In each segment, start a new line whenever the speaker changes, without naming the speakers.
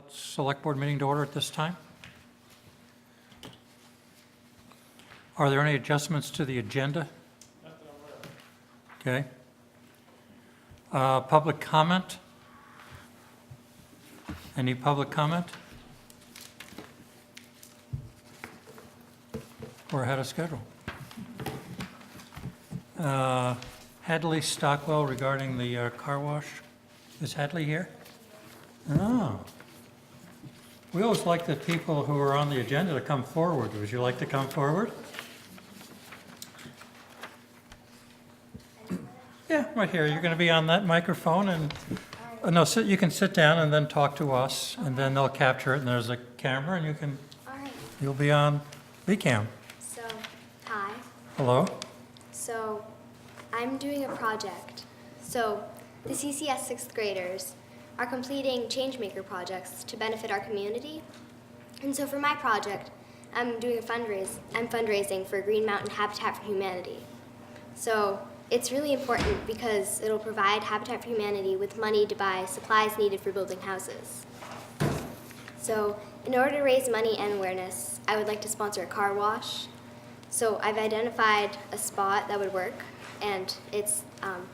Select Board meeting to order at this time. Are there any adjustments to the agenda? Okay. Public comment? Any public comment? We're ahead of schedule. Hadley Stockwell regarding the car wash. Is Hadley here? Oh. We always like the people who are on the agenda to come forward. Would you like to come forward? Yeah, right here. You're going to be on that microphone and, no, you can sit down and then talk to us and then they'll capture it and there's a camera and you can, you'll be on VCAM.
So, hi.
Hello?
So, I'm doing a project. So, the CCS 6th graders are completing changemaker projects to benefit our community. And so for my project, I'm fundraising for Green Mountain Habitat for Humanity. So, it's really important because it'll provide Habitat for Humanity with money to buy supplies needed for building houses. So, in order to raise money and awareness, I would like to sponsor a car wash. So I've identified a spot that would work, and it's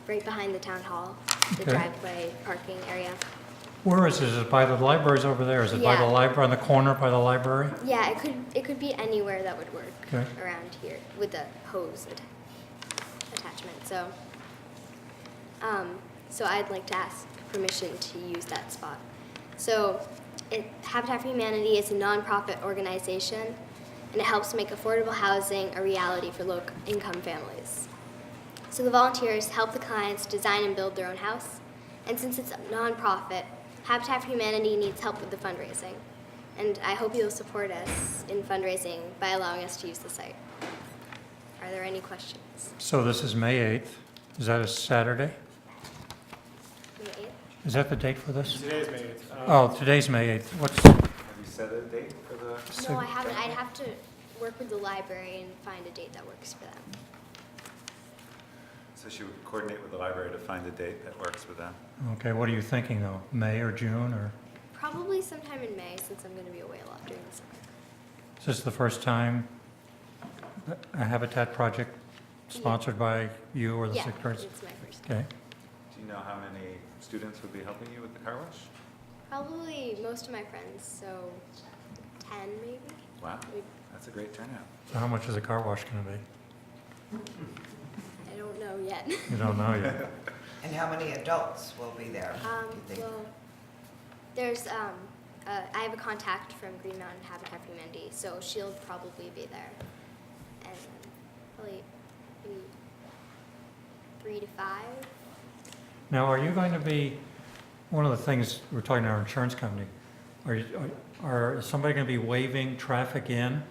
right behind the town hall, the
Okay.
driveway parking area.
Where is it? Is it by the libraries over there? Is it by the
Yeah.
library, on the corner by the library?
Yeah, it could be anywhere that would work
Okay.
around here with the hose attachment. So I'd like to ask permission to use that spot. So Habitat for Humanity is a nonprofit organization, and it helps make affordable housing a reality for low-income families. So the volunteers help the clients design and build their own house, and since it's a nonprofit, Habitat for Humanity needs help with the fundraising, and I hope you'll support us in fundraising by allowing us to use the site. Are there any questions?
So this is May 8th. Is that a Saturday?
May 8th?
Is that the date for this?
Today's May 8th.
Oh, today's May 8th. What's,
Have you set a date for the?
No, I haven't. I'd have to work with the library and find a date that works for them.
So she would coordinate with the library to find a date that works with them.
okay, what are you thinking though? May or June or?
Probably sometime in May, since I'm going to be away a lot during the summer.
Is this the first time a Habitat project sponsored by you or the
Yeah,
sixth graders?
it's my first.
Okay,
Do you know how many students would be helping you with the car wash?
Probably most of my friends, so 10 maybe.
Wow, that's a great turnout.
so how much is a car wash going to be?
I don't know yet.
You don't know yet.
And how many adults will be there? do you think?
Well, there's I have a contact from Green Mountain Habitat for Humanity, so she'll probably be there, and probably maybe 3 to 5.
Now, are you going to be, one of the things, we're talking to our insurance company, is somebody going to be waving traffic in?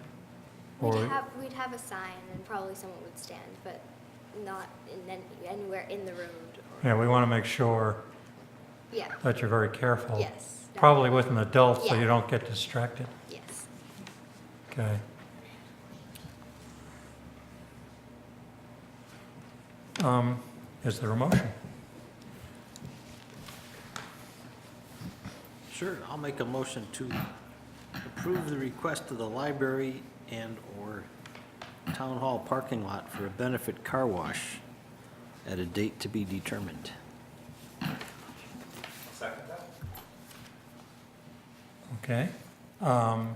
Or,
We'd have a sign, and probably someone would stand, but not anywhere in the road. Or,
yeah, we want to make sure
yeah.
that you're very careful.
Yes.
Probably with an adult, so
Yeah.
you don't get distracted.
Yes.
Okay. Is there a motion?
Sure, I'll make a motion to approve the request of the library and/or town hall parking lot for a benefit car wash at a date to be determined.
Second that?
Okay. Are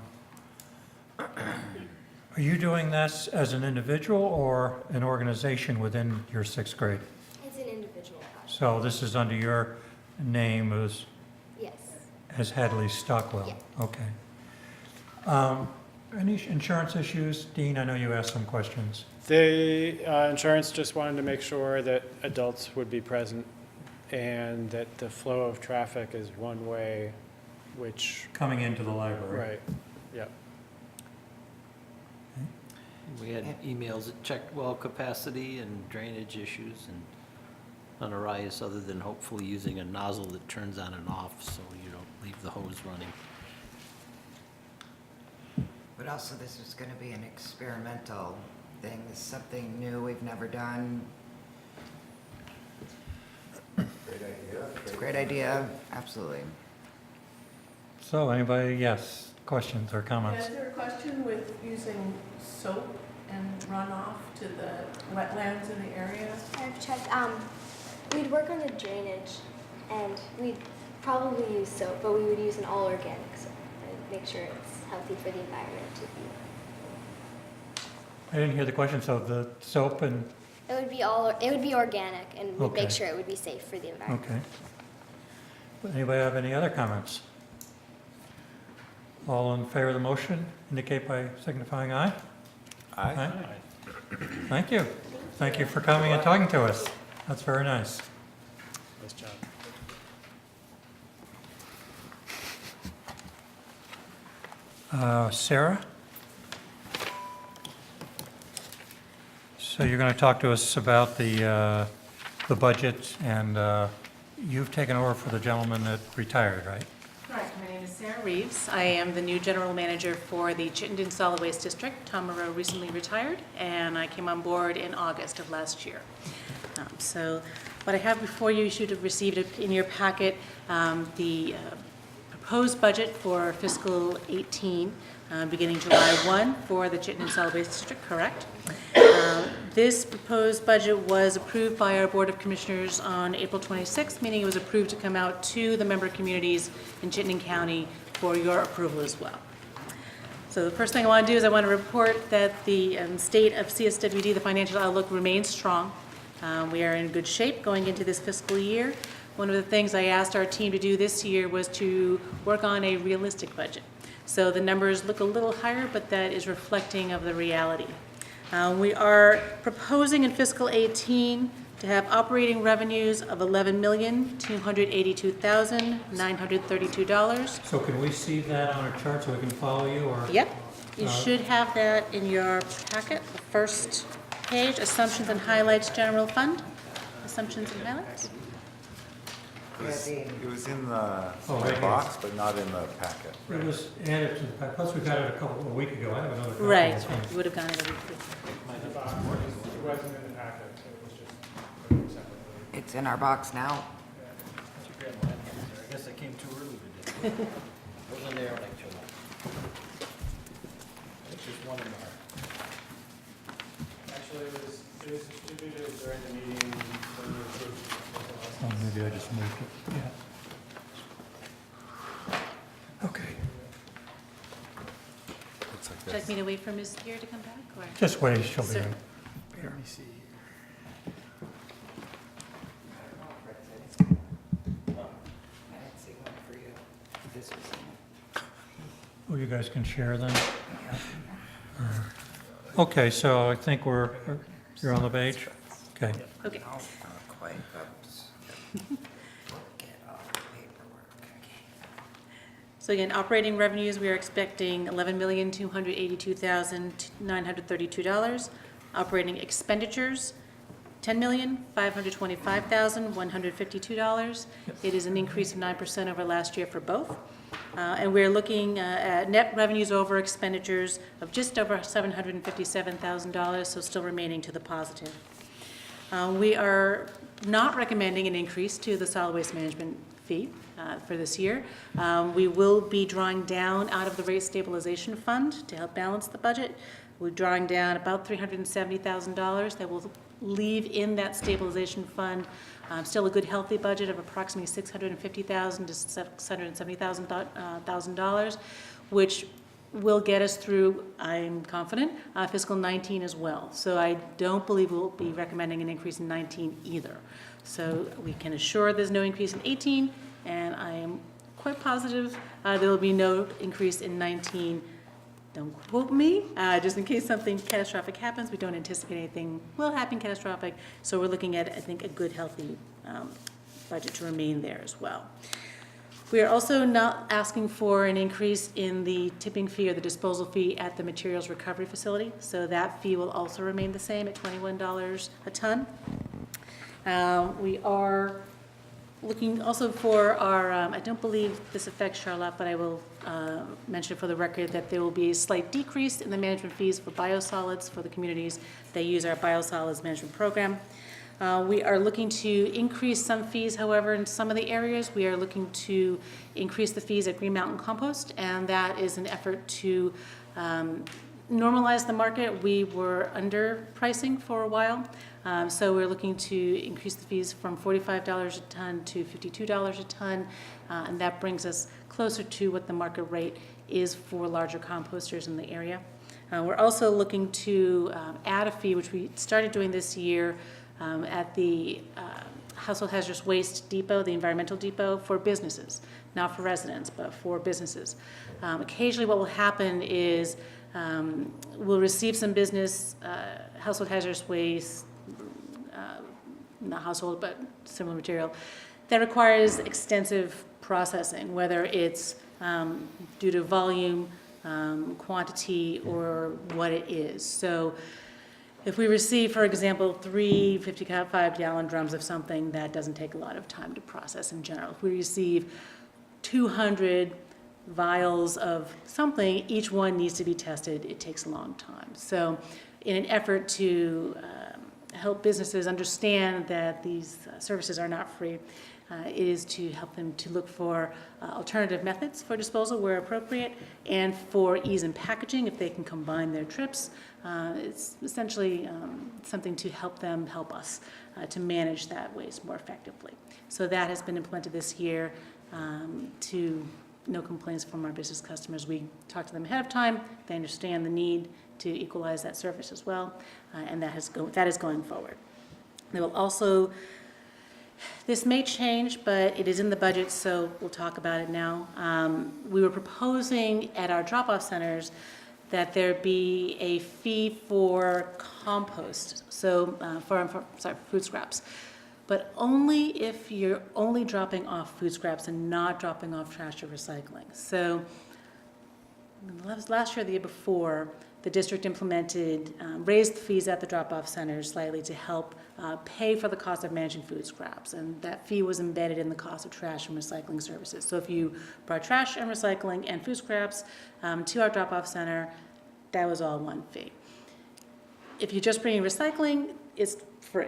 you doing this as an individual or an organization within your sixth grade?
It's an individual project.
So this is under your name
Yes.
as Hadley Stockwell?
Yeah.
Okay. Any insurance issues? Dean, I know you asked some questions.
The insurance just wanted to make sure that adults would be present and that the flow of traffic is one way, which,
Coming into the library?
right, yeah.
We had emails that checked well capacity and drainage issues and none arise other than hopefully using a nozzle that turns on and off so you don't leave the hose running.
But also, this is going to be an experimental thing. This is something new we've never done.
Great idea.
It's a great idea, absolutely.
So anybody, yes, questions or comments?
Is there a question with using soap and runoff to the wetlands in the area?
I've checked. We'd work on the drainage, and we'd probably use soap, but we would use an all organic soap and make sure it's healthy for the environment to be.
I didn't hear the question, so the soap and,
It would be organic, and we'd
Okay.
make sure it would be safe for the environment.
okay. Anybody have any other comments? All in favor of the motion, indicate by signifying aye.
Aye.
Thank you. Thank you for coming and talking to us. That's very nice.
Nice job.
Sarah? So you're going to talk to us about the budget, and you've taken over for the gentleman that retired, right?
Correct. My name is Sarah Reeves. I am the new general manager for the Chittenden Solid Waste District. Tom Moreau recently retired, and I came on board in August of last year. So what I have before you should have received it in your packet, the proposed budget for fiscal 18, beginning July 1 for the Chittenden Solid Waste District, correct? This proposed budget was approved by our Board of Commissioners on April 26th, meaning it was approved to come out to the member communities in Chittenden County for your approval as well. So the first thing I want to do is I want to report that the state of CSWD, the financial outlook, remains strong. We are in good shape going into this fiscal year. One of the things I asked our team to do this year was to work on a realistic budget. So the numbers look a little higher, but that is reflecting of the reality. We are proposing in fiscal 18 to have operating revenues of $11,282,932.
So can we see that on a chart so we can follow you, or?
Yep, you should have that in your packet, the first page, Assumptions and Highlights General Fund. Assumptions and highlights?
It was in the
Oh, right here.
box, but not in the packet.
It was added to the pack, plus we got it a week ago, I have another copy.
Right,
of it.
you would have gotten it a week.
It wasn't in the packet, so it was just separately.
It's in our box now.
I guess I came too early today. Wasn't there when I showed up. It's just one in there.
Actually, it was distributed during the meeting when we approved it.
Oh, maybe I just moved it, yeah. Okay,
Looks like
Would you like
this.
me to wait for Ms. Gear to come back, or?
just wait, she'll be
Sure.
here.
Let me see here.
I didn't see one for you. This was
Oh, you guys can share then? Okay, so I think you're on the page? Okay.
Okay.
not quite, but get all the paperwork.
So again, operating revenues, we are expecting $11,282,932. Operating expenditures, $10,525,152. It is an increase of 9% over last year for both. And we're looking at net revenues over expenditures of just over $757,000, so still remaining to the positive. We are not recommending an increase to the solid waste management fee for this year. We will be drawing down out of the rate stabilization fund to help balance the budget. We're drawing down about $370,000 that will leave in that stabilization fund still a good healthy budget of approximately $650,000 to $670,000, which will get us through, I'm confident, fiscal 19 as well. So I don't believe we'll be recommending an increase in 19 either. So we can assure there's no increase in 18, and I am quite positive there will be no increase in 19. Don't quote me, just in case something catastrophic happens. We don't anticipate anything will happen catastrophic. So we're looking at, I think, a good, healthy budget to remain there as well. We are also not asking for an increase in the tipping fee or the disposal fee at the materials recovery facility. So that fee will also remain the same at $21 a ton. We are looking also for our, I don't believe this affects Charlotte, but I will mention for the record that there will be a slight decrease in the management fees for biosolids for the communities that use our biosolids management program. We are looking to increase some fees, however, in some of the areas. We are looking to increase the fees at Green Mountain Compost, and that is an effort to normalize the market. We were underpricing for a while, so we're looking to increase the fees from $45 a ton to $52 a ton, and that brings us closer to what the market rate is for larger composters in the area. We're also looking to add a fee, which we started doing this year at the Household Hazardous Waste Depot, the environmental depot, for businesses, not for residents, but for businesses. Occasionally what will happen is we'll receive some business household hazardous waste, not household, but similar material, that requires extensive processing, whether it's due to volume, quantity, or what it is. So if we receive, for example, 3 55-gallon drums of something, that doesn't take a lot of time to process in general. If we receive 200 vials of something, each one needs to be tested. It takes a long time. So in an effort to help businesses understand that these services are not free, it is to help them to look for alternative methods for disposal where appropriate, and for ease in packaging if they can combine their trips. It's essentially something to help them help us to manage that waste more effectively. So that has been implemented this year to no complaints from our business customers. We talk to them ahead of time. They understand the need to equalize that service as well, and that is going forward. There will also, this may change, but it is in the budget, so we'll talk about it now. We were proposing at our drop-off centers that there be a fee for compost, so for food scraps, but only if you're only dropping off food scraps and not dropping off trash or recycling. So last year, the year before, the district implemented, raised the fees at the drop-off centers slightly to help pay for the cost of managing food scraps, and that fee was embedded in the cost of trash and recycling services. So if you brought trash and recycling and food scraps to our drop-off center, that was all one fee. If you're just bringing recycling, it's free.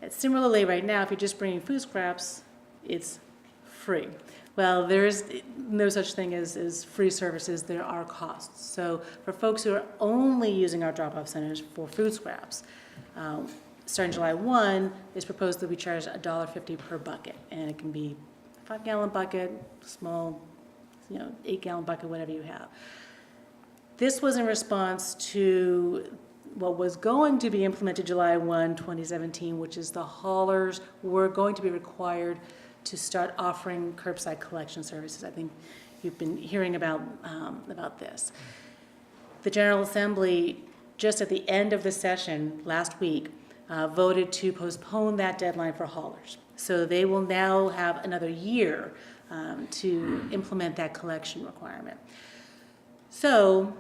And similarly, right now, if you're just bringing food scraps, it's free. Well, there is no such thing as free services. There are costs. So for folks who are only using our drop-off centers for food scraps, starting July 1, it's proposed that we charge $1.50 per bucket, and it can be a 5-gallon bucket, small, 8-gallon bucket, whatever you have. This was in response to what was going to be implemented July 1, 2017, which is the haulers were going to be required to start offering curbside collection services. I think you've been hearing about this. The General Assembly, just at the end of the session last week, voted to postpone that deadline for haulers. So they will now have another year to implement that collection requirement. So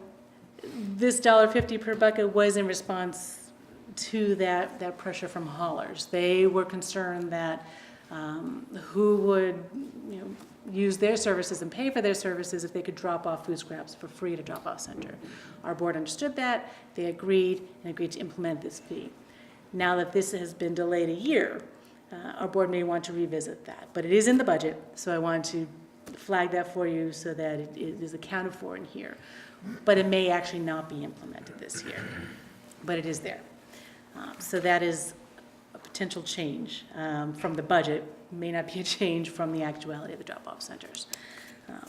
this $1.50 per bucket was in response to that pressure from haulers. They were concerned that who would use their services and pay for their services if they could drop off food scraps for free at a drop-off center. Our board understood that. They agreed to implement this fee. Now that this has been delayed a year, our board may want to revisit that. But it is in the budget, so I wanted to flag that for you so that it is accounted for in here. But it may actually not be implemented this year, but it is there. So that is a potential change from the budget. May not be a change from the actuality of the drop-off centers.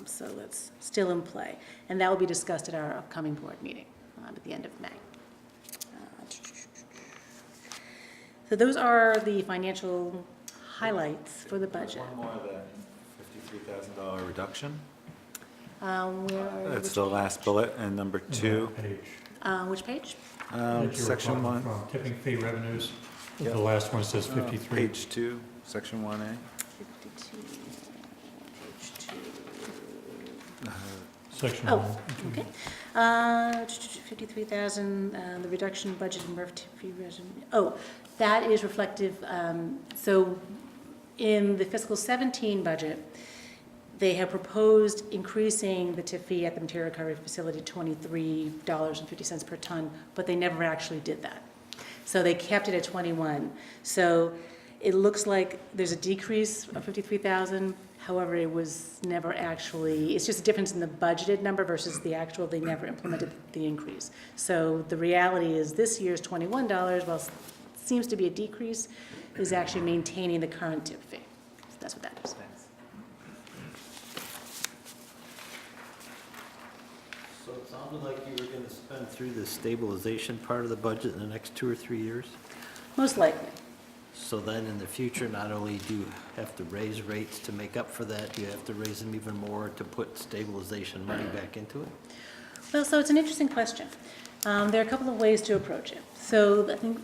So that's still in play. And that will be discussed at our upcoming board meeting at the end of May. So those are the financial highlights for the budget.
One more, the $53,000 reduction.
Which
That's the last bullet and number 2.
which page?
That you were
Section
talking
1.
from Tipping fee revenues.
Yep.
The last one says 53.
Page 2, section 1A.
52, page 2.
Section
Oh,
1.
okay. 53,000, the reduction budget in MRF fee resume. Oh, that is reflective. So in the fiscal 17 budget, they have proposed increasing the TIF fee at the material recovery facility to $23.50 per ton, but they never actually did that. So they kept it at 21. So it looks like there's a decrease of 53,000. However, it was never actually, it's just a difference in the budgeted number versus the actual, they never implemented the increase. So the reality is this year's $21, while it seems to be a decrease, is actually maintaining the current tip fee. So that's what that is.
So it sounded like you were going to spend through the stabilization part of the budget in the next 2 or 3 years?
Most likely.
So then in the future, not only do you have to raise rates to make up for that, you have to raise them even more to put stabilization money back into it?
Well, so it's an interesting question. There are a couple of ways to approach it. So I think,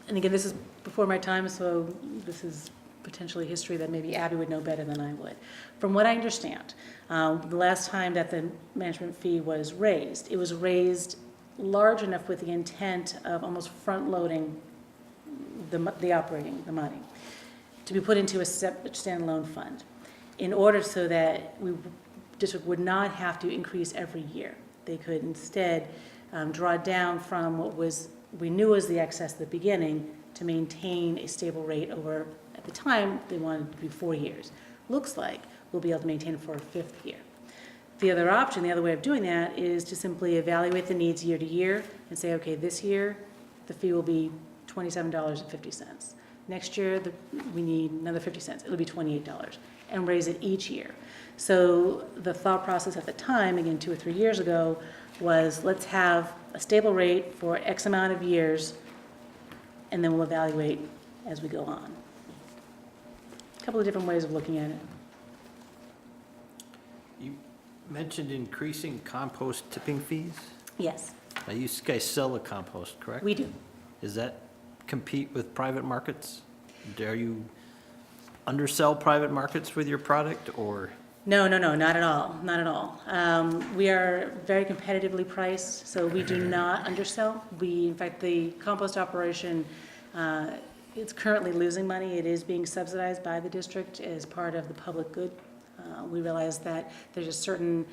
and again, this is before my time, so this is potentially history that maybe Abby would know better than I would. From what I understand, the last time that the management fee was raised, it was raised large enough with the intent of almost front-loading the operating, the money, to be put into a separate standalone fund in order so that district would not have to increase every year. They could instead draw down from what we knew was the excess at the beginning to maintain a stable rate over, at the time, they wanted it to be 4 years. Looks like we'll be able to maintain it for a 5th year. The other option, the other way of doing that is to simply evaluate the needs year to year and say, okay, this year the fee will be $27.50. Next year, we need another 50 cents. It'll be $28, and raise it each year. So the thought process at the time, again, 2 or 3 years ago, was let's have a stable rate for X amount of years, and then we'll evaluate as we go on. A couple of different ways of looking at it.
You mentioned increasing compost tipping fees.
Yes,
Now, you guys sell the compost, correct?
we do.
Does that compete with private markets? Dare you undersell private markets with your product, or?
No, not at all, not at all. We are very competitively priced, so we do not undersell. In fact, the compost operation, it's currently losing money. It is being subsidized by the district as part of the public good. We realize that there's a certain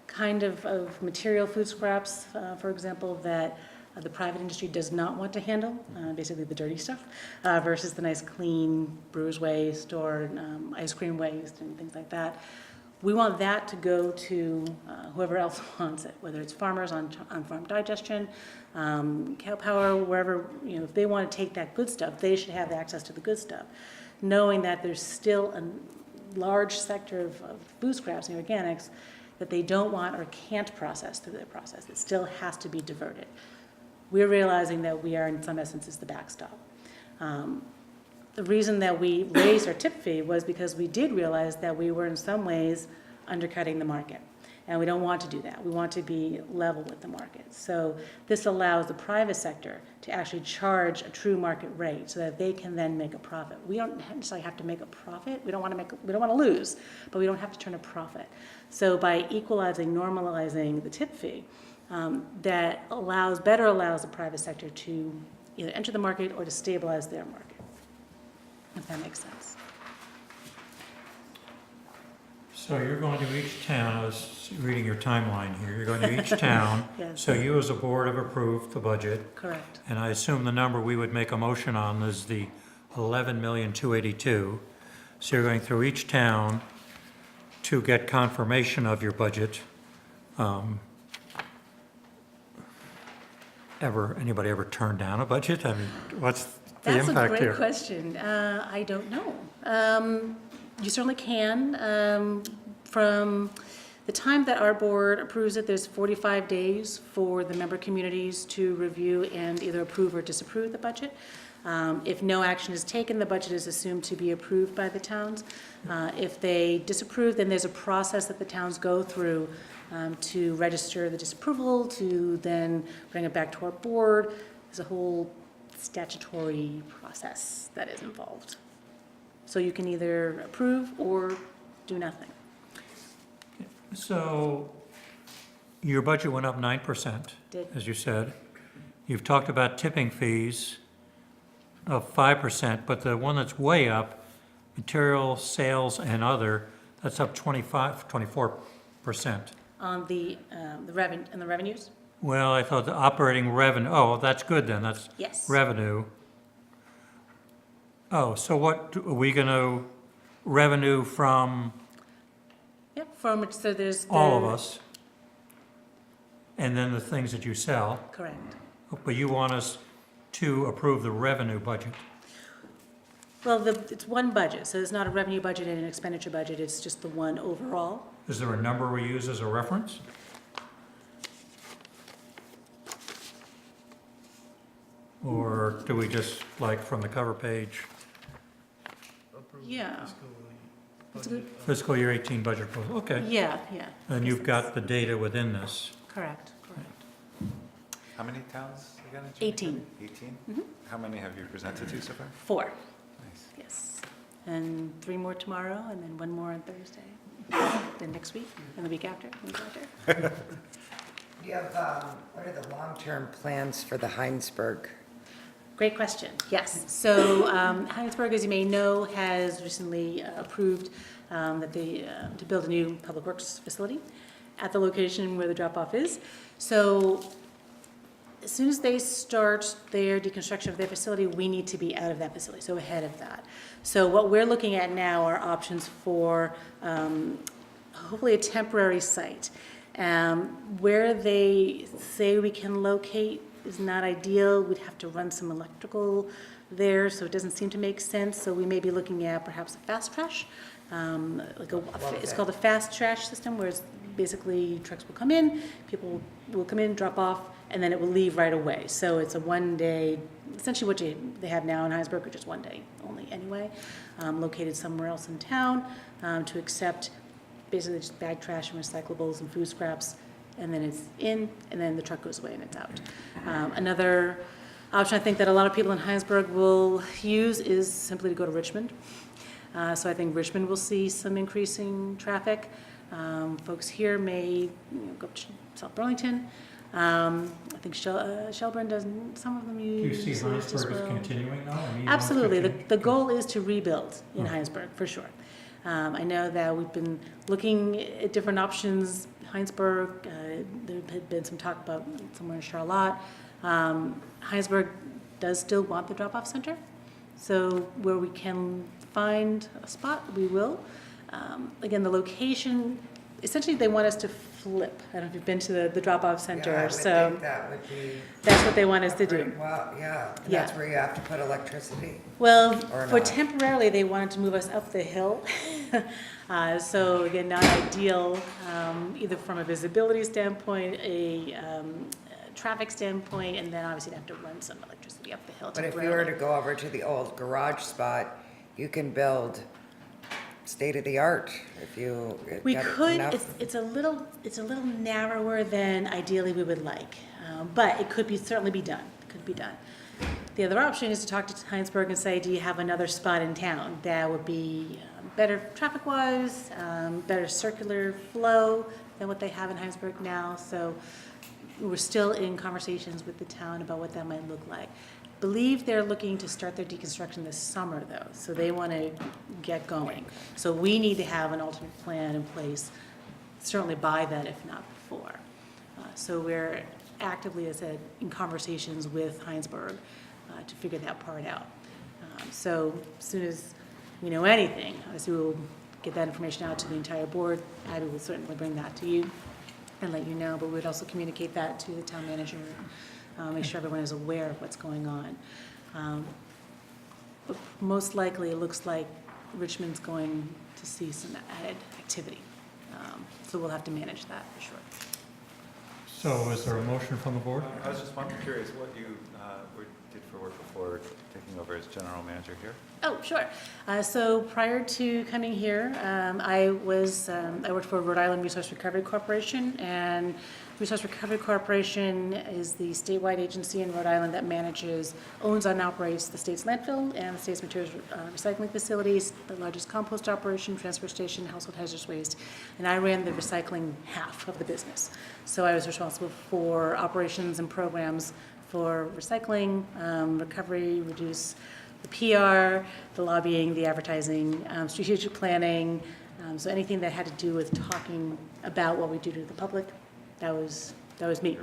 kind of material, food scraps, for example, that the private industry does not want to handle, basically the dirty stuff, versus the nice clean brewer's waste or ice cream waste and things like that. We want that to go to whoever else wants it, whether it's farmers on farm digestion, cow power, wherever, if they want to take that good stuff, they should have access to the good stuff, knowing that there's still a large sector of food scraps and organics that they don't want or can't process through their process. It still has to be diverted. We're realizing that we are, in some essences, the backstop. The reason that we raised our tip fee was because we did realize that we were in some ways undercutting the market. And we don't want to do that. We want to be level with the market. So this allows the private sector to actually charge a true market rate so that they can then make a profit. We don't necessarily have to make a profit. We don't want to lose, but we don't have to turn a profit. So by equalizing, normalizing the tip fee, that better allows the private sector to either enter the market or to stabilize their market, if that makes sense.
So you're going to each town, I was reading your timeline here, you're going to each town.
Yes.
So you as a board have approved the budget,
Correct.
and I assume the number we would make a motion on is the 11,282,000. So you're going through each town to get confirmation of your budget. Anybody ever turned down a budget? I mean, what's the
That's a
impact
great
here?
question. I don't know. You certainly can. From the time that our board approves it, there's 45 days for the member communities to review and either approve or disapprove the budget. If no action is taken, the budget is assumed to be approved by the towns. If they disapprove, then there's a process that the towns go through to register the disapproval, to then bring it back to our board. There's a whole statutory process that is involved. So you can either approve or do nothing.
So your budget went up 9%,
Did.
as you said. You've talked about tipping fees of 5%, but the one that's way up, material, sales, and other, that's up 24%.
On the revenues?
Well, I thought the operating revenue, oh, that's good then, that's
Yes.
revenue. Oh, so what, are we gonna revenue from
Yep, from which, so there's.
all of us? And then the things that you sell,
Correct.
but you want us to approve the revenue budget?
Well, it's one budget, so it's not a revenue budget and an expenditure budget, it's just the one overall.
Is there a number we use as a reference? Or do we just, like, from the cover page,
Yeah. It's a good-
fiscal year 18 budget proposal? Okay.
Yeah, yeah.
And you've got the data within this.
Correct.
How many towns you got in?
18.
18?
Mhm.
How many have you presented to so far?
4,
Nice.
yes. And 3 more tomorrow, and then 1 more on Thursday. Then next week, and the week after, and the week after.
Do you have, what are the long-term plans for the Heinsberg?
Great question, yes. So Heinsberg, as you may know, has recently approved that they, to build a new public works facility at the location where the drop-off is. So as soon as they start their deconstruction of their facility, we need to be out of that facility, so ahead of that. So what we're looking at now are options for hopefully a temporary site. Where they say we can locate is not ideal. We'd have to run some electrical there, so it doesn't seem to make sense. So we may be looking at perhaps a fast trash. It's called a fast trash system, where it's basically trucks will come in, people will come in, drop off, and then it will leave right away. So it's a one-day, essentially what they have now in Heinsberg, which is 1 day only anyway, located somewhere else in town to accept basically just bag trash and recyclables and food scraps, and then it's in, and then the truck goes away and it's out. Another option I think that a lot of people in Heinsberg will use is simply to go to Richmond. So I think Richmond will see some increasing traffic. Folks here may go up to South Burlington. I think Shelburne doesn't, some of them
Do
use.
you see
it as
Heinsberg as
well.
continuing now? I mean,
Absolutely.
continue?
The goal is to rebuild in
Oh.
Heinsberg, for sure. I know that we've been looking at different options. Heinsberg, there had been some talk about somewhere in Charlotte. Heinsberg does still want the drop-off center, so where we can find a spot, we will. Again, the location, essentially they want us to flip. I don't know if you've been to the drop-off center,
Yeah, I would
so
think that would be.
that's what they want us to do.
Well, yeah, and
Yeah.
that's where you have to put electricity.
Well,
Or
for
not.
temporarily, they wanted to move us up the hill. So again, not ideal, either from a visibility standpoint, a traffic standpoint, and then obviously you'd have to run some electricity up the hill
But if you were
temporarily.
to go over to the old garage spot, you can build state-of-the-art if you
We
got
could,
enough.
it's a little narrower than ideally we would like, but it could certainly be done, it could be done. The other option is to talk to Heinsberg and say, do you have another spot in town that would be better traffic-wise, better circular flow than what they have in Heinsberg now? So we're still in conversations with the town about what that might look like. Believe they're looking to start their deconstruction this summer, though, so they want to get going. So we need to have an alternate plan in place, certainly by then, if not before. So we're actively, as I said, in conversations with Heinsberg to figure that part out. So as soon as we know anything, obviously we'll get that information out to the entire board. Abby will certainly bring that to you and let you know, but we'd also communicate that to the town manager, make sure everyone is aware of what's going on. But most likely, it looks like Richmond's going to see some added activity. So we'll have to manage that for sure.
So is there a motion from the board?
I was just curious what you did for work before taking over as general manager here?
Oh, sure. So prior to coming here, I worked for Rhode Island Resource Recovery Corporation, and Resource Recovery Corporation is the statewide agency in Rhode Island that owns and operates the state's landfill and the state's materials recycling facilities, the largest compost operation, transfer station, household hazardous waste, and I ran the recycling half of the business. So I was responsible for operations and programs for recycling, recovery, reduce the PR, the lobbying, the advertising, strategic planning, so anything that had to do with talking about what we do to the public, that was me.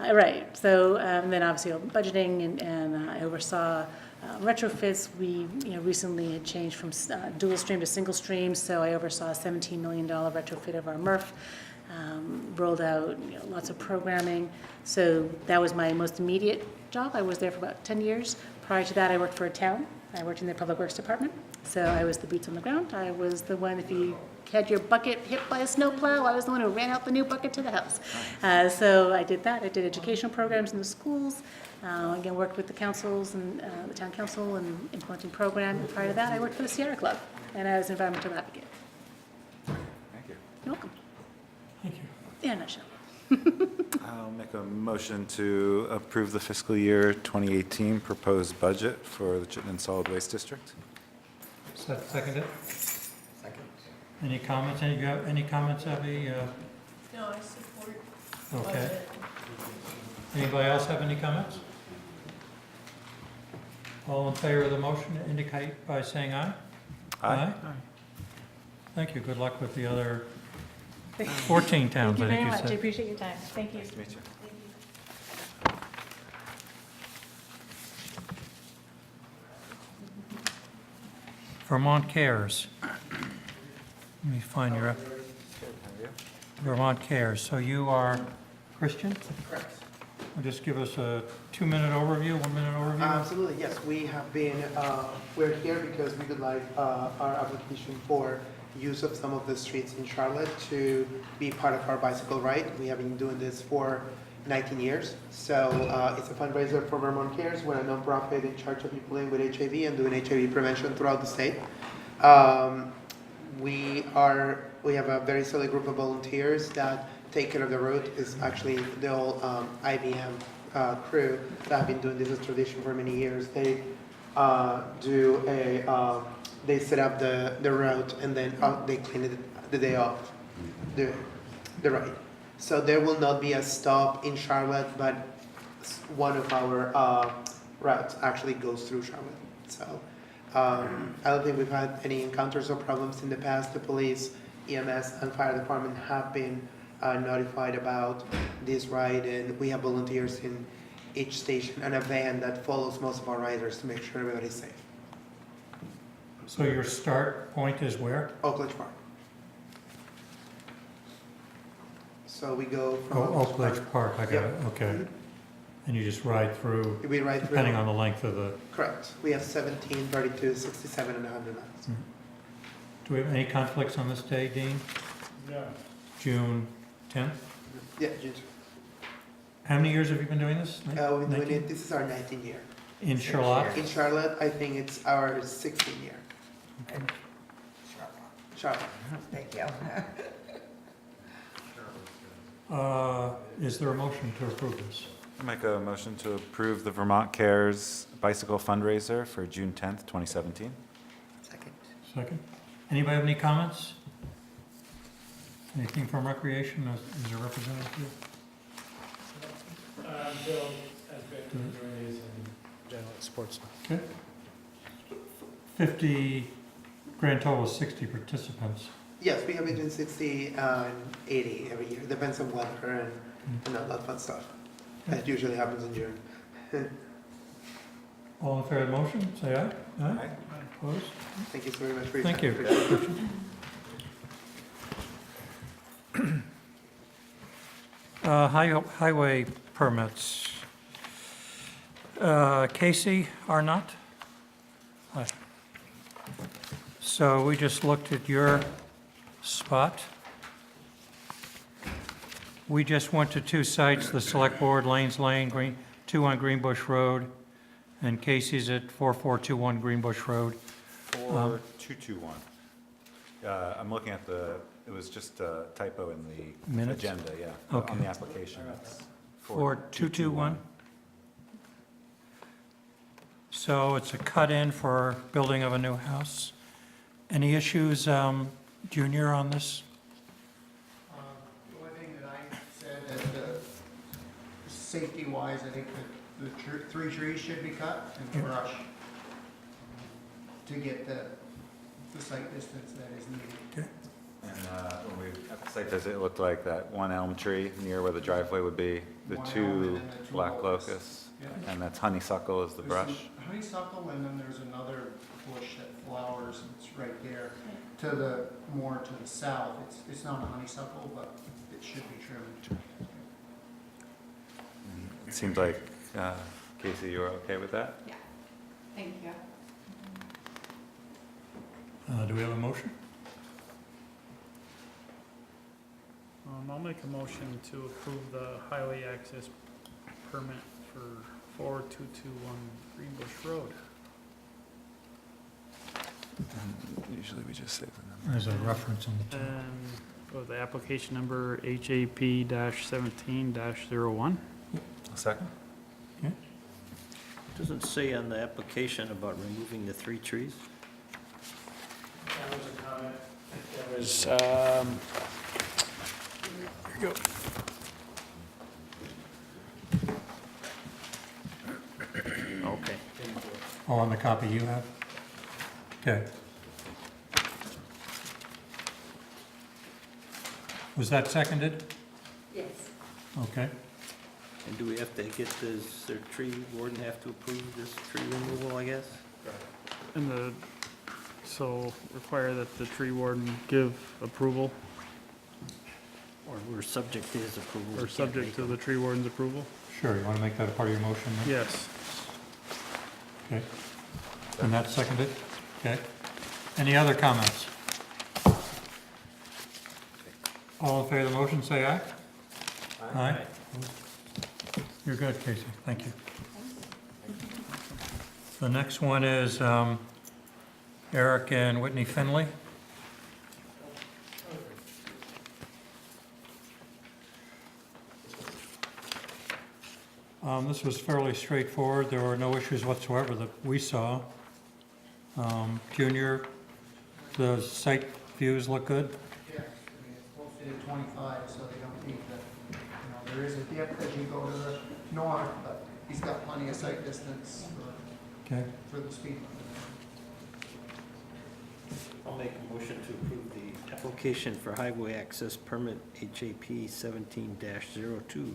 Right, so then obviously budgeting, and I oversaw Retrofits, we recently had changed from dual stream to single stream, so I oversaw a $17 million retrofit of our MRF, rolled out lots of programming. So that was my most immediate job. I was there for about 10 years. Prior to that, I worked for a town. I worked in the Public Works Department. So I was the boots on the ground. I was the one, if you had your bucket hit by a snowplow, I was the one who ran out the new bucket to the house. So I did that. I did educational programs in the schools. Again, worked with the councils and the town council and implementing program. And prior to that, I worked for the Sierra Club, and I was an environmental advocate.
Thank you.
You're welcome.
Thank you.
Yeah, no, sure.
I'll make a motion to approve the fiscal year 2018 proposed budget for the Chittenden Solid Waste District.
Seconded?
Second.
Any comments? You have any comments, Abby?
No, I support
Okay.
budget.
Anybody else have any comments? All in favor of the motion indicate by saying aye.
Aye.
Thank you. Good luck with the other 14 towns,
Thank you
I
very
think you
much. I
said.
appreciate your time. Thank you.
Nice to meet you.
Vermont Cares. Let me find your, Vermont Cares. So you are Christian?
Correct.
Just give us a 2-minute overview, 1-minute overview?
Absolutely, yes. We have been, we're here because we would like our application for use of some of the streets in Charlotte to be part of our bicycle ride. We have been doing this for 19 years. So it's a fundraiser for Vermont Cares. We're a nonprofit in charge of people living with HIV and doing HIV prevention throughout the state. We have a very solid group of volunteers that take care of the route. Is actually the whole IBM crew that have been doing this as tradition for many years. They they set up the route and then they clean it the day of the ride. So there will not be a stop in Charlotte, but one of our routes actually goes through Charlotte. So I don't think we've had any encounters or problems in the past. The police, EMS, and fire department have been notified about this ride, and we have volunteers in each station and a van that follows most of our riders to make sure everybody's safe.
So your start point is where?
Oak Ridge Park. So we go from
Oh, Oak Ridge Park, I got it,
Yep.
okay. And you just ride through,
We ride through.
depending on the length of the,
Correct. We have 17, 32, 67, and 100 miles.
do we have any conflicts on this day, Dean?
No.
June 10th?
Yeah, Ginger.
How many years have you been doing this?
We've been doing
19?
it. This is our 19th year.
In Charlotte?
In Charlotte, I think it's our 16th year. Charlotte.
Thank you.
Is there a motion to approve this?
I'll make a motion to approve the Vermont Cares Bicycle Fundraiser for June 10th, 2017.
Second.
Second. Anybody have any comments? Anything from Recreation? Is there a representative?
Bill has been doing these in general sports.
Okay. 50, grand total is 60 participants.
Yes, we have between 60 and 80 every year. Depends on weather and all that fun stuff. That usually happens in June.
All in favor of the motion, say aye.
Aye.
Opposed?
Thank you so very much for your
Thank
time.
you.
Appreciate it.
Highway permits. Casey Arnott? Hi. So we just looked at your spot. We just went to 2 sites, the Selectboard, Lanes Lane, 2 on Greenbush Road, and Casey's at 4421 Greenbush Road.
4221. I'm looking at it was just a typo in the
Minutes?
agenda, yeah.
Okay.
On the application, it's
4221. So it's a cut-in for building of a new house. Any issues, Junior, on this?
The only thing that I said that safety-wise, I think that the 3 trees should be cut and brush to get the site distance that is needed.
Okay.
And when we, at the site visit, it looked like that one elm tree near where the driveway would be, the
One elm
2
and then the 2
black
locusts.
locusts.
Yeah.
And that's honeysuckle is the
There's
brush?
some honeysuckle, and then there's another bush that flowers, and it's right there. To the, more to the south, it's not a honeysuckle, but it should be trimmed.
It seems like, Casey, you were okay with that?
Yeah, thank you.
Do we have a motion?
I'll make a motion to approve the highway access permit for 4221 Greenbush Road.
Usually we just say the number.
There's a reference on the top.
And the application number HAP-17-01.
A second?
Doesn't say on the application about removing the 3 trees?
That was a comment. There was, here you go.
Okay.
Oh, on the copy you have? Okay. Was that seconded?
Yes.
Okay.
And do we have to get this, their tree warden have to approve this tree removal, I guess?
And so require that the tree warden give approval,
Or we're subject to his approval? we
or
can't
subject
make
to
them.
the tree warden's approval?
Sure, you want to make that a part of your motion? then?
Yes.
Okay. And that's seconded? Okay. Any other comments? All in favor of the motion, say aye. Aye. You're good, Casey. Thank you. The next one is Eric and Whitney Finley. This was fairly straightforward. There were no issues whatsoever that we saw. Junior, the site views look good?
Yes, I mean, it's posted at 25, so they don't need the, there is a dip as you go to the north, but he's got plenty of sight distance
Okay.
for the speed limit.
I'll make a motion to approve the application for highway access permit HAP 17-02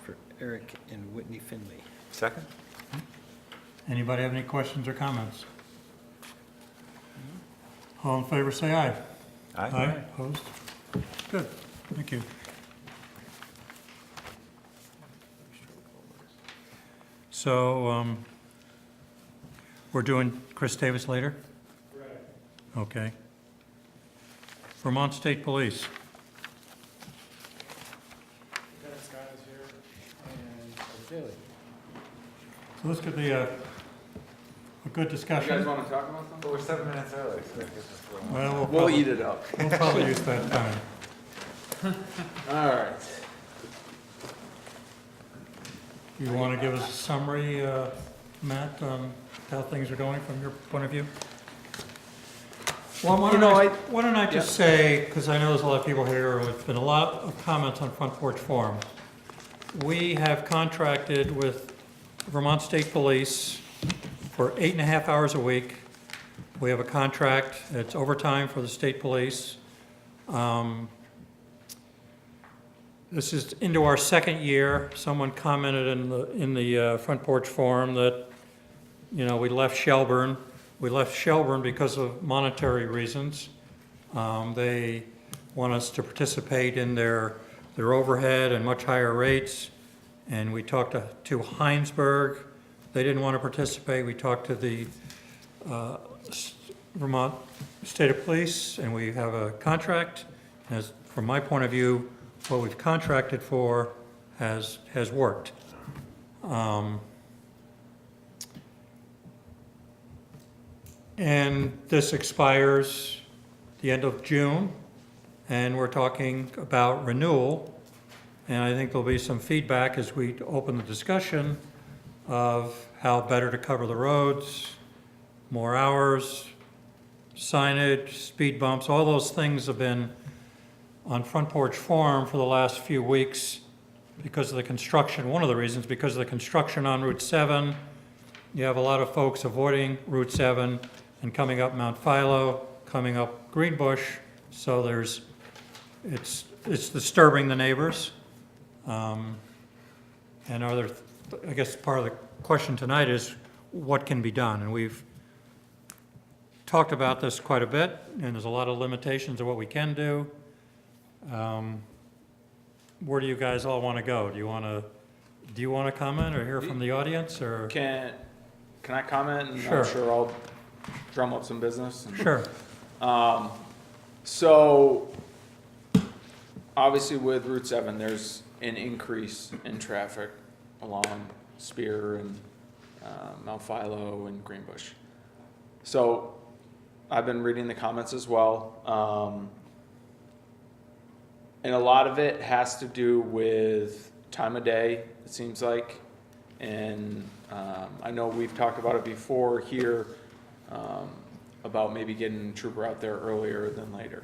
for Eric and Whitney Finley.
Second?
Anybody have any questions or comments? All in favor, say aye.
Aye.
Opposed? Good, thank you. So, we're doing Chris Davis later? Okay. Vermont State Police.
Lieutenant Scott is here, and Daly.
So this could be a good discussion.
want to talk about something?
Well, we're 7 minutes early, so it gives us a little more.
Well,
We'll
probably-
eat it up.
We'll probably use that time.
All right.
You want to give us a summary, Matt, on how things are going from your point of view? Well, why don't I just say, because I know there's a lot of people here, and there's been a lot of comments on Front Porch Forum. We have contracted with Vermont State Police for 8.5 hours a week. We have a contract, it's overtime for the state police. This is into our second year. Someone commented in the Front Porch Forum that, we left Shelburne. We left Shelburne because of monetary reasons. They want us to participate in their overhead and much higher rates. And we talked to Heinsberg. They didn't want to participate. We talked to the Vermont State of Police, and we have a contract. As from my point of view, what we've contracted for has worked. And this expires the end of June, and we're talking about renewal. And I think there'll be some feedback as we open the discussion of how better to cover the roads, more hours, signage, speed bumps, all those things have been on Front Porch Forum for the last few weeks because of the construction. One of the reasons, because of the construction on Route 7. You have a lot of folks avoiding Route 7 and coming up Mount Philo, coming up Greenbush. So it's disturbing the neighbors. And are there I guess part of the question tonight is what can be done? And we've talked about this quite a bit, and there's a lot of limitations of what we can do. Where do you guys all want to go? Do you want to comment or hear from the audience, or?
Can I comment? And
Sure.
I'm sure I'll drum up some business.
Sure.
So, obviously with Route 7, there's an increase in traffic along Spear and Mount Philo and Greenbush. So, I've been reading the comments as well. And a lot of it has to do with time of day, it seems like. And I know we've talked about it before here, about maybe getting a trooper out there earlier than later.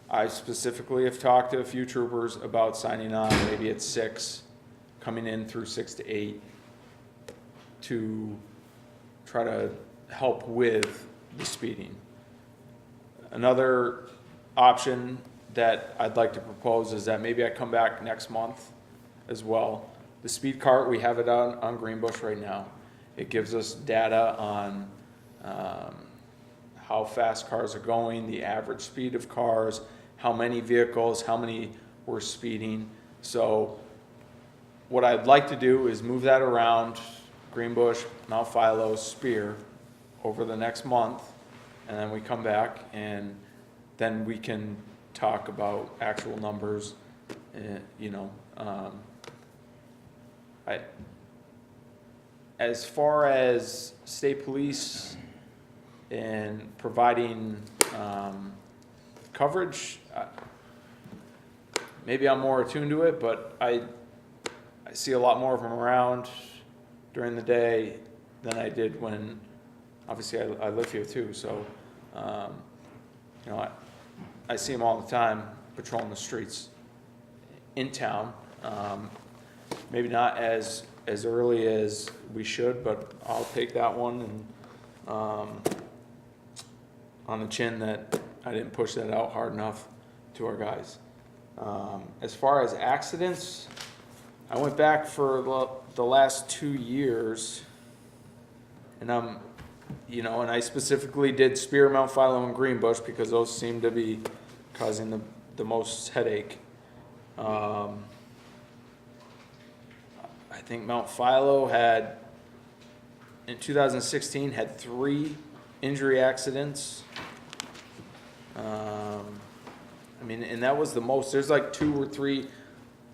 I specifically have talked to a few troopers about signing on maybe at 6, coming in through 6 to 8 to try to help with the speeding. Another option that I'd like to propose is that maybe I come back next month as well. The speed cart, we have it on Greenbush right now. It gives us data on how fast cars are going, the average speed of cars, how many vehicles, how many were speeding. So what I'd like to do is move that around Greenbush, Mount Philo, Spear over the next month, and then we come back and then we can talk about actual numbers. As far as state police and providing coverage, maybe I'm more attuned to it, but I see a lot more of them around during the day than I did when, obviously I live here too, so I see them all the time patrolling the streets in town. Maybe not as early as we should, but I'll take that one and on the chin that I didn't push that out hard enough to our guys. As far as accidents, I went back for the last 2 years, and and I specifically did Spear, Mount Philo, and Greenbush because those seem to be causing the most headache. I think Mount Philo had, in 2016, had 3 injury accidents. And that was the most. There's like 2 or 3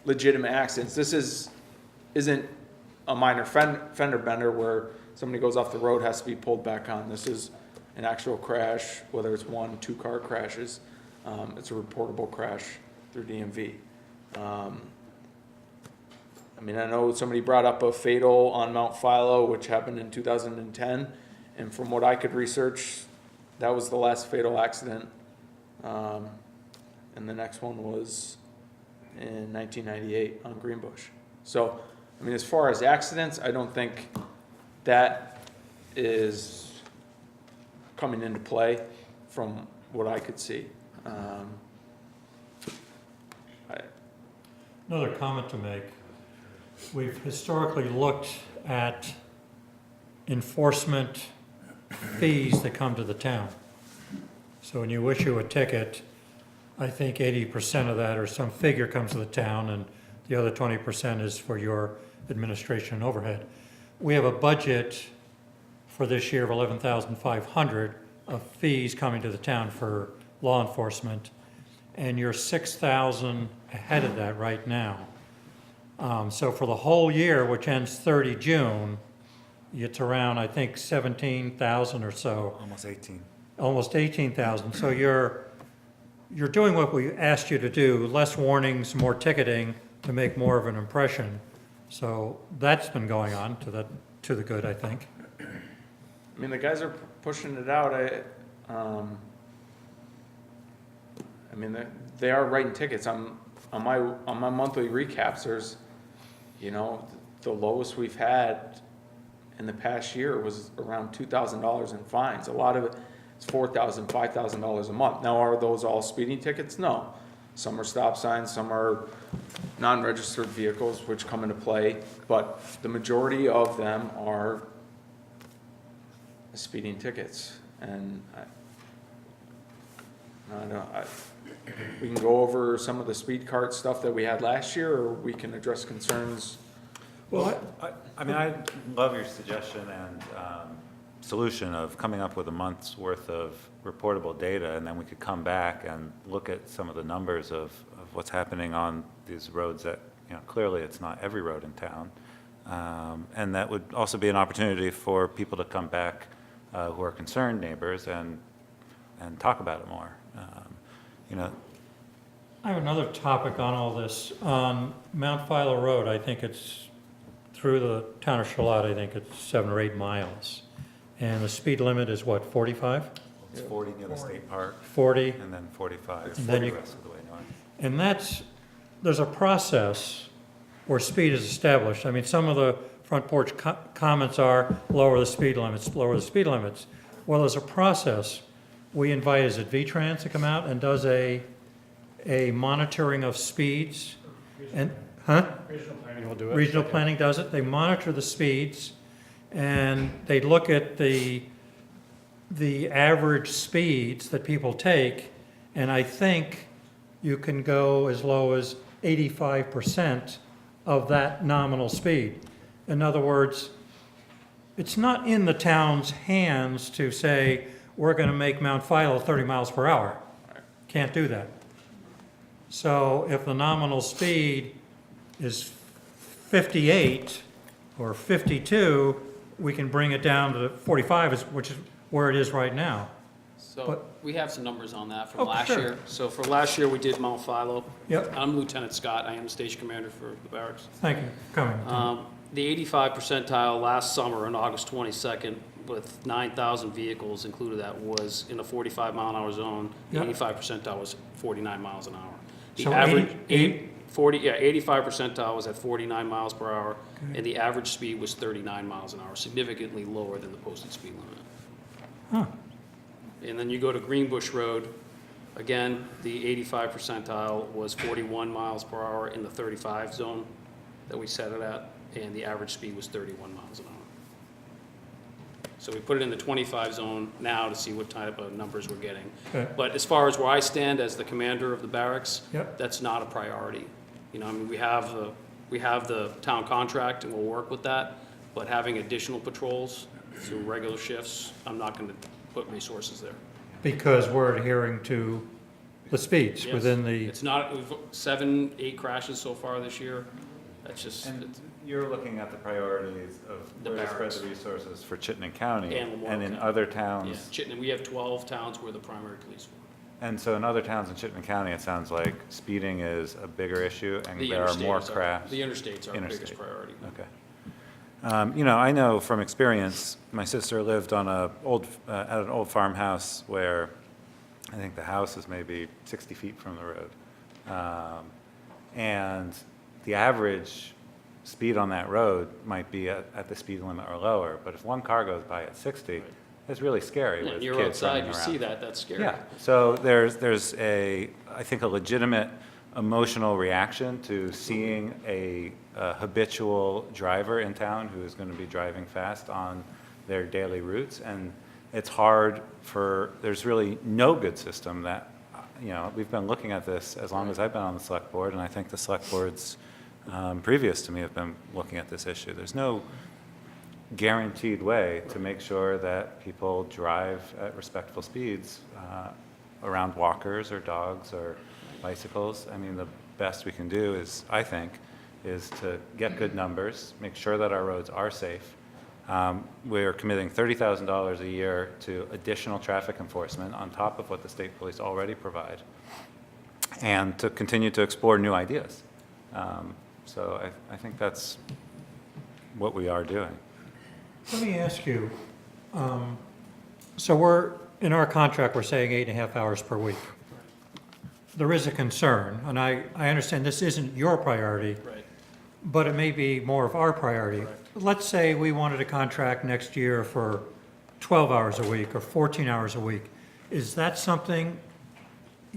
legitimate accidents. This isn't a minor fender bender where somebody goes off the road, has to be pulled back on. This is an actual crash, whether it's 1, 2 car crashes. It's a reportable crash through DMV. I know somebody brought up a fatal on Mount Philo, which happened in 2010, and from what I could research, that was the last fatal accident. And the next one was in 1998 on Greenbush. So, as far as accidents, I don't think that is coming into play from what I could see.
Another comment to make. We've historically looked at enforcement fees that come to the town. So when you issue a ticket, I think 80% of that or some figure comes to the town, and the other 20% is for your administration and overhead. We have a budget for this year of $11,500 of fees coming to the town for law enforcement, and you're $6,000 ahead of that right now. So for the whole year, which ends 30 June, it's around, I think, 17,000 or so.
Almost 18.
Almost 18,000. So you're doing what we asked you to do, less warnings, more ticketing to make more of an impression. So that's been going on to the good, I think.
The guys are pushing it out. They are writing tickets. On my monthly recaps, there's, the lowest we've had in the past year was around $2,000 in fines. A lot of it is $4,000, $5,000 a month. Now, are those all speeding tickets? No. Some are stop signs, some are non-registered vehicles which come into play, but the majority of them are speeding tickets. And I don't know, we can go over some of the speed cart stuff that we had last year, or we can address concerns.
Well, I mean, I love your suggestion and solution of coming up with a month's worth of reportable data, and then we could come back and look at some of the numbers of what's happening on these roads that, you know, clearly it's not every road in town. And that would also be an opportunity for people to come back who are concerned neighbors and talk about it more. You know,
I have another topic on all this. On Mount Philo Road, I think it's through the town of Charlotte, I think it's 7 or 8 miles. And the speed limit is what, 45?
it's 40 near the state park,
40?
and then 45
And then
the
you-
rest of the way north.
And there's a process where speed is established. I mean, some of the front porch comments are lower the speed limits, lower the speed limits. Well, there's a process. We invite, is it VTrans to come out and does a monitoring of speeds? And, huh?
Regional planning will do it.
Regional planning does it. They monitor the speeds and they look at the average speeds that people take. And I think you can go as low as 85% of that nominal speed. In other words, it's not in the town's hands to say, we're going to make Mount Philo 30 miles per hour. Can't do that. So if the nominal speed is 58 or 52, we can bring it down to 45, which is where it is right now.
So
But-
we have some numbers on that from
Oh,
last
sure.
year. So for last year, we did Mount Philo.
Yep.
I'm Lieutenant Scott. I am the station commander for the barracks.
Thank you for coming.
The 85 percentile last summer on August 22nd with 9,000 vehicles included that was in a 45 mile an hour zone. The
Yep.
85 percentile was 49 miles an hour. The
So
average,
85
percentile was at 49 miles per hour, and the average speed was 39 miles an hour, significantly lower than the posted speed limit.
Huh.
And then you go to Greenbush Road, again, the 85 percentile was 41 miles per hour in the 35 zone that we set it at, and the average speed was 31 miles an hour. So we put it in the 25 zone now to see what type of numbers we're getting.
Okay.
But as far as where I stand as the commander of the barracks,
Yep.
that's not a priority. You know, I mean, we have the town contract and we'll work with that, but having additional patrols through regular shifts, I'm not gonna put resources there.
Because we're adhering to the speeds
Yes.
within the,
It's not, we've 7, 8 crashes so far this year. That's just,
And you're looking at the priorities of
The
where to spread
barracks.
the resources for Chittenden County.
And Lamar
And in
County.
other
yeah,
towns,
Chittenden, we have 12 towns we're the primary police for.
and so in other towns in Chittenden County, it sounds like speeding is a bigger issue and
The
there are more
interstates
crafts.
The interstates are our biggest
Interstate.
priority.
Okay. You know, I know from experience, my sister lived on at an old farmhouse where I think the house is maybe 60 feet from the road. And the average speed on that road might be at the speed limit or lower, but if one car goes by at 60, it's really scary
Yeah,
with
you're
kids running
outside,
around.
you see that, that's scary.
Yeah, so there's I think a legitimate emotional reaction to seeing a habitual driver in town who is going to be driving fast on their daily routes. And it's hard there's really no good system that, you know, we've been looking at this as long as I've been on the select board, and I think the select boards previous to me have been looking at this issue. There's no guaranteed way to make sure that people drive at respectful speeds around walkers or dogs or bicycles. I mean, the best we can do is, I think, is to get good numbers, make sure that our roads are safe. We're committing $30,000 a year to additional traffic enforcement on top of what the state police already provide, and to continue to explore new ideas. So I think that's what we are doing.
let me ask you, so in our contract, we're saying 8.5 hours per week. There is a concern, and I understand this isn't your priority,
Right.
but it may be more of our priority. Let's say we wanted a contract next year for 12 hours a week or 14 hours a week. Is that something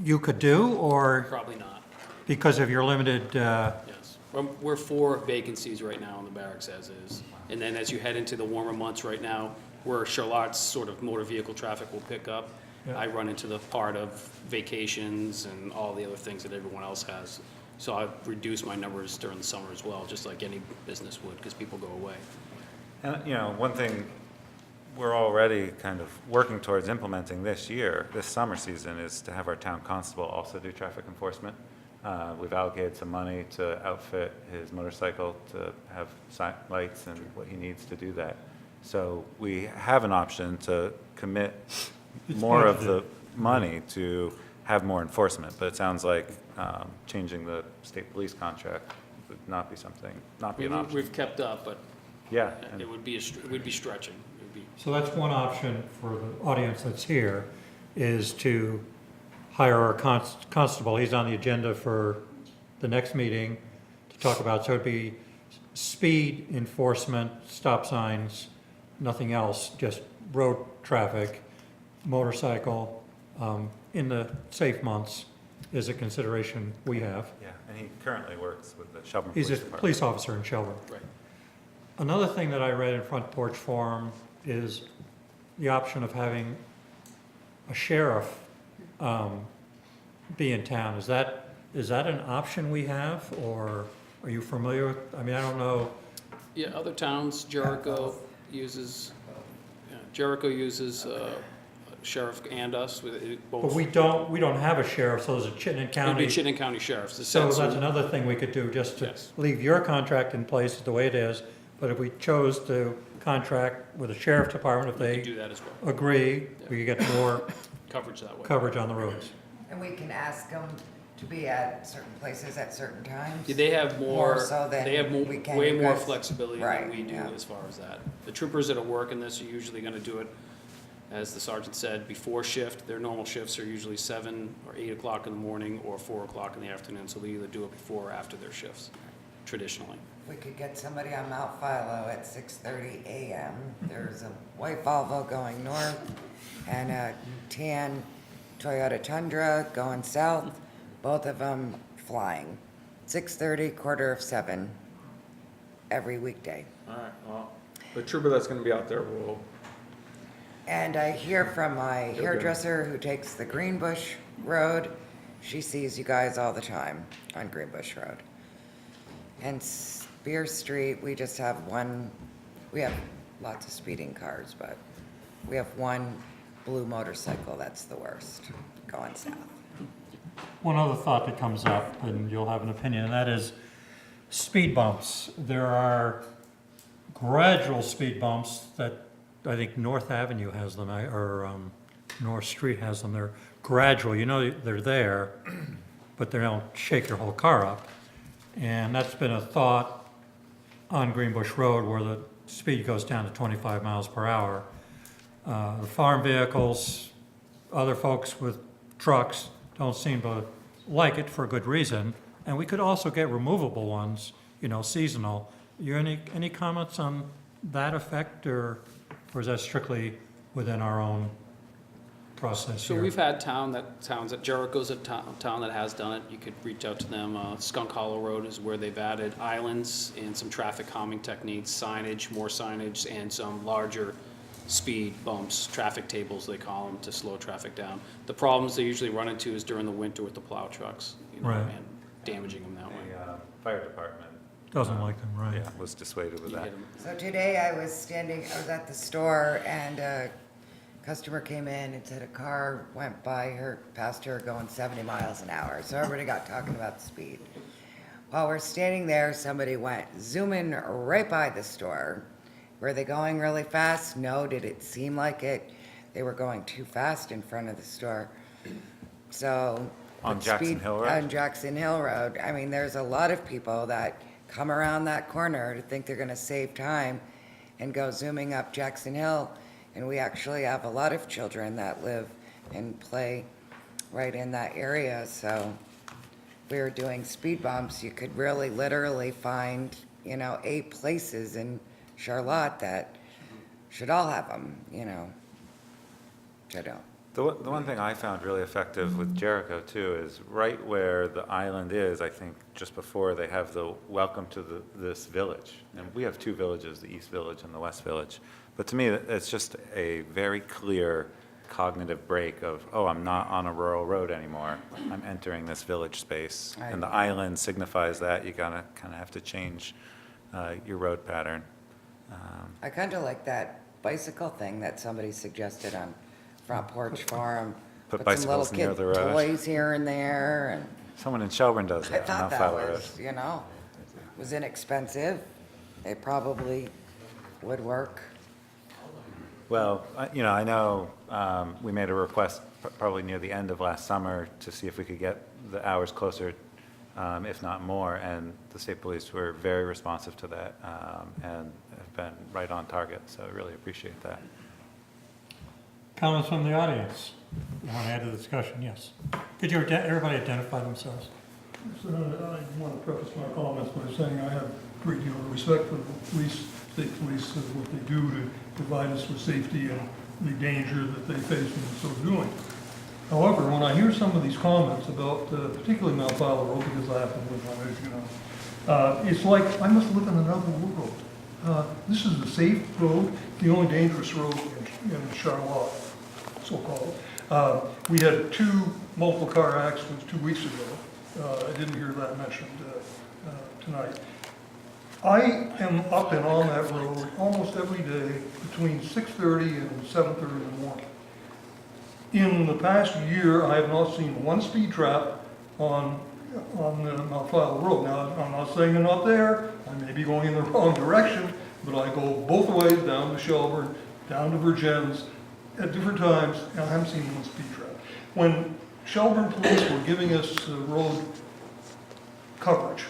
you could do, or
Probably not,
because of your limited,
yes. We're 4 vacancies right now in the barracks as is. And then as you head into the warmer months right now, where Charlotte's sort of motor vehicle traffic will pick up,
Yeah.
I run into the part of vacations and all the other things that everyone else has. So I've reduced my numbers during the summer as well, just like any business would, because people go away.
And, you know, one thing we're already kind of working towards implementing this year, this summer season, is to have our town constable also do traffic enforcement. We've allocated some money to outfit his motorcycle to have lights and what he needs to do that. So we have an option to commit more of the money to have more enforcement, but it sounds like changing the state police contract would not be something, not be an option.
We've kept up, but
Yeah, and-
it would be stretching. It would be,
so that's one option for the audience that's here, is to hire our constable. He's on the agenda for the next meeting to talk about, so it'd be speed enforcement, stop signs, nothing else, just road traffic, motorcycle, in the safe months is a consideration we have.
yeah, and he currently works with the Shelburne
He's
Police
a
Department.
police officer in Shelburne.
right.
Another thing that I read in Front Porch Forum is the option of having a sheriff be in town. Is that an option we have, or are you familiar with, I mean, I don't know.
Yeah, other towns, Jericho uses sheriff and us with both.
But we don't have a sheriff, so there's a Chittenden
It'd
County.
be Chittenden County Sheriffs. The
So
sense
that's
of-
another thing we could do, just to
Yes.
leave your contract in place the way it is. But if we chose to contract with the sheriff's department, if
We
they
could do that as well.
agree, we could get more
Coverage that way.
coverage on the roads.
And we can ask them to be at certain places at certain times.
Yeah, they have
More so than
they have
we can,
way more
because-
flexibility than
right,
we do
yeah.
as far as that. The troopers that are working this are usually gonna do it, as the sergeant said, before shift. Their normal shifts are usually 7 or 8 o'clock in the morning or 4 o'clock in the afternoon, so they either do it before or after their shifts, traditionally.
We could get somebody on Mount Philo at 6:30 a.m. There's a white Volvo going north and a tan Toyota Tundra going south, both of them flying. 6:30, 6:45, every weekday.
All right, well, the trooper that's gonna be out there will,
And I hear from my
good.
hairdresser who takes the Greenbush Road, she sees you guys all the time on Greenbush Road. And Spear Street, we just have one, we have lots of speeding cars, but we have one blue motorcycle that's the worst, going south.
One other thought that comes up, and you'll have an opinion, and that is speed bumps. There are gradual speed bumps that I think North Avenue has them, or North Street has them. They're gradual, you know they're there, but they don't shake your whole car up. And that's been a thought on Greenbush Road where the speed goes down to 25 miles per hour. The farm vehicles, other folks with trucks don't seem to like it for a good reason. And we could also get removable ones, you know, seasonal. You any comments on that effect, or is that strictly within our own process
So
here?
we've had towns that Jericho's a town that has done it. You could reach out to them. Skunk Hollow Road is where they've added islands and some traffic calming techniques, signage, more signage, and some larger speed bumps, traffic tables they call them, to slow traffic down. The problems they usually run into is during the winter with the plow trucks, you know,
Right.
and damaging them that way.
The fire department.
Doesn't like them, right?
Yeah, was dissuaded with
You
that.
hit 'em.
So today I was at the store and a customer came in and said a car went by her, past her going 70 miles an hour. So everybody got talking about the speed. While we're standing there, somebody went zooming right by the store. Were they going really fast? No. Did it seem like it? They were going too fast in front of the store. So.
On
with
Jackson
speed-
Hill Road?
On Jackson Hill Road. I mean, there's a lot of people that come around that corner to think they're gonna save time and go zooming up Jackson Hill. And we actually have a lot of children that live and play right in that area, so we were doing speed bumps. You could really literally find, 8 places in Charlotte that should all have them, which I don't.
The one thing I found really effective with Jericho too is right where the island is, I think just before they have the welcome to this village. And we have two villages, the East Village and the West Village. But to me, it's just a very clear cognitive break of, oh, I'm not on a rural road anymore. I'm entering this village space. And the island signifies that. You gotta kind of have to change your road pattern.
I kind of like that bicycle thing that somebody suggested on Front Porch Farm.
Put
some
bicycles
little
near
kid
the road.
Toys here and there, and
Someone in Shelburne does
I
that on
thought
Mount
that
Fowler Road.
was, was inexpensive. It probably would work.
Well, I know we made a request probably near the end of last summer to see if we could get the hours closer, if not more, and the state police were very responsive to that and have been right on target, so I really appreciate that.
Comments from the audience? You want to add to the discussion? Yes. Could you, everybody identify themselves?
So I want to preface my comments by saying I have a great deal of respect for the police, state police, and what they do to provide us with safety and the danger that they face in so doing. However, when I hear some of these comments about particularly Mount Fowler Road, because I happen to live on it, it's like I must live in another world. This is a safe road, the only dangerous road in Charlotte, so-called. We had 2 multiple car accidents 2 weeks ago. I didn't hear that mentioned tonight. I am up and on that road almost every day between 6:30 and 7:30 in the morning. In the past year, I have not seen one speed trap on the Mount Fowler Road. Now, I'm not saying they're not there. I may be going in the wrong direction, but I go both ways down to Shelburne, down to Virgins at different times, and I haven't seen one speed trap. When Shelburne police were giving us road coverage,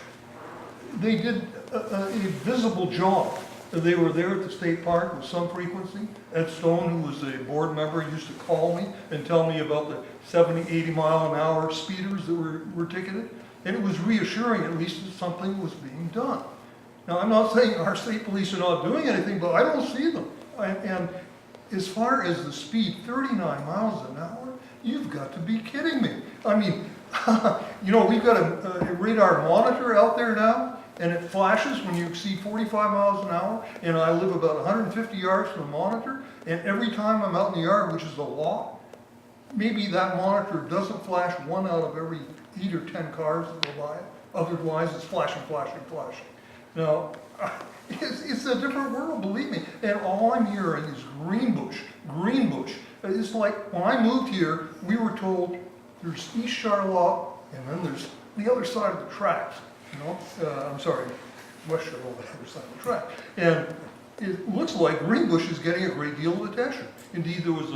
they did a visible job. They were there at the state park with some frequency. Ed Stone, who was a board member, used to call me and tell me about the 70, 80 mile an hour speeders that were ticketed. And it was reassuring, at least, that something was being done. Now, I'm not saying our state police are not doing anything, but I don't see them. And as far as the speed, 39 miles an hour, you've got to be kidding me. I mean, we've got a radar monitor out there now, and it flashes when you exceed 45 miles an hour, and I live about 150 yards from the monitor, and every time I'm out in the yard, which is a lot, maybe that monitor doesn't flash 1 out of every 8 or 10 cars that go by it. Otherwise, it's flashing, flashing, flashing. Now, it's a different world, believe me, and all I'm hearing is Greenbush, Greenbush. It's like, when I moved here, we were told there's East Charlotte, and then there's the other side of the tracks. I'm sorry, West Charlotte, the other side of the track. And it looks like Greenbush is getting a great deal of attention. Indeed, there was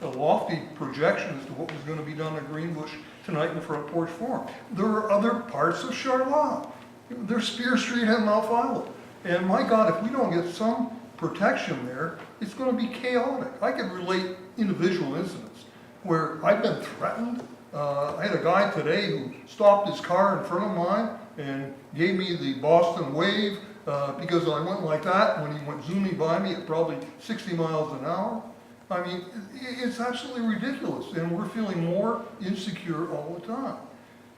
a lofty projection as to what was going to be done at Greenbush tonight in the Front Porch Forum. There are other parts of Charlotte. There's Spear Street and Mount Fowler. And my God, if we don't get some protection there, it's going to be chaotic. I could relate individual incidents where I've been threatened. I had a guy today who stopped his car in front of mine and gave me the Boston wave because I went like that when he went zooming by me at probably 60 miles an hour. I mean, it's absolutely ridiculous, and we're feeling more insecure all the time.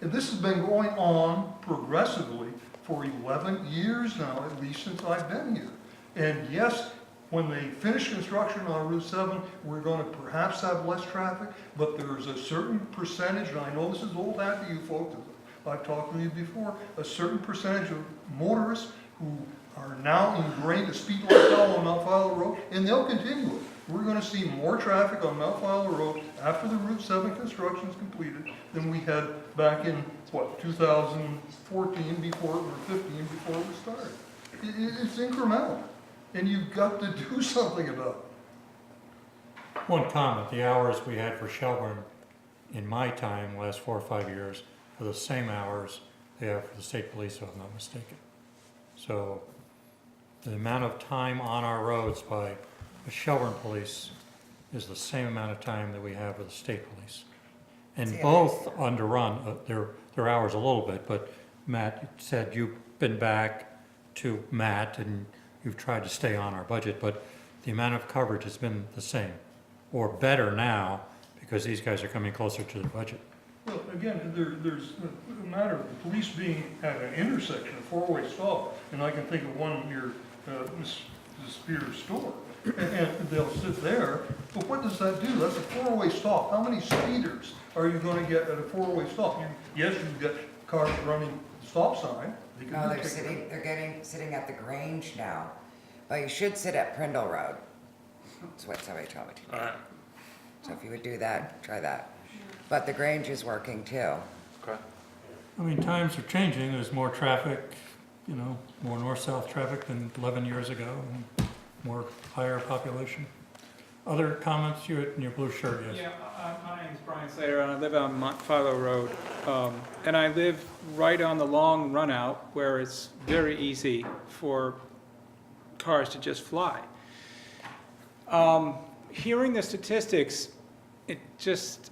And this has been going on progressively for 11 years now, at least since I've been here. And yes, when they finish construction on Route 7, we're going to perhaps have less traffic, but there's a certain percentage, and I know this is old hat to you folks, I've talked with you before, a certain percentage of motorists who are now ingrained to speed like hell on Mount Fowler Road, and they'll continue it. We're going to see more traffic on Mount Fowler Road after the Route 7 construction is completed than we had back in, 2014 before, or 15 before we started. It's incremental, and you've got to do something about it.
One comment, the hours we had for Shelburne in my time, last 4 or 5 years, are the same hours they have for the state police, if I'm not mistaken. So the amount of time on our roads by the Shelburne police is the same amount of time that we have with the state police. And both underrun their hours a little bit, but Matt said you've been back to Matt and you've tried to stay on our budget, but the amount of coverage has been the same, or better now, because these guys are coming closer to the budget.
Well, again, there's a matter of the police being at an intersection, a four-way stop, and I can think of one near Miss Spears' store, and they'll sit there, but what does that do? That's a four-way stop. How many speeders are you gonna get at a four-way stop? Yes, you've got cars running the stop sign. They can
No,
do
they're sitting, sitting at the Grange now, but you should sit at Prindle Road. That's what somebody told me to do. So if you would do that, try that. But the Grange is working too.
Okay.
I mean, times are changing, there's more traffic, you know, more north-south traffic than 11 years ago, and more higher population. Other comments, you in your blue shirt, yes?
Yeah, my name's Brian Slater, and I live on Philo Road. And I live right on the long run out where it's very easy for cars to just fly. Hearing the statistics, it just,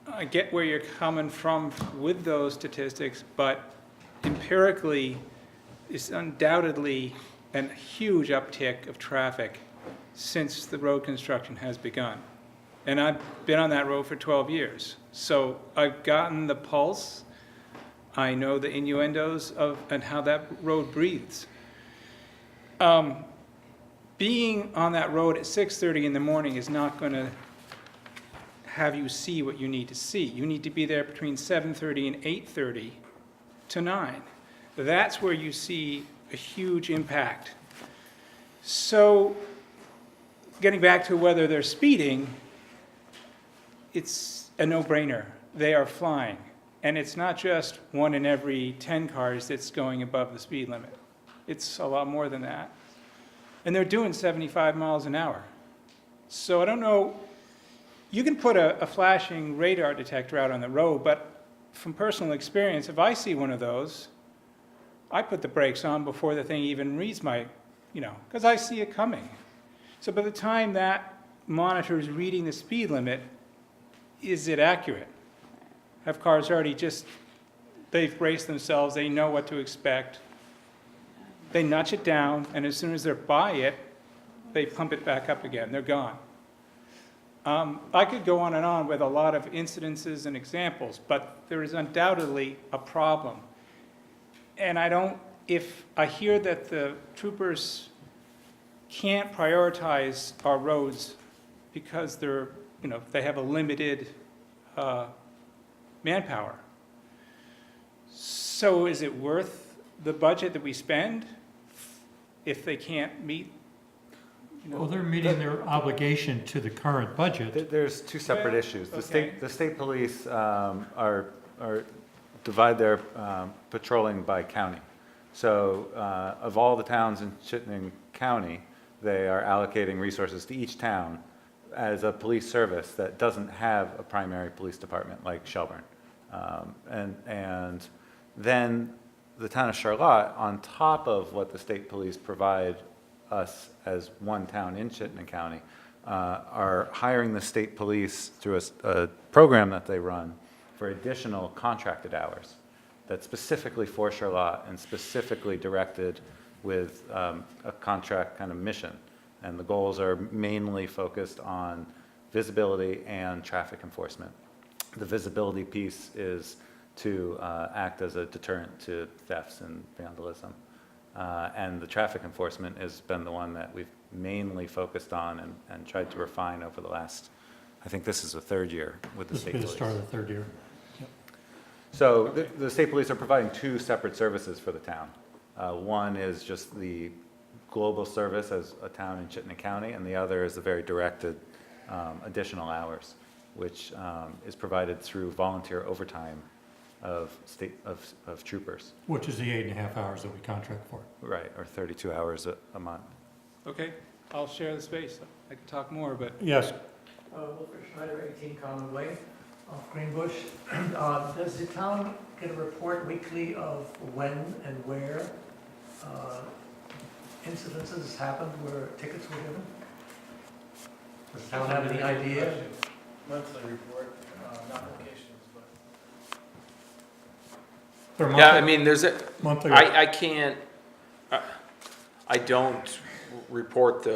I get where you're coming from with those statistics, but empirically, it's undoubtedly a huge uptick of traffic since the road construction has begun. And I've been on that road for 12 years. So I've gotten the pulse. I know the innuendos of and how that road breathes. Being on that road at 6:30 in the morning is not going to have you see what you need to see. You need to be there between 7:30 and 8:30 to 9. That's where you see a huge impact. So getting back to whether they're speeding, it's a no-brainer. They are flying. And it's not just 1 in every 10 cars that's going above the speed limit. It's a lot more than that. And they're doing 75 miles an hour. So I don't know, you can put a flashing radar detector out on the road, but from personal experience, if I see one of those, I put the brakes on before the thing even reads my, because I see it coming. So by the time that monitor is reading the speed limit, is it accurate? Have cars already they've braced themselves, they know what to expect. They notch it down, and as soon as they're by it, they pump it back up again, they're gone. I could go on and on with a lot of incidences and examples, but there is undoubtedly a problem. And if I hear that the troopers can't prioritize our roads because they have a limited manpower. So is it worth the budget that we spend if they can't meet?
Well, they're meeting their obligation to the current budget.
There's two separate issues.
okay.
The state police divide their patrolling by county. So of all the towns in Chittenden County, they are allocating resources to each town as a police service that doesn't have a primary police department like Shelburne. And then the town of Charlotte, on top of what the state police provide us as one town in Chittenden County, are hiring the state police through a program that they run for additional contracted hours that's specifically for Charlotte and specifically directed with a contract kind of mission. And the goals are mainly focused on visibility and traffic enforcement. The visibility piece is to act as a deterrent to thefts and vandalism. And the traffic enforcement has been the one that we've mainly focused on and tried to refine over the last, I think this is the third year with the state police.
This will be the start of the third year.
So the state police are providing two separate services for the town. One is just the global service as a town in Chittenden County, and the other is the very directed additional hours, which is provided through volunteer overtime of troopers.
Which is the 8.5 hours that we contract for.
Right, or 32 hours a month.
Okay, I'll share the space. I could talk more, but
Yes,
Wilfred Schneider, 18 Common Way, off Greenbush. Does the town get a report weekly of when and where incidences happened where tickets were given? Does the town have any idea?
Monthly report, not locations, but.
they're
Yeah, I
monthly-
mean,
monthly.
I can't, I don't report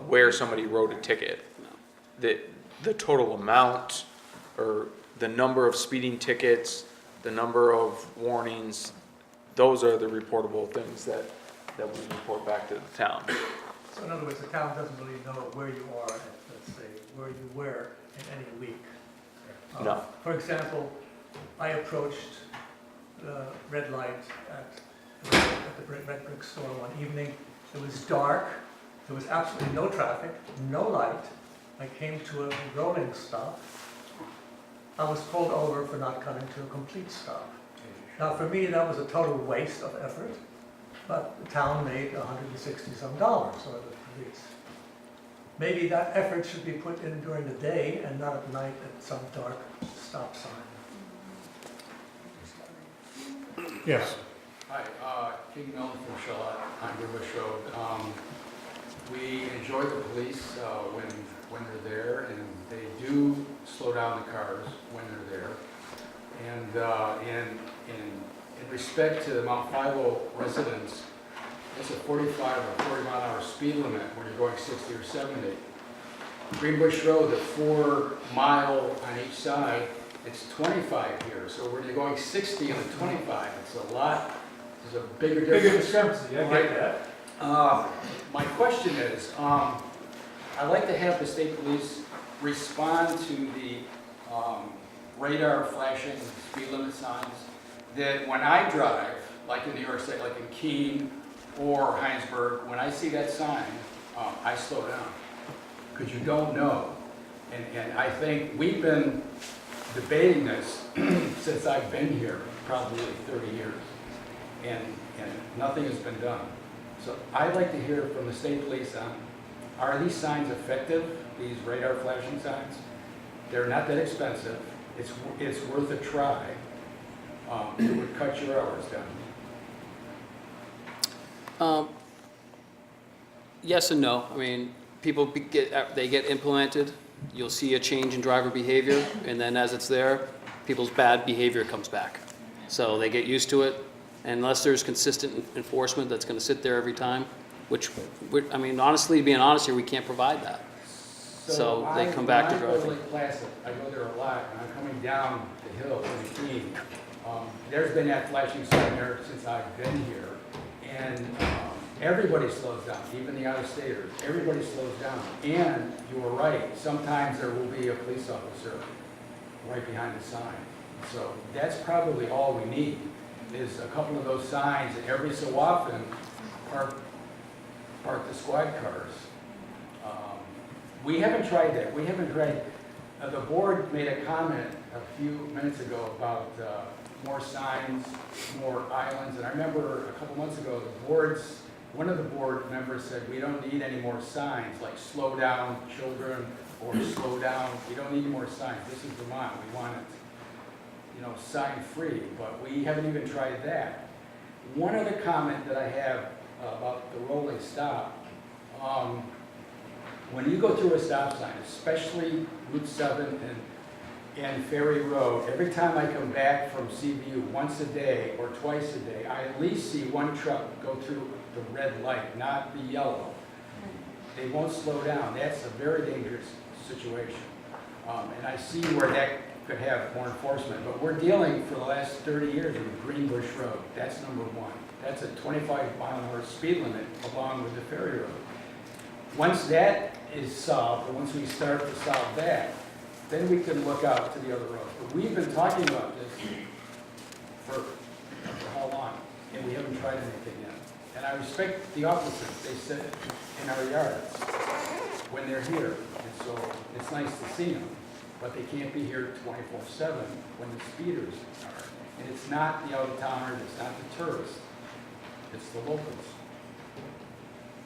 where somebody wrote a ticket. The total amount or the number of speeding tickets, the number of warnings, those are the reportable things that we report back to the town.
So in other words, the town doesn't really know where you are, let's say, where you were in any week.
No.
For example, I approached the red light at the red brick store one evening. It was dark, there was absolutely no traffic, no light. I came to a rolling stop. I was pulled over for not coming to a complete stop. Now, for me, that was a total waste of effort, but the town made $160-some or the police. Maybe that effort should be put in during the day and not at night at some dark stop sign.
Yes.
Hi, King Milton from Charlotte on Greenbush Road. We enjoy the police when they're there, and they do slow down the cars when they're there. And in respect to the Mount Philo residents, it's a 45 or 40 mile an hour speed limit when you're going 60 or 70. Greenbush Road, the 4 mile on each side, it's 25 here. So when you're going 60 and 25, it's a lot. There's a bigger difference.
Bigger discrepancy, I get that.
My question is, I'd like to have the state police respond to the radar flashing speed limit signs that when I drive, like in New York State, like in Keene or Heinsberg, when I see that sign, I slow down because you don't know. And I think we've been debating this since I've been here, probably 30 years, and nothing has been done. So I'd like to hear from the state police on, are these signs effective, these radar flashing signs? They're not that expensive. It's worth a try. It would cut your hours down.
Yes and no. I mean, people they get implemented. You'll see a change in driver behavior, and then as it's there, people's bad behavior comes back. So they get used to it, and unless there's consistent enforcement that's going to sit there every time, which, I mean, honestly, being honest here, we can't provide that. So they come back to driving.
I go to Lake Placid. I go there a lot, and I'm coming down the hill from the Keene. There's been that flashing sign there since I've been here, and everybody slows down, even the out-of-staters. Everybody slows down. And you were right, sometimes there will be a police officer right behind the sign. So that's probably all we need, is a couple of those signs, and every so often, park the squad cars. We haven't tried that. We haven't tried, the board made a comment a few minutes ago about more signs, more islands, and I remember a couple months ago, one of the board members said, we don't need any more signs, like slow down children, or slow down, we don't need more signs. This is Vermont, we want it, sign-free, but we haven't even tried that. One other comment that I have about the rolling stop, when you go through a stop sign, especially Route 7 and Ferry Road, every time I come back from CVU once a day or twice a day, I at least see one truck go through the red light, not the yellow. They won't slow down. That's a very dangerous situation. And I see where that could have more enforcement. But we're dealing for the last 30 years with Greenbush Road. That's number one. That's a 25 mile an hour speed limit along with the Ferry Road. Once that is solved, or once we start to solve that, then we can look out to the other roads. But we've been talking about this for how long, and we haven't tried anything yet. And I respect the officers. They sit in our yards when they're here, and so it's nice to see them. But they can't be here 24/7 when the speeders are. And it's not the out-of-towners, it's not the tourists, it's the locals.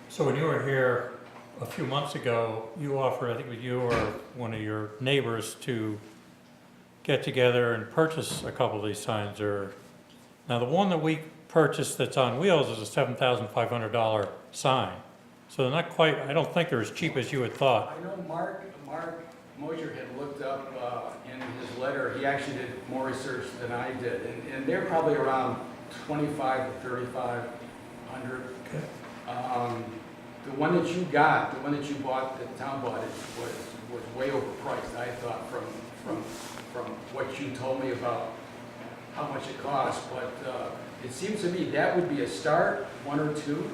So when you were here a few months ago, you offered, I think it was you or one of your neighbors, to get together and purchase a couple of these signs. Now the one that we purchased that's on wheels is a $7,500 sign. So they're not quite, I don't think they're as cheap as you had thought.
I know Mark Mosier had looked up in his letter, he actually did more research than I did, and they're probably around $2,500 to $3,500.
Okay.
The one that you bought, the town bought, was way overpriced, I thought, from from what you told me about how much it costs, but it seems to me that would be a start, one or two.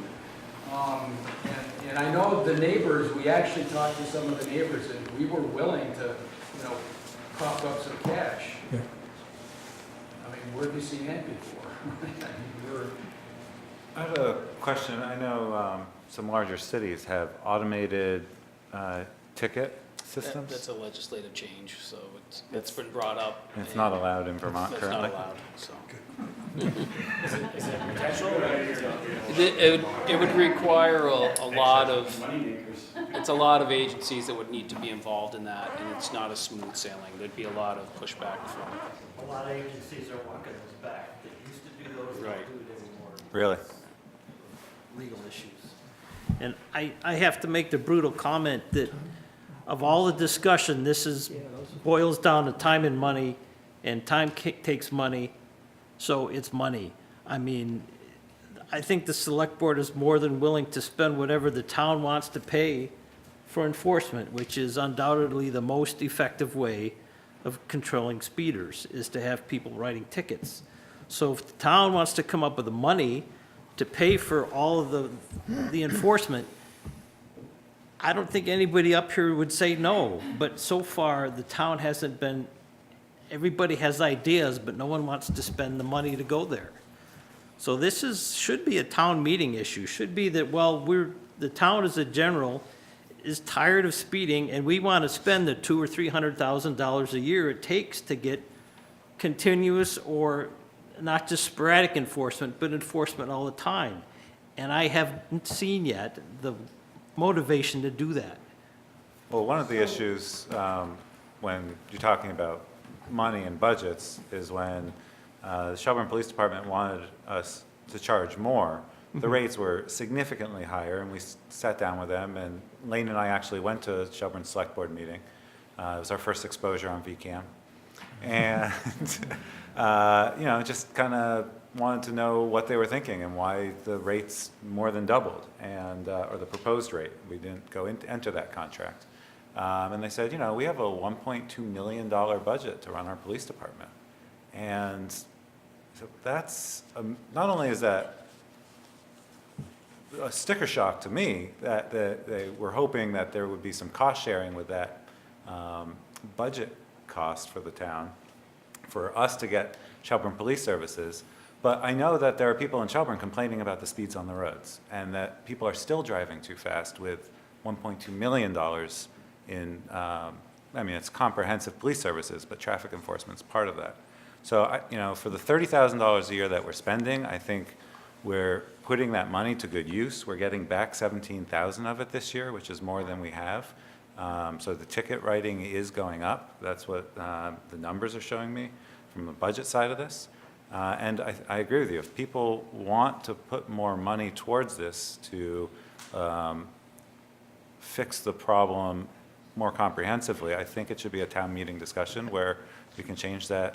And I know the neighbors, we actually talked to some of the neighbors, and we were willing to, you know, cough up some cash.
Yeah.
I mean, where have you seen that before?
I have a question. I know some larger cities have automated ticket systems.
That's a legislative change, so it's been brought up.
It's not allowed in Vermont
It's
currently.
not allowed, so.
Is it potential?
It would require a lot of, it's a lot of agencies that would need to be involved in that, and it's not a smooth sailing. There'd be a lot of pushback from.
A lot of agencies are walking those back. They used to do those, they
Right.
don't do it anymore.
Really?
Legal issues. And I have to make the brutal comment that of all the discussion, this boils down to time and money, and time takes money, so it's money. I mean, I think the select board is more than willing to spend whatever the town wants to pay for enforcement, which is undoubtedly the most effective way of controlling speeders, is to have people writing tickets. So if the town wants to come up with the money to pay for all of the enforcement, I don't think anybody up here would say no, but so far, the town hasn't been, everybody has ideas, but no one wants to spend the money to go there. So this should be a town meeting issue, should be that, well, the town as a general is tired of speeding, and we want to spend the $200,000 or $300,000 a year it takes to get continuous or not just sporadic enforcement, but enforcement all the time. And I haven't seen yet the motivation to do that.
Well, one of the issues when you're talking about money and budgets is when the Shelburne Police Department wanted us to charge more. The rates were significantly higher, and we sat down with them, and Lane and I actually went to a Shelburne Selectboard meeting. It was our first exposure on VCAM. And, you know, just kind of wanted to know what they were thinking and why the rates more than doubled, and or the proposed rate. We didn't go enter that contract. And they said, you know, we have a $1.2 million budget to run our police department. And so that's, not only is that a sticker shock to me, that they were hoping that there would be some cost sharing with that budget cost for the town, for us to get Shelburne Police Services. But I know that there are people in Shelburne complaining about the speeds on the roads, and that people are still driving too fast with $1.2 million in, I mean, it's comprehensive police services, but traffic enforcement's part of that. So, you know, for the $30,000 a year that we're spending, I think we're putting that money to good use. We're getting back 17,000 of it this year, which is more than we have. So the ticket writing is going up. That's what the numbers are showing me from the budget side of this. And I agree with you. If people want to put more money towards this to fix the problem more comprehensively, I think it should be a town meeting discussion where we can change that,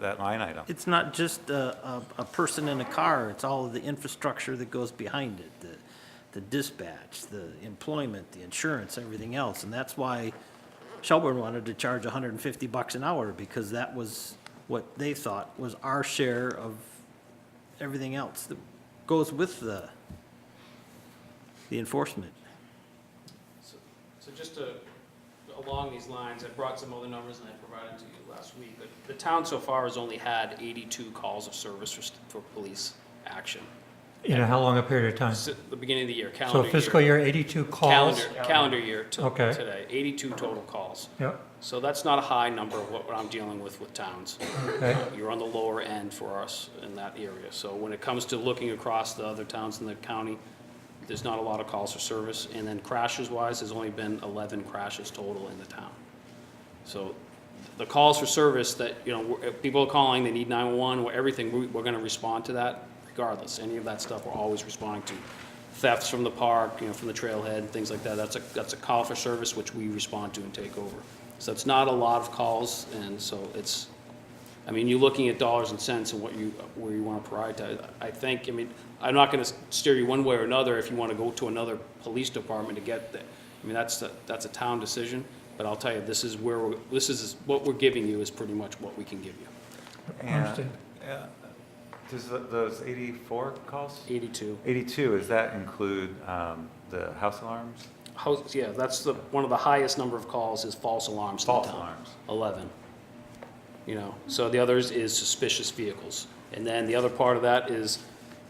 that line item.
It's not just a person in a car, it's all of the infrastructure that goes behind it, the dispatch, the employment, the insurance, everything else. And that's why Shelburne wanted to charge $150 an hour, because that was what they thought was our share of everything else that goes with the enforcement.
So just along these lines, I brought some other numbers and I provided to you last week. But the town so far has only had 82 calls of service for police action.
You know, how long a period of time?
The beginning of the year,
So
calendar year.
fiscal year, 82 calls?
Calendar year
Okay.
today, 82 total calls.
Yep.
So that's not a high number of what I'm dealing with towns.
Okay.
You're on the lower end for us in that area. So when it comes to looking across the other towns in the county, there's not a lot of calls for service. And then crashes-wise, there's only been 11 crashes total in the town. So the calls for service that, you know, people are calling, they need 911, everything, we're going to respond to that regardless. Any of that stuff, we're always responding to. Thefts from the park, you know, from the trailhead, things like that, that's a call for service which we respond to and take over. So it's not a lot of calls, and so it's, I mean, you're looking at dollars and cents and where you want to prioritize. I think, I mean, I'm not going to steer you one way or another if you want to go to another police department to get that. I mean, that's a town decision. But I'll tell you, this is what we're giving you is pretty much what we can give you.
Understood.
Does those 84 calls?
82.
82, does that include the house alarms?
Yeah, that's one of the highest number of calls is false alarms in the
False
town.
alarms.
11. You know, so the others is suspicious vehicles. And then the other part of that is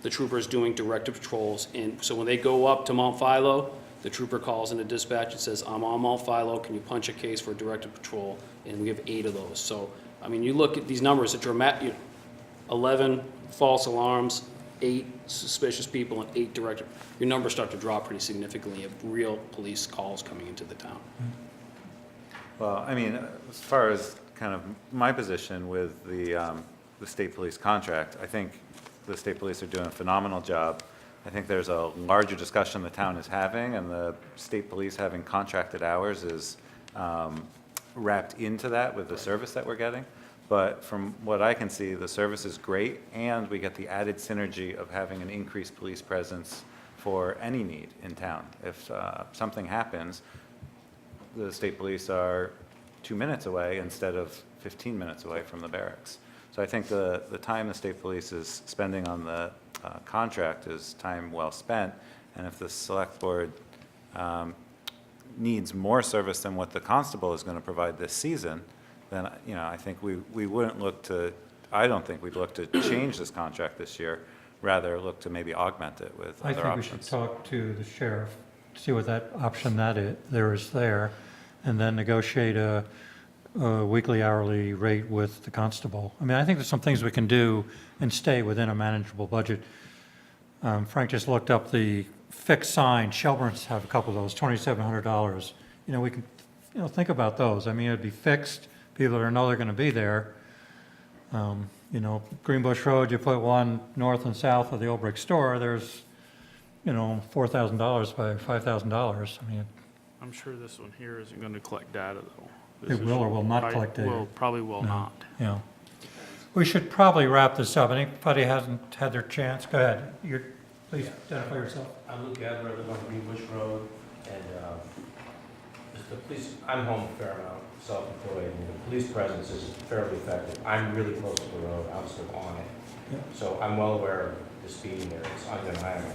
the troopers doing directed patrols. And so when they go up to Mount Philo, the trooper calls in the dispatch and says, I'm on Mount Philo, can you punch a case for a directed patrol? And we have 8 of those. So, I mean, you look at these numbers, it's dramatic. 11 false alarms, 8 suspicious people, and 8 directed. Your numbers start to drop pretty significantly of real police calls coming into the town.
Well, I mean, as far as kind of my position with the state police contract, I think the state police are doing a phenomenal job. I think there's a larger discussion the town is having, and the state police having contracted hours is wrapped into that with the service that we're getting. But from what I can see, the service is great, and we get the added synergy of having an increased police presence for any need in town. If something happens, the state police are 2 minutes away instead of 15 minutes away from the barracks. So I think the time the state police is spending on the contract is time well spent, and if the select board needs more service than what the constable is going to provide this season, then, you know, I think we wouldn't look to, I don't think we'd look to change this contract this year, rather look to maybe augment it with
I
other
think we should
options.
talk to the sheriff, see what that option there is there, and then negotiate a weekly hourly rate with the constable. I mean, I think there's some things we can do and stay within a manageable budget. Frank just looked up the fixed sign. Shelburne's have a couple of those, $2,700. You know, we can, you know, think about those. I mean, it'd be fixed. People that know they're going to be there. You know, Greenbush Road, you put one north and south of the old brick store, there's, you know, $4,000 by $5,000. I mean,
I'm sure this one here isn't gonna collect data, though.
it
This is-
will or will not
I-
collect data.
Will, probably will
No.
not.
Yeah. We should probably wrap this up. Anybody hasn't had their chance? Go ahead. Please identify yourself.
I'm Luke Gadler, I live on Greenbush Road, and the police, I'm home a fair amount, self-employed, and the police presence is fairly effective. I'm really close to the road, I'm sort of on it.
Yeah.
So I'm well aware of the speed there, it's undeniable.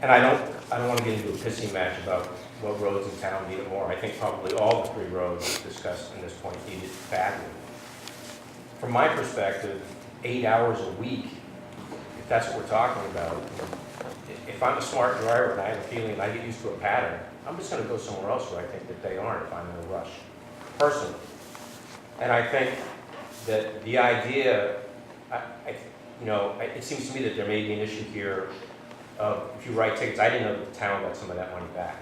And I don't want to get into a pissing match about what roads in town need it more. I think probably all the 3 roads discussed in this point need it badly. From my perspective, 8 hours a week, if that's what we're talking about, if I'm a smart driver and I have a feeling and I get used to a pattern, I'm just going to go somewhere else where I think that they aren't if I'm in a rush, personally. And I think that the idea, you know, it seems to me that there may be an issue here of if you write tickets, I didn't know that the town got some of that money back.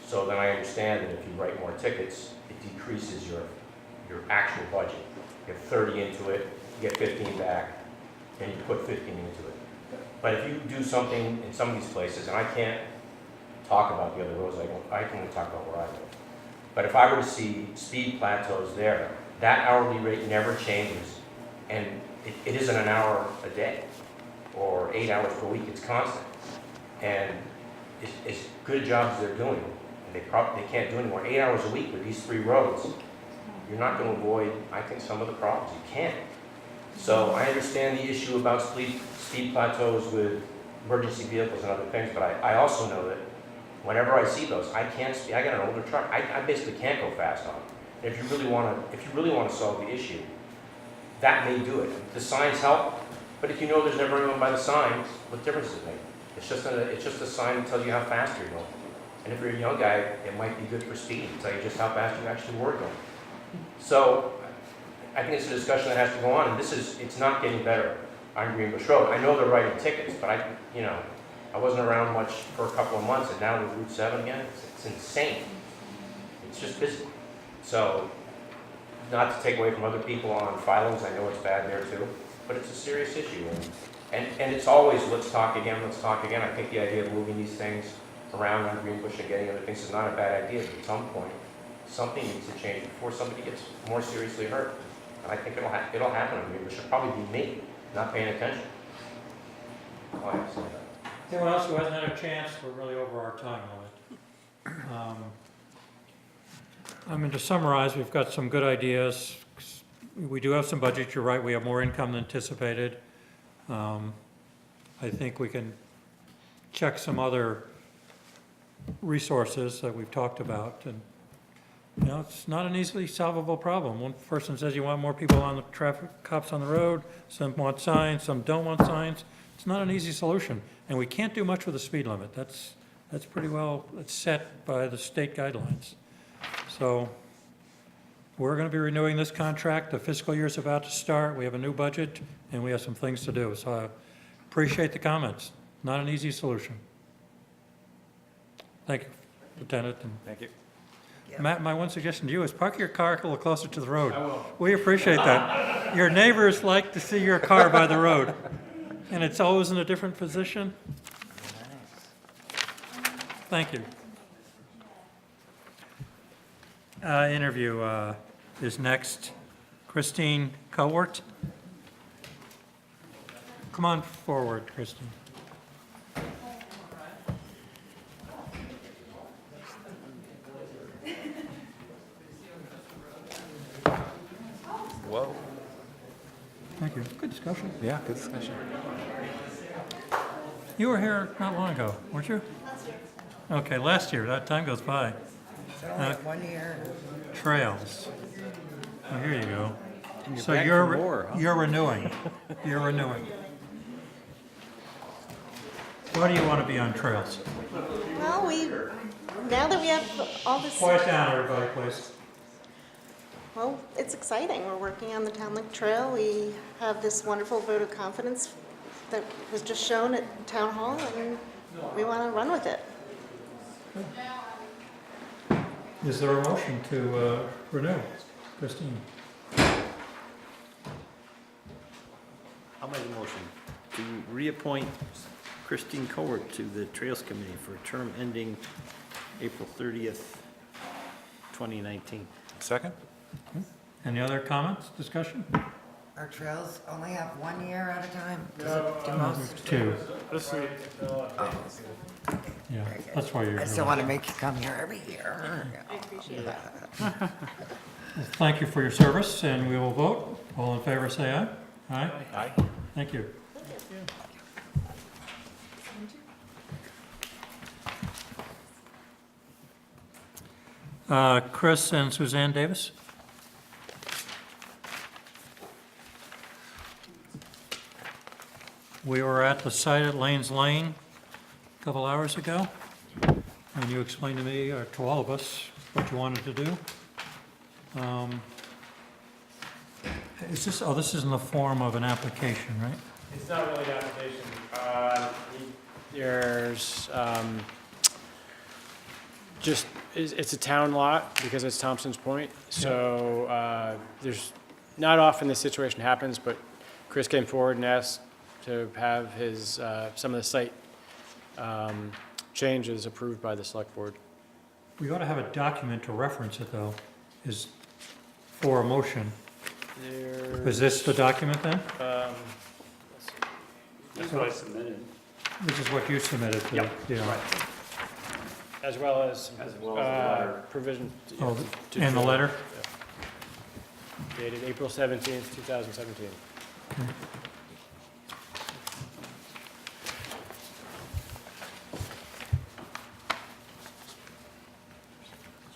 So then I understand that if you write more tickets, it decreases your actual budget. You have 30 into it, you get 15 back, and you put 15 into it. But if you do something in some of these places, and I can't talk about the other roads, I can only talk about where I live. But if I were to see speed plateaus there, that hourly rate never changes, and it isn't an hour a day or 8 hours per week, it's constant. And as good a job as they're doing, and they can't do anymore, 8 hours a week with these 3 roads, you're not going to avoid, I think, some of the problems. You can't. So I understand the issue about speed plateaus with emergency vehicles and other things, but I also know that whenever I see those, I can't speed. I got an older truck. I basically can't go fast on it. If you really want to solve the issue, that may do it. The signs help, but if you know there's never anyone by the signs, what difference does it make? It's just a sign to tell you how fast you're going. And if you're a young guy, it might be good for speed to tell you just how fast you actually were going. So I think it's a discussion that has to go on, and it's not getting better on Greenbush Road. I know they're writing tickets, but I wasn't around much for a couple of months, and now with Route 7 again, it's insane. It's just busy. So, not to take away from other people on filings, I know it's bad there too, but it's a serious issue. And it's always, let's talk again. I think the idea of moving these things around on Greenbush and getting other things is not a bad idea, but at some point, something needs to change before somebody gets more seriously hurt. And I think it'll happen on Greenbush. It'll probably be me, not paying attention. All I have to say about it.
Anyone else who hasn't had a chance? We're really over our time limit. I mean, to summarize, we've got some good ideas. We do have some budget, you're right, we have more income than anticipated. I think we can check some other resources that we've talked about, and, you know, it's not an easily solvable problem. One person says you want more people on the traffic, cops on the road, some want signs, some don't want signs. It's not an easy solution, and we can't do much with the speed limit. That's pretty well, it's set by the state guidelines. So we're gonna be renewing this contract. The fiscal year's about to start. We have a new budget, and we have some things to do. So I appreciate the comments. Not an easy solution. Thank you, Lieutenant. And
Thank you.
Matt, my one suggestion to you is park your car a little closer to the road. We appreciate that. Your neighbors like to see your car by the road, and it's always in a different position. Thank you. Interview is next. Christine Cowart. Come on forward, Christine.
Whoa.
Thank you. Good discussion.
Yeah, good discussion.
You were here not long ago, weren't you?
Last year.
Okay, last year. That time goes by.
So only 1 year.
Trails. Oh, here you go.
And you're
So
back
you're,
for more, huh?
you're renewing. You're renewing. Why do you want to be on trails?
Well, now that we have all this.
Quiet down, everybody, please.
Well, it's exciting. We're working on the Town Link Trail. We have this wonderful vote of confidence that was just shown at Town Hall, and we want to run with it.
Is there a motion to renew? Christine?
I'll make a motion to reappoint Christine Cowart to the Trails Committee for a term ending April 30th, 2019.
Second?
Any other comments, discussion?
Our trails only have 1 year at a time? Does
No,
it do most?
Two.
This is,
Yeah, that's why you're
I
here.
still want to make you come here every year.
I appreciate that.
Well, thank you for your service, and we will vote. All in favor, say aye. Aye?
Aye.
Thank you. Chris and Suzanne Davis? We were at the site at Lanes Lane a couple hours ago, and you explained to me, or to all of us, what you wanted to do. Is this, this is in the form of an application, right?
It's not really an application. There's just, it's a town lot because it's Thompson's Point. So there's, not often this situation happens, but Chris came forward and asked to have his, some of the site changes approved by the select board.
We ought to have a document to reference it, though, is for a motion. Is this the document then?
that's what I submitted.
This is what you submitted to?
Yep,
Yeah.
right. As well as
the letter.
provision.
Oh, and the letter?
Dated April 17th, 2017.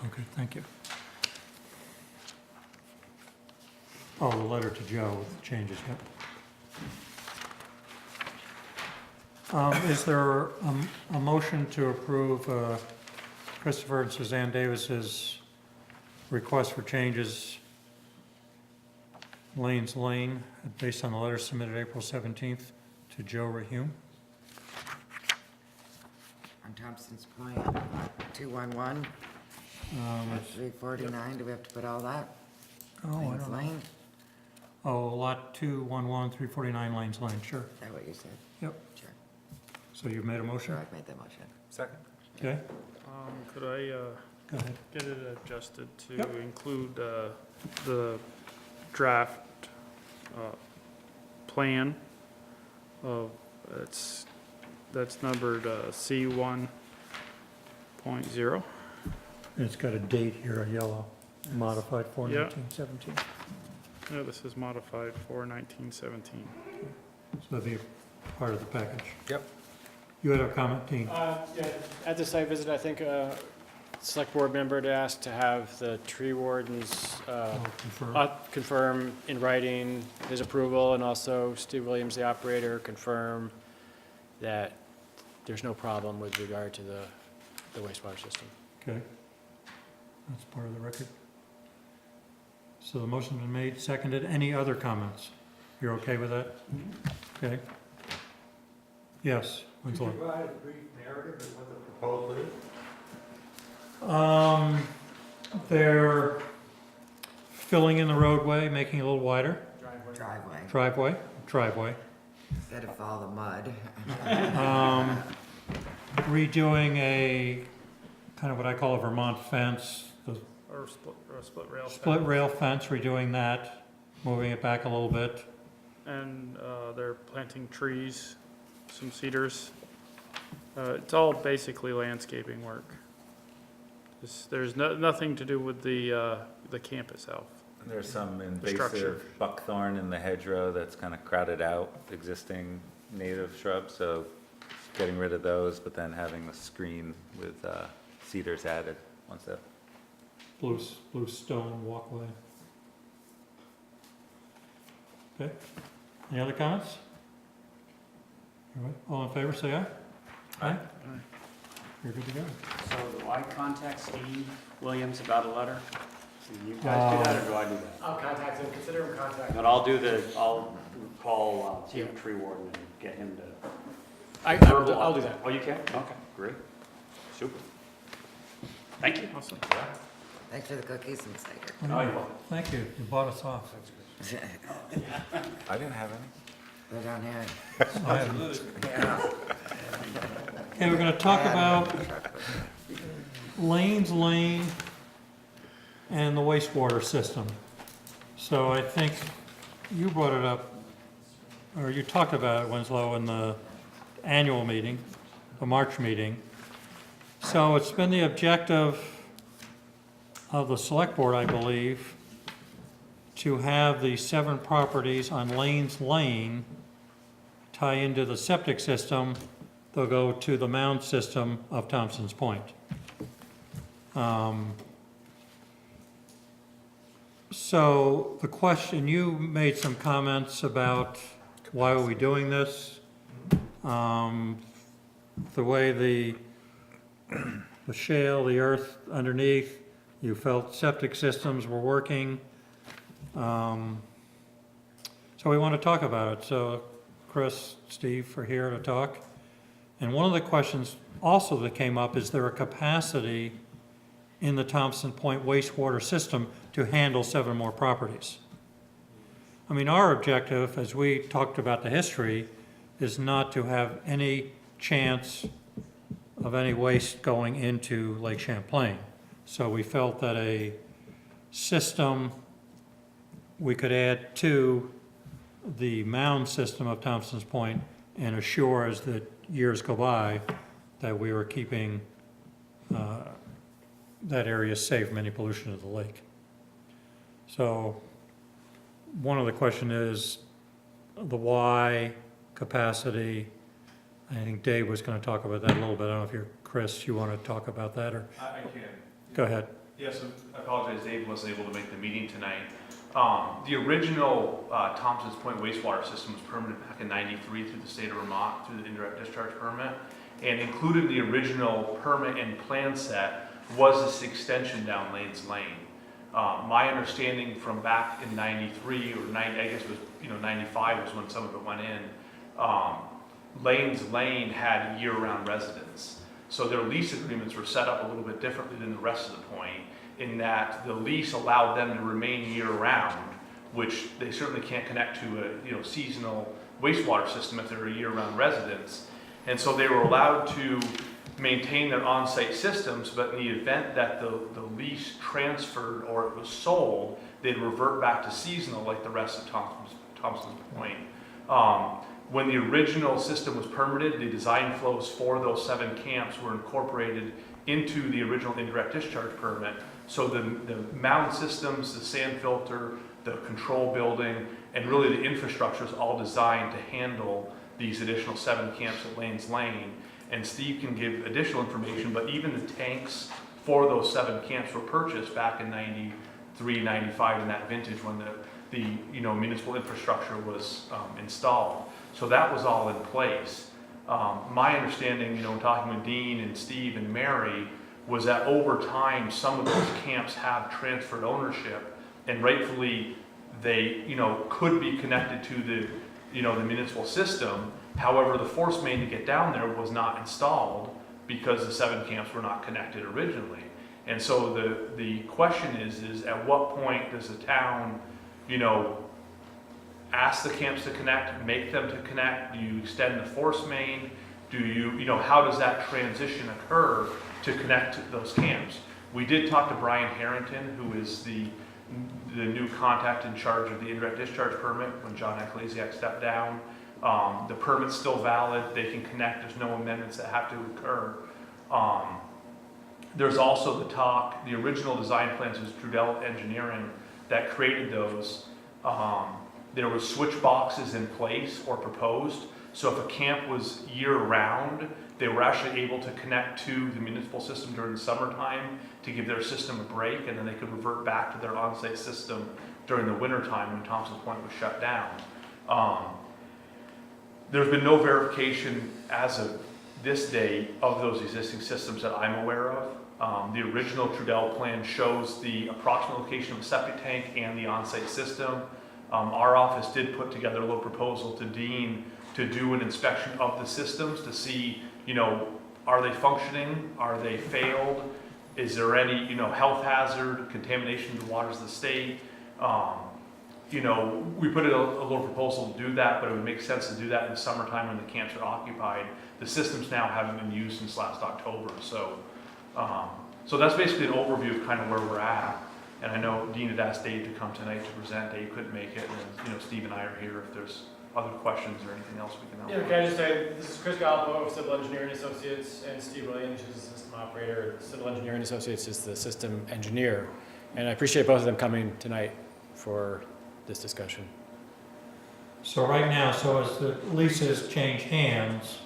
Okay, thank you. Oh, the letter to Joe with the changes, yep. Is there a motion to approve Christopher and Suzanne Davis's request for changes, Lanes Lane, based on the letter submitted April 17th to Joe Rahum?
On Thompson's Point, 211, 349, do we have to put all that?
Oh, I
Lanes
don't know.
Lane?
Oh, lot 211, 349 Lanes Lane, sure.
Is that what you said?
Yep.
Sure.
So you've made a motion?
Sure, I've made that motion.
Second?
Okay,
Could I
go ahead.
get it adjusted to
Yep.
include the draft plan of, that's numbered C1.0.
And it's got a date here, a yellow. modified for
Yeah.
1917.
Yeah, this is modified for 1917.
So that'd be a part of the package.
Yep.
You had a comment, Dean?
Yeah, at the site visit, I think select board member had asked to have the tree wardens
Confirm.
confirm in writing his approval, and also Steve Williams, the operator, confirm that there's no problem with regard to the wastewater system.
Okay. That's part of the record. So the motion's been made, seconded. Any other comments? You're okay with that? Okay. Yes, Winslow.
Could you provide a brief narrative of what the proposal is?
They're filling in the roadway, making it a little wider. Driveway.
Instead of all the mud.
Redoing a, kind of what I call a Vermont fence, the
Or split rail.
split rail fence, redoing that, moving it back a little bit.
And they're planting trees, some cedars. It's all basically landscaping work. There's nothing to do with the camp itself.
There's some
structure.
invasive buckthorn in the hedgerow that's kind of crowded out existing native shrubs, so getting rid of those, but then having the screen with cedars added once that.
Blue stone walkway. Okay. Any other comments? All right. All in favor, say aye. Aye. You're good to go.
So do I contact Steve Williams about a letter? Do you guys do that, or do I do that?
I'll contact him, consider him contacted.
But I'll call Chief Tree Warden and get him to.
I'll do that.
Oh, you can? Okay, great. Super. Thank you.
Awesome.
Thanks for the cookies and cider.
Oh, you're welcome.
Thank you. You bought us off.
I didn't have any.
They're down here.
I haven't. Okay, we're going to talk about Lane's Lane and the wastewater system. So I think you brought it up, or you talked about it, Winslow, in the annual meeting, the March meeting. So it's been the objective of the select board, I believe, to have the 7 properties on Lane's Lane tie into the septic system. They'll go to the mound system of Thompson's Point. So the question, you made some comments about why are we doing this? The way the shale, the earth underneath, you felt septic systems were working. So we want to talk about it. So Chris, Steve are here to talk. And one of the questions also that came up, is there a capacity in the Thompson Point wastewater system to handle 7 more properties? I mean, our objective, as we talked about the history, is not to have any chance of any waste going into Lake Champlain. So we felt that a system we could add to the mound system of Thompson's Point and assure as the years go by that we were keeping that area safe from any pollution of the lake. So one of the question is the why, capacity. I think Dave was going to talk about that a little bit. I don't know if you're, Chris, you want to talk about that, or?
I can.
Go ahead.
Yes, I apologize, Dave wasn't able to make the meeting tonight. The original Thompson's Point wastewater system was permitted back in '93 through the state of Vermont, through the indirect discharge permit. And included in the original permit and plan set was this extension down Lane's Lane. My understanding from back in '93 or I guess it was, '95 was when some of it went in. Lane's Lane had year-round residents. So their lease agreements were set up a little bit differently than the rest of the point, in that the lease allowed them to remain year-round, which they certainly can't connect to a seasonal wastewater system if they're a year-round residents. And so they were allowed to maintain their on-site systems, but in the event that the lease transferred or it was sold, they'd revert back to seasonal like the rest of Thompson's Point. When the original system was permitted, the design flows for those 7 camps were incorporated into the original indirect discharge permit. So the mound systems, the sand filter, the control building, and really the infrastructure is all designed to handle these additional 7 camps at Lanes Lane. And Steve can give additional information, but even the tanks for those 7 camps were purchased back in 93, 95 in that vintage when the municipal infrastructure was installed. So that was all in place. My understanding, in talking with Dean and Steve and Mary, was that over time, some of those camps have transferred ownership, and rightfully they, could be connected to the municipal system. However, the force main to get down there was not installed because the 7 camps were not connected originally. And so the question is at what point does the town, ask the camps to connect, make them to connect? Do you extend the force main? Do you, how does that transition occur to connect those camps? We did talk to Brian Harrington, who is the new contact in charge of the indirect discharge permit when John Ecclesiak stepped down. The permit's still valid. They can connect. There's no amendments that have to occur. There's also the talk, the original design plans was Trudell Engineering that created those. There were switch boxes in place or proposed. So if a camp was year-round, they were actually able to connect to the municipal system during the summertime to give their system a break, and then they could revert back to their on-site system during the wintertime when Thompson's Point was shut down. There's been no verification as of this day of those existing systems that I'm aware of. The original Trudell plan shows the approximate location of the septic tank and the on-site system. Our office did put together a little proposal to Dean to do an inspection of the systems to see, are they functioning? Are they failed? Is there any, health hazard, contamination to the waters of the state? We put in a little proposal to do that, but it would make sense to do that in the summertime when the camps are occupied. The systems now haven't been used since last October, so that's basically an overview of kind of where we're at. And I know Dean had asked Dave to come tonight to present. Dave couldn't make it, and then, Steve and I are here if there's other questions or anything else we can help.
Yeah, can I just say, this is Chris Galpo of Civil Engineering Associates, and Steve Williams, who's the system operator. Civil Engineering Associates is the system engineer. And I appreciate both of them coming tonight for this discussion.
So right now, as the leases change hands,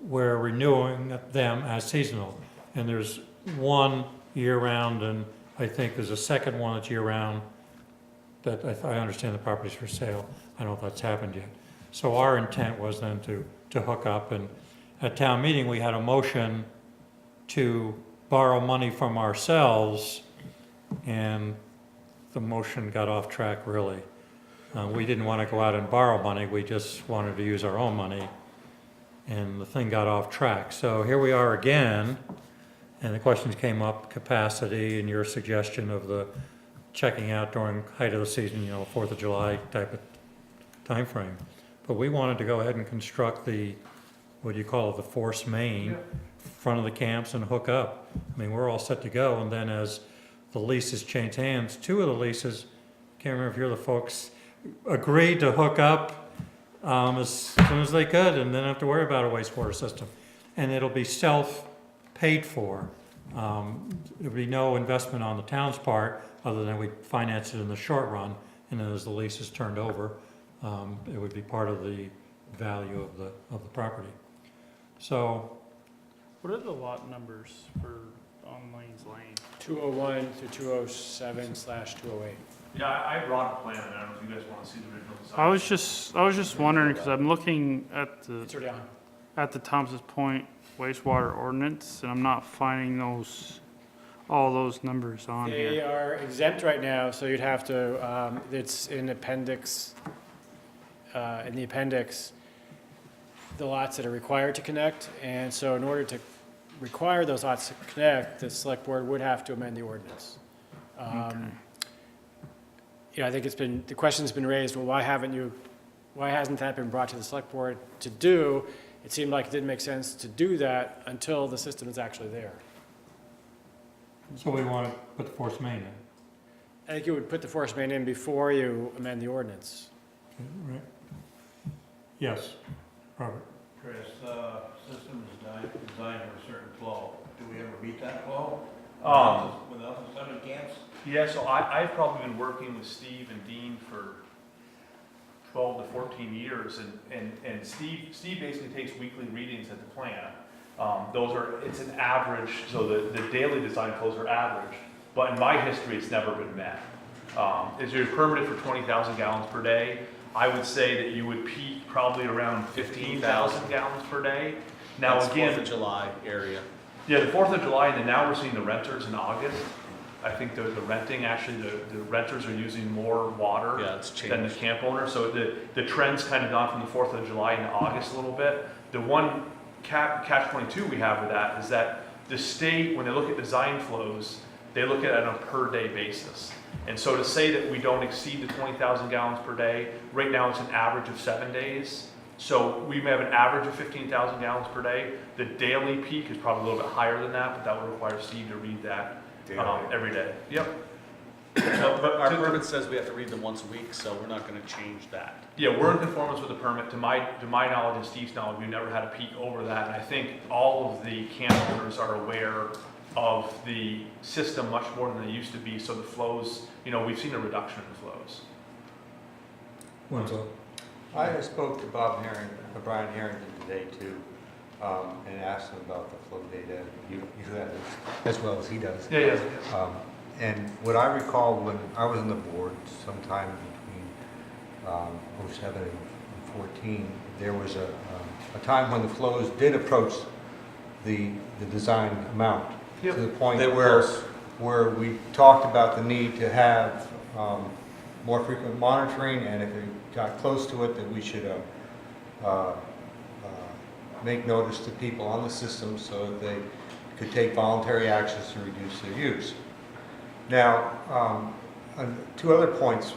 we're renewing them as seasonal. And there's one year-round, and I think there's a second one that's year-round that I understand the property's for sale. I don't know if that's happened yet. So our intent was then to hook up, and at town meeting, we had a motion to borrow money from ourselves, and the motion got off track, really. We didn't want to go out and borrow money, we just wanted to use our own money, and the thing got off track. So here we are again, and the questions came up, capacity, and your suggestion of the checking out during height of the season, 4th of July type of time frame. But we wanted to go ahead and construct the, what do you call it, the force main, front of the camps and hook up. I mean, we're all set to go, and then as the leases change hands, 2 of the leases, can't remember if you're the folks, agreed to hook up as soon as they could and then have to worry about a wastewater system. And it'll be self-paid for. There'll be no investment on the town's part other than we finance it in the short run, and then as the lease is turned over, it would be part of the value of the property. So,
What are the lot numbers for on Lanes Lane?
201 through 207/208.
Yeah, I brought a plan, and I don't know if you guys want to see the original design.
I was just wondering, because I'm looking at
It's already on.
the Thompson's Point wastewater ordinance, and I'm not finding all those numbers on
They
here.
are exempt right now, so you'd have to, it's in appendix, in the appendix, the lots that are required to connect, and so in order to require those lots to connect, the select board would have to amend the ordinance.
Okay.
I think the question's been raised, well, why hasn't that been brought to the select board to do? It seemed like it didn't make sense to do that until the system is actually there.
So we want to put the force main in.
I think you would put the force main in before you amend the ordinance.
Right. Yes, Robert.
Chris, the system is designed for a certain flow. Do we ever meet that flow?
Without the 7 camps? Yeah, so I've probably been working with Steve and Dean for 12 to 14 years, and Steve basically takes weekly readings at the plant. It's an average, so the daily design flows are average, but in my history, it's never been met. If you're permitted for 20,000 gallons per day, I would say that you would peak probably around 15,000 gallons per day. Now
That's
again,
4th of July area.
yeah, the 4th of July, and then now we're seeing the renters in August. I think the renting, actually, the renters are using more water
Yeah, it's
than the
changed.
camp owner. So the trend's kind of gone from the 4th of July into August a little bit. The one catch-22 we have with that is that the state, when they look at design flows, they look at it on a per-day basis. And so to say that we don't exceed the 20,000 gallons per day, right now it's an average of 7 days. So we may have an average of 15,000 gallons per day. The daily peak is probably a little bit higher than that, but that would require Steve to read that every day. Yep.
But our permit says we have to read them once a week, so we're not gonna change that.
Yeah, we're in conformance with the permit. To my knowledge and Steve's knowledge, we've never had a peak over that. And I think all of the camp owners are aware of the system much more than they used to be. So the flows, we've seen a reduction in the flows.
Winslow.
I spoke to Brian Harrington today too, and asked him about the flow data. You have it as well as he does.
Yeah.
And what I recall when I was on the board sometime between 07 and 14, there was a time when the flows did approach the design amount to the point where we talked about the need to have more frequent monitoring, and if it got close to it, that we should make notice to people on the system so that they could take voluntary actions to reduce their use. Now, two other points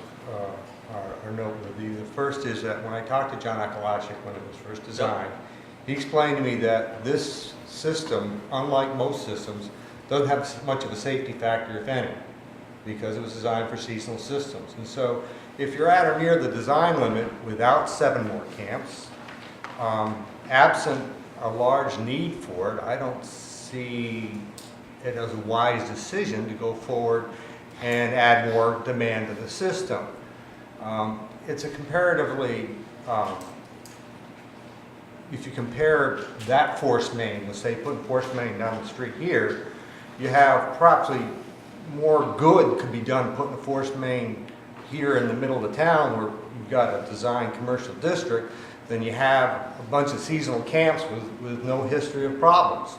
are noteworthy. The first is that when I talked to John Akalashik when it was first designed, he explained to me that this system, unlike most systems, doesn't have much of a safety factor, if any, because it was designed for seasonal systems. And so if you're at or near the design limit without 7 more camps, absent a large need for it, I don't see it as a wise decision to go forward and add more demand to the system. It's a comparatively, if you compare that force main, let's say putting force main down the street here, you have probably more good could be done putting a force main here in the middle of the town where you've got a design commercial district than you have a bunch of seasonal camps with no history of problems.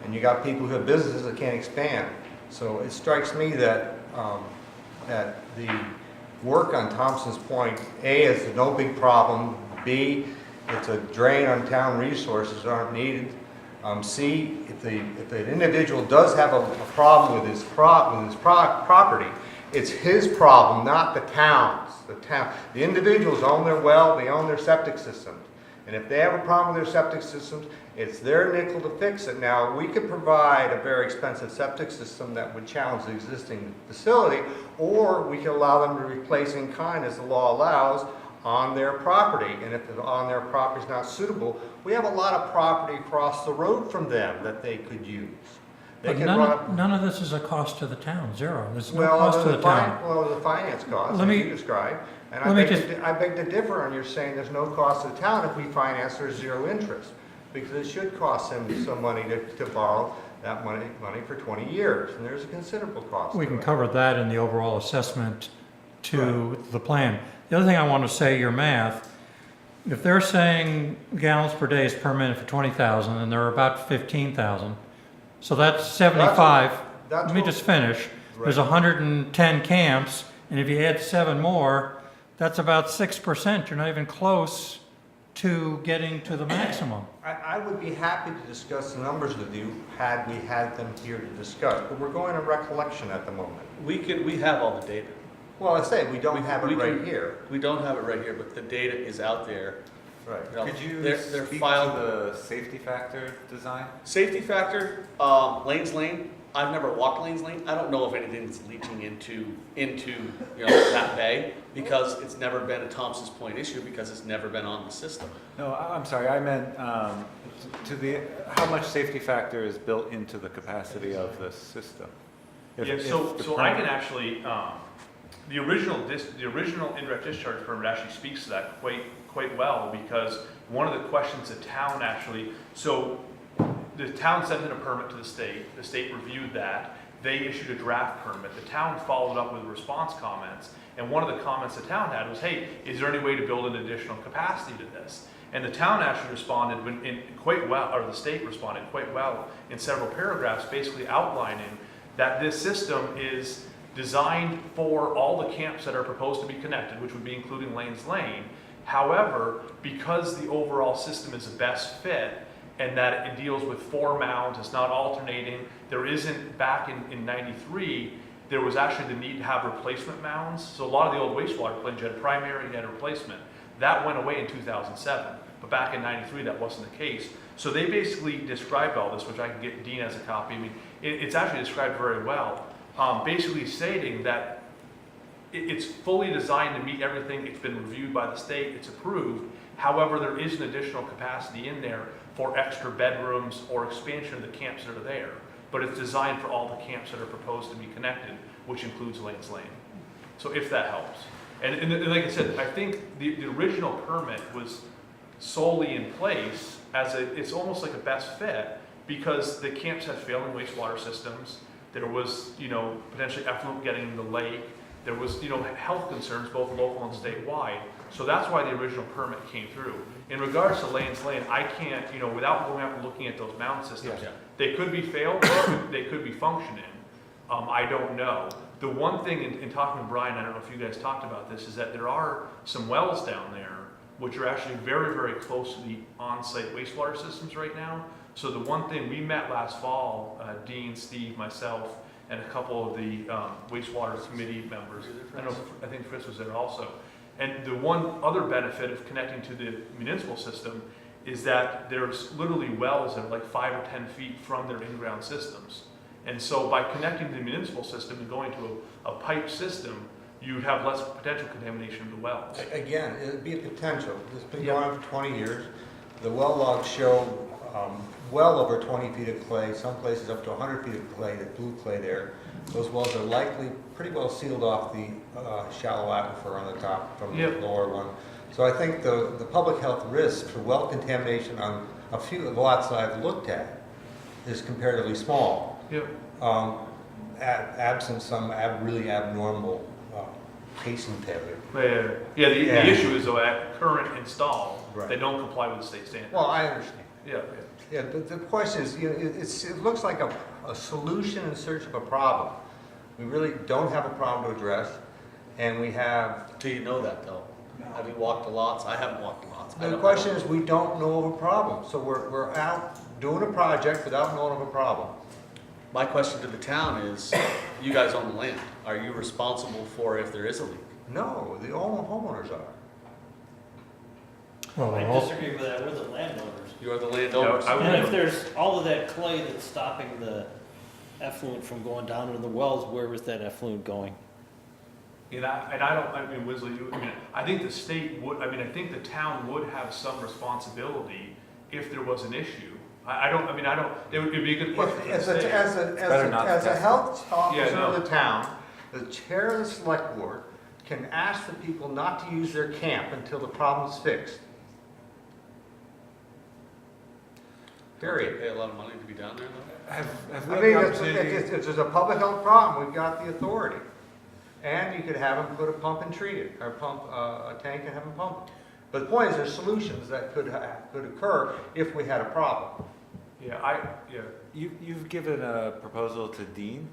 And you got people who have businesses that can't expand. So it strikes me that that the work on Thompson's Point, A, is no big problem. B, it's a drain on town resources that aren't needed. C, if the individual does have a problem with his property, it's his problem, not the town's. The individuals own their well, they own their septic systems. And if they have a problem with their septic systems, it's their nickel to fix it. Now, we could provide a very expensive septic system that would challenge the existing facility, or we could allow them to replace in kind, as the law allows, on their property. And if on their property is not suitable, we have a lot of property across the road from them that they could use.
But none of this is a cost to the town, zero. There's no cost to the town.
Well, the finance cost,
Let
as
me-
you described. And I beg to differ on your saying there's no cost to the town. If we finance, there's zero interest. Because it should cost them some money to borrow that money for 20 years. And there's a considerable cost.
We
to
can
it.
cover that in the overall assessment to the plan. The other thing I want to say, your math, if they're saying gallons per day is permitted for 20,000 and they're about 15,000, so that's 75.
That's
Let me
what-
just finish. There's 110 camps, and if you add 7 more, that's about 6%. You're not even close to getting to the maximum.
I would be happy to discuss the numbers with you had we had them here to discuss, but we're going on recollection at the moment.
We have all the data.
Well, I say, we don't have it right here.
We don't have it right here, but the data is out there.
Right.
You know,
Could you
they're
speak
filed.
to the safety factor design?
Safety factor, Lane's Lane, I've never walked Lane's Lane. I don't know if anything's leaching into that bay, because it's never been a Thompson's Point issue, because it's never been on the system.
No, I'm sorry, I meant how much safety factor is built into the capacity of the system?
So I can actually, the original indirect discharge permit actually speaks to that quite well, because one of the questions the town actually, so the town sent in a permit to the state reviewed that, they issued a draft permit, the town followed up with response comments, and one of the comments the town had was, hey, is there any way to build an additional capacity to this? And the town actually responded quite well, or the state responded quite well in several paragraphs, basically outlining that this system is designed for all the camps that are proposed to be connected, which would be including Lanes Lane. However, because the overall system is a best fit and that it deals with 4 mounds, it's not alternating, there isn't, back in 93, there was actually the need to have replacement mounds. So a lot of the old wastewater plants, you had a primary, you had a replacement. That went away in 2007, but back in 93, that wasn't the case. So they basically described all this, which I can get Dean as a copy. I mean, it's actually described very well, basically stating that it's fully designed to meet everything. It's been reviewed by the state, it's approved. However, there is an additional capacity in there for extra bedrooms or expansion of the camps that are there. But it's designed for all the camps that are proposed to be connected, which includes Lanes Lane. So if that helps. And like I said, I think the original permit was solely in place as it's almost like a best fit, because the camps had failing wastewater systems. There was, potentially effluent getting in the lake. There was, health concerns, both local and statewide. So that's why the original permit came through. In regards to Lanes Lane, I can't, without going out and looking at those mound systems, they could be failed, they could be functioning. I don't know. The one thing in talking to Brian, I don't know if you guys talked about this, is that there are some wells down there which are actually very, very close to the on-site wastewater systems right now. So the one thing, we met last fall, Dean, Steve, myself, and a couple of the wastewater committee members. I think Chris was there also. And the one other benefit of connecting to the municipal system is that there's literally wells that are like 5 or 10 feet from their in-ground systems. And so by connecting to the municipal system and going to a pipe system, you'd have less potential contamination of the wells.
Again, it'd be a potential. It's been going on for 20 years. The well logs show well over 20 feet of clay, some places up to 100 feet of clay, the blue clay there. Those wells are likely pretty well sealed off the shallow aquifer on the top from the lower one. So I think the public health risk for well contamination on a few of the lots that I've looked at is comparatively small. Absent some really abnormal casing failure.
The issue is though at current install, they don't comply with the state standards.
Well, I understand.
Yeah.
The question is, it looks like a solution in search of a problem. We really don't have a problem to address, and we have.
Do you know that though? Have you walked the lots? I haven't walked the lots.
The question is, we don't know of a problem, so we're out doing a project without knowing of a problem.
My question to the town is, you guys own the land. Are you responsible for if there is a leak?
No, the homeowners are.
Well, I disagree with that. We're the landowners.
You are the landowners.
And if there's all of that clay that's stopping the effluent from going down into the wells, where is that effluent going?
Wisley, I think the state would, I think the town would have some responsibility if there was an issue. It would be a good question.
As a health officer of the town, the chair of the select board can ask the people not to use their camp until the problem's fixed.
Period. Pay a lot of money to be down there though?
If there's a public health problem, we've got the authority. And you could have them put a pump and treat it, or pump a tank and have them pump it. But the point is, there's solutions that could occur if we had a problem.
You've given a proposal to Dean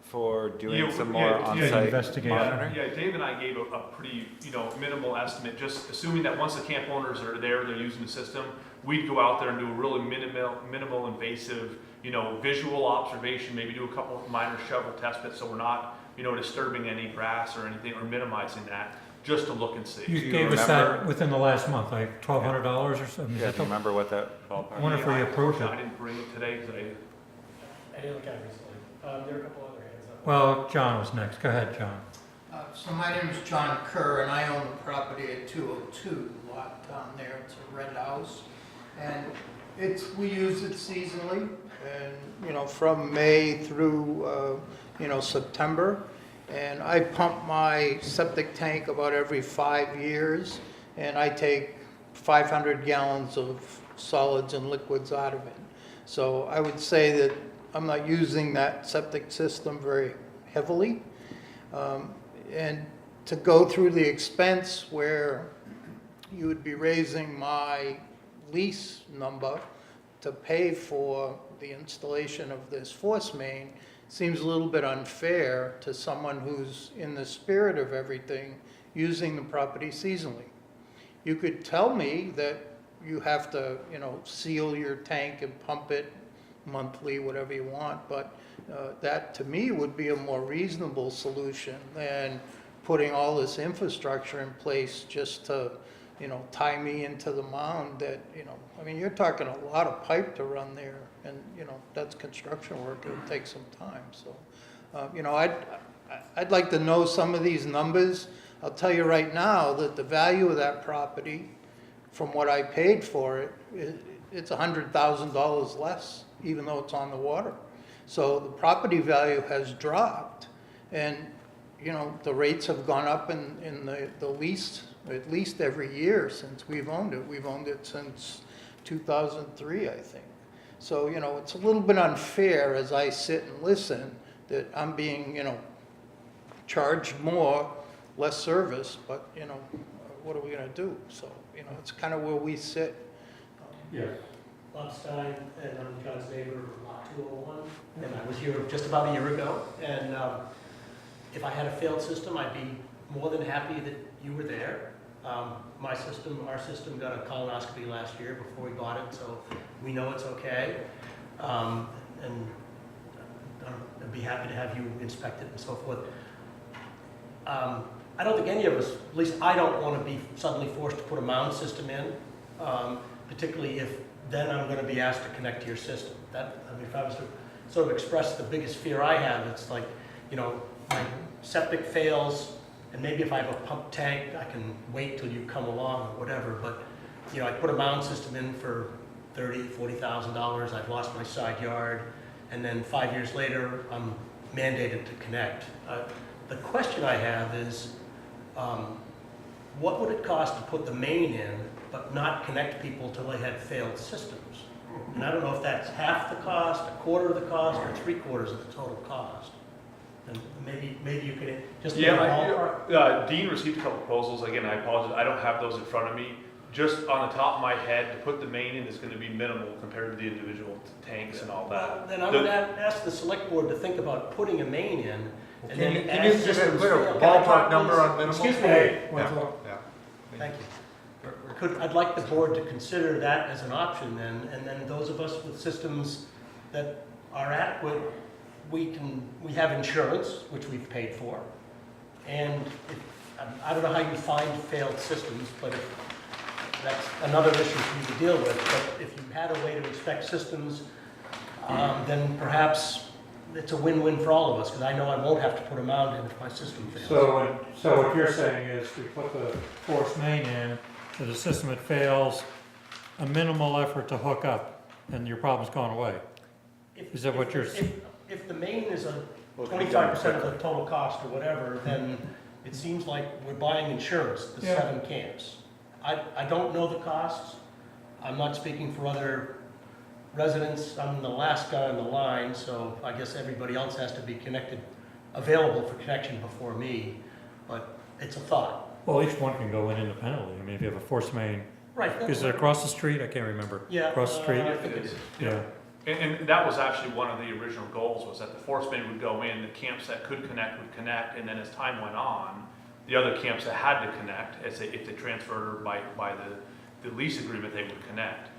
for doing some more on-site
investigation.
monitoring?
Yeah, Dave and I gave a pretty, minimal estimate, just assuming that once the camp owners are there, they're using the system, we'd go out there and do a really minimal invasive, visual observation, maybe do a couple of minor shovel test bits so we're not, disturbing any grass or anything, or minimizing that, just to look and see.
You gave us that within the last month, like $1,200 or something?
Yeah, do you remember what that ballpark?
I wonder if we approved it.
I didn't bring it today because
I didn't look at it recently. There are a couple other hands up.
Well, John was next. Go ahead, John.
So my name is John Kerr, and I own the property at 202 lot down there. It's a red house. And We use it seasonally, and, you know, from May through, you know, September. And I pump my septic tank about every 5 years, and I take 500 gallons of solids and liquids out of it. So I would say that I'm not using that septic system very heavily. And to go through the expense where you would be raising my lease number to pay for the installation of this force main seems a little bit unfair to someone who's in the spirit of everything using the property seasonally. You could tell me that you have to, you know, seal your tank and pump it monthly, whatever you want, but that to me would be a more reasonable solution than putting all this infrastructure in place just to, you know, tie me into the mound that, you know, I mean, you're talking a lot of pipe to run there, and, you know, that's construction work, it'll take some time, so, you know, I'd like to know some of these numbers. I'll tell you right now that the value of that property, from what I paid for it, it's $100,000 less, even though it's on the water. So the property value has dropped, and, you know, the rates have gone up in the lease, at least every year since we've owned it. We've owned it since 2003, I think. So, you know, it's a little bit unfair as I sit and listen that I'm being, you know, charged more, less service, but, you know, what are we gonna do? So, you know, it's kind of where we sit.
Yes.
Bob Stein, and I'm John's neighbor, lot 201, and I was here just about a year ago, and if I had a failed system, I'd be more than happy that you were there. My system, our system got a colonoscopy last year before we bought it, so we know it's okay. And I'd be happy to have you inspect it and so forth. I don't think any of us, at least I don't want to be suddenly forced to put a mound system in, particularly if then I'm going to be asked to connect to your system. That, I mean, if I was to sort of express the biggest fear I have, it's like, you know, my septic fails, and maybe if I have a pump tank, I can wait till you come along or whatever, but, you know, I put a mound system in for $30,000, $40,000, I've lost my side yard, and then 5 years later, I'm mandated to connect. The question I have is, what would it cost to put the main in, but not connect people till they had failed systems? And I don't know if that's half the cost, a quarter of the cost, or 3/4 of the total cost. And maybe you could just give a ballpark.
Dean received a couple proposals. Again, I apologize, I don't have those in front of me. Just on the top of my head, to put the main in is going to be minimal compared to the individual tanks and all that.
Well, then I would ask the select board to think about putting a main in, and
Can
then
you
as
give
systems
a
fail.
ballpark number on minimal?
Excuse me.
Yeah.
Thank you. I'd like the board to consider that as an option then, and then those of us with systems that are adequate, we have insurance, which we've paid for. And I don't know how you find failed systems, but that's another issue for you to deal with. But if you had a way to inspect systems, then perhaps it's a win-win for all of us, because I know I won't have to put a mound in if my system fails.
So what you're saying is we put the force main in, to the system that fails, a minimal effort to hook up, and your problem's gone away. Is that what you're saying?
If the main is a 25% of the total cost or whatever, then it seems like we're buying insurance, the 7 camps. I don't know the costs. I'm not speaking for other residents. I'm the last guy on the line, so I guess everybody else has to be connected, available for connection before me, but it's a thought.
Well, each one can go in independently. I mean, if you have a force main,
Right.
is it across the street? I can't remember.
Yeah.
Across the street?
I think it is.
Yeah.
And that was actually one of the original goals, was that the force main would go in, the camps that could connect would connect, and then as time went on, the other camps that had to connect, if they transferred or by the lease agreement, they would connect.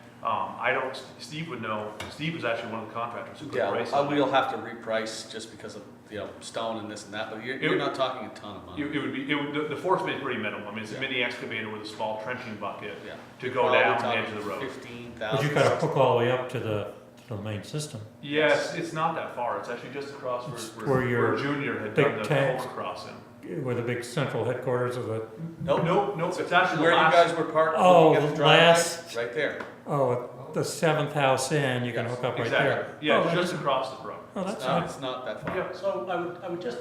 Steve would know, Steve was actually one of the contractors who could price it.
We'll have to reprice just because of, you know, stone and this and that, but you're not talking a ton of money.
The force main is pretty minimal. I mean, it's a mini excavator with a small trenching bucket
Yeah.
to go down the edge of the road.
15,000.
But you gotta hook all the way up to the to the main system.
Yes, it's not that far. It's actually just across
Where your
where Junior had
big
done the
tanks-
culvert crossing.
Where the big central headquarters of the,
Nope. It's actually
Where
the
you
last.
guys were parked,
Oh,
looking at the driveway,
last-
right there.
the 7th house in, you can hook up right there.
Exactly. Yeah,
Oh,
it's
that
just
is-
across the brook.
Oh, that's
It's not,
nice.
it's not that far.
Yeah.
So I would just,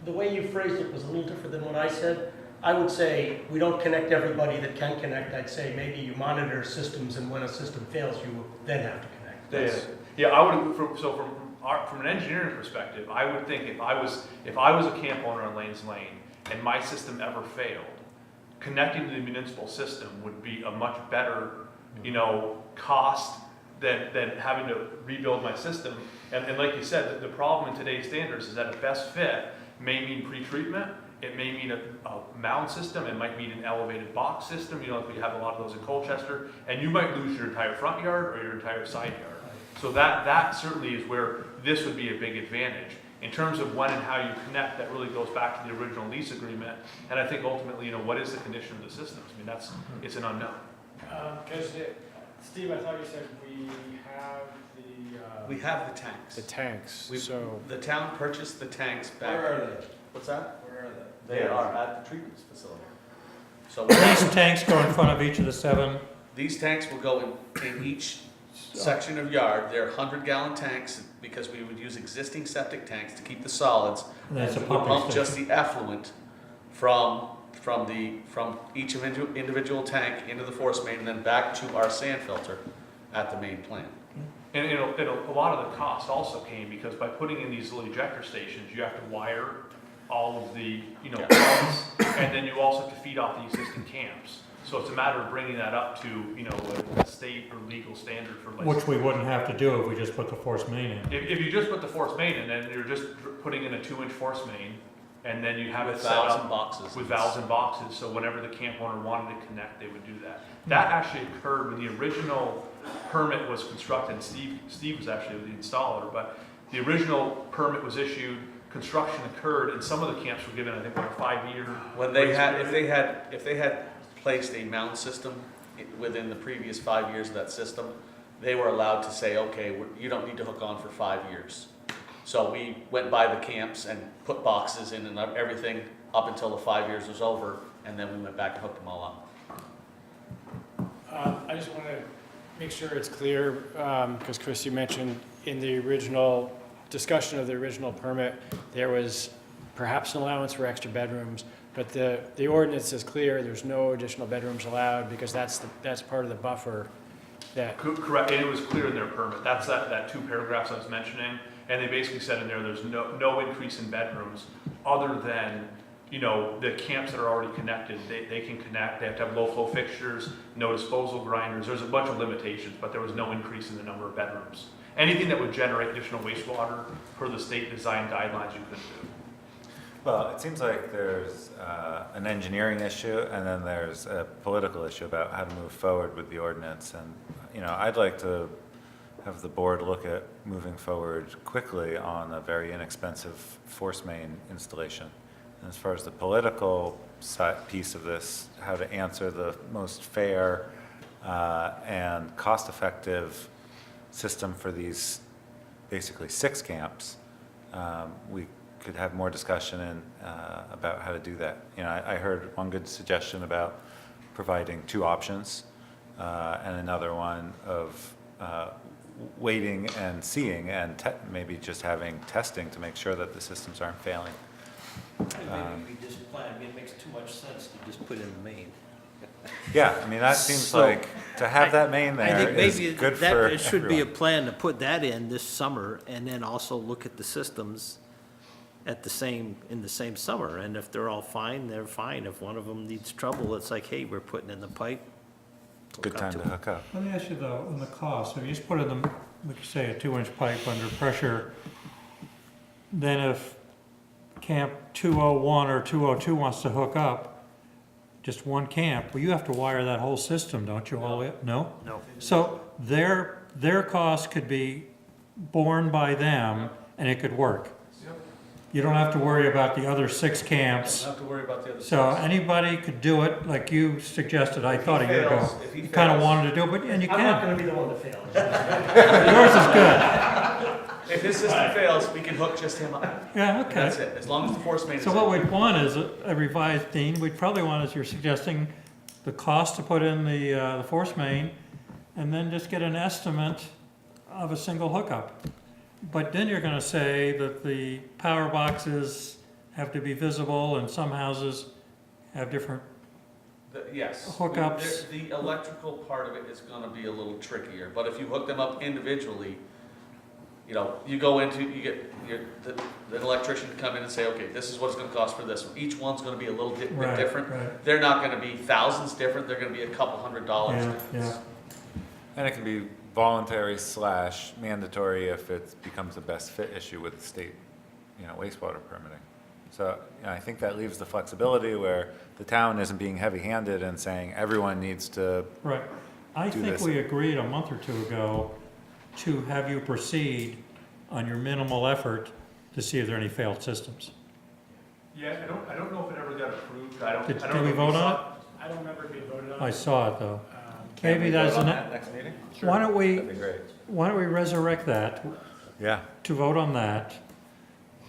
the way you phrased it was a little different than what I said. I would say, we don't connect everybody that can connect. I'd say maybe you monitor systems, and when a system fails, you then have to connect.
Yeah, I would, from an engineering perspective, I would think if I was a camp owner on Lanes Lane and my system ever failed, connecting to the municipal system would be a much better, cost than having to rebuild my system. And like you said, the problem in today's standards is that a best fit may mean pre-treatment, it may mean a mound system, it might mean an elevated box system, like we have a lot of those in Colchester, and you might lose your entire front yard or your entire side yard. So that certainly is where this would be a big advantage. In terms of when and how you connect, that really goes back to the original lease agreement, and I think ultimately, what is the condition of the systems? I mean, it's an unknown.
Because, Steve, I thought you said we have the.
We have the tanks.
The tanks,
We-
so.
The town purchased the tanks back.
Where are they?
What's that?
Where are they?
They are at the treatment facility. So
These tanks go in front of each of the 7.
these tanks will go in each section of yard. They're 100-gallon tanks because we would use existing septic tanks to keep the solids.
And that's a
we would
pumping
pump just the effluent from each individual tank into the force main and then back to our sand filter at the main plant.
And a lot of the cost also came because by putting in these little ejector stations, you have to wire all of the, pumps, and then you also have to feed off the existing camps. So it's a matter of bringing that up to, a state or legal standard for license.
Which we wouldn't have to do if we just put the force main in.
If you just put the force main in, then you're just putting in a 2-inch force main, and then you have it
With
set
valves
up
and boxes.
with valves and boxes, so whenever the camp owner wanted to connect, they would do that. That actually occurred when the original permit was constructed, and Steve was actually the installer, but the original permit was issued, construction occurred, and some of the camps were given, I think, like a 5-year.
When they had, if they had placed a mound system within the previous 5 years of that system, they were allowed to say, okay, you don't need to hook on for 5 years. So we went by the camps and put boxes in and everything up until the 5 years was over, and then we went back and hooked them all up.
I just want to make sure it's clear, because Chris, you mentioned in the original discussion of the original permit, there was perhaps an allowance for extra bedrooms, but the ordinance is clear, there's no additional bedrooms allowed, because that's part of the buffer that.
Correct, and it was clear in their permit. That's that 2 paragraphs I was mentioning, and they basically said in there, there's no increase in bedrooms other than, the camps that are already connected, they can connect, they have to have low flow fixtures, no disposal grinders, there's a bunch of limitations, but there was no increase in the number of bedrooms. Anything that would generate additional wastewater per the state design guidelines you couldn't do.
Well, it seems like there's an engineering issue and then there's a political issue about how to move forward with the ordinance. And, I'd like to have the board look at moving forward quickly on a very inexpensive force main installation. And as far as the political piece of this, how to answer the most fair and cost-effective system for these basically 6 camps, we could have more discussion about how to do that. I heard one good suggestion about providing 2 options and another one of waiting and seeing and maybe just having testing to make sure that the systems aren't failing.
Maybe we just plan, it makes too much sense to just put in the main.
Yeah, I mean, that seems like, to have that main
I
there
think
is
maybe
good
that
for
it should be a
everyone.
plan to put that in this summer and then also look at the systems in the same summer. And if they're all fine, they're fine. If one of them needs trouble, it's like, hey, we're putting in the pipe.
Good time to hook up.
Let me ask you though, on the cost, if you just put in like you say, a 2-inch pipe under pressure, then if camp 201 or 202 wants to hook up, just one camp, well, you have to wire that whole system, don't you, all the way up? No?
No.
So their cost could be borne by them, and it could work. You don't have to worry about the other 6 camps.
Don't have to worry about the other
So
six.
anybody could do it like you suggested, I
If he
thought a year ago.
fails- if he
You kind of
fails-
wanted to do it, but, and you
I'm not
can.
gonna be the one that fails.
Yours is good.
If his system fails, we can hook just him up.
Yeah,
And
okay.
that's it, as long as the force main is.
So what
in.
we'd want is a revised, Dean, we'd probably want, as you're suggesting, the cost to put in the force main, and then just get an estimate of a single hookup. But then you're gonna say that the power boxes have to be visible, and some houses have different,
Yes.
hookups.
The electrical part of it is gonna be a little trickier, but if you hook them up individually, you know, you go into, you get the electrician to come in and say, okay, this is what it's gonna cost for this one. Each one's gonna be a little bit
Right,
different.
right.
They're not gonna be thousands different, they're gonna be a couple $100
Yeah,
difference.
And it can be voluntary / mandatory if it becomes a best fit issue with the state, wastewater permitting. So, I think that leaves the flexibility where the town isn't being heavy-handed and saying everyone needs to,
right. I
Do
think
this.
we agreed a month or 2 ago to have you proceed on your minimal effort to see if there are any failed systems.
Yeah, I don't know if it ever got approved. I don't
Did
know
we
if
vote
saw
on it?
I don't remember being voted on.
I saw it, though.
can
Maybe
we
that's
vote on
an-
that next meeting?
Why don't we,
That'd be great.
why don't we resurrect that,
Yeah.
to vote on that,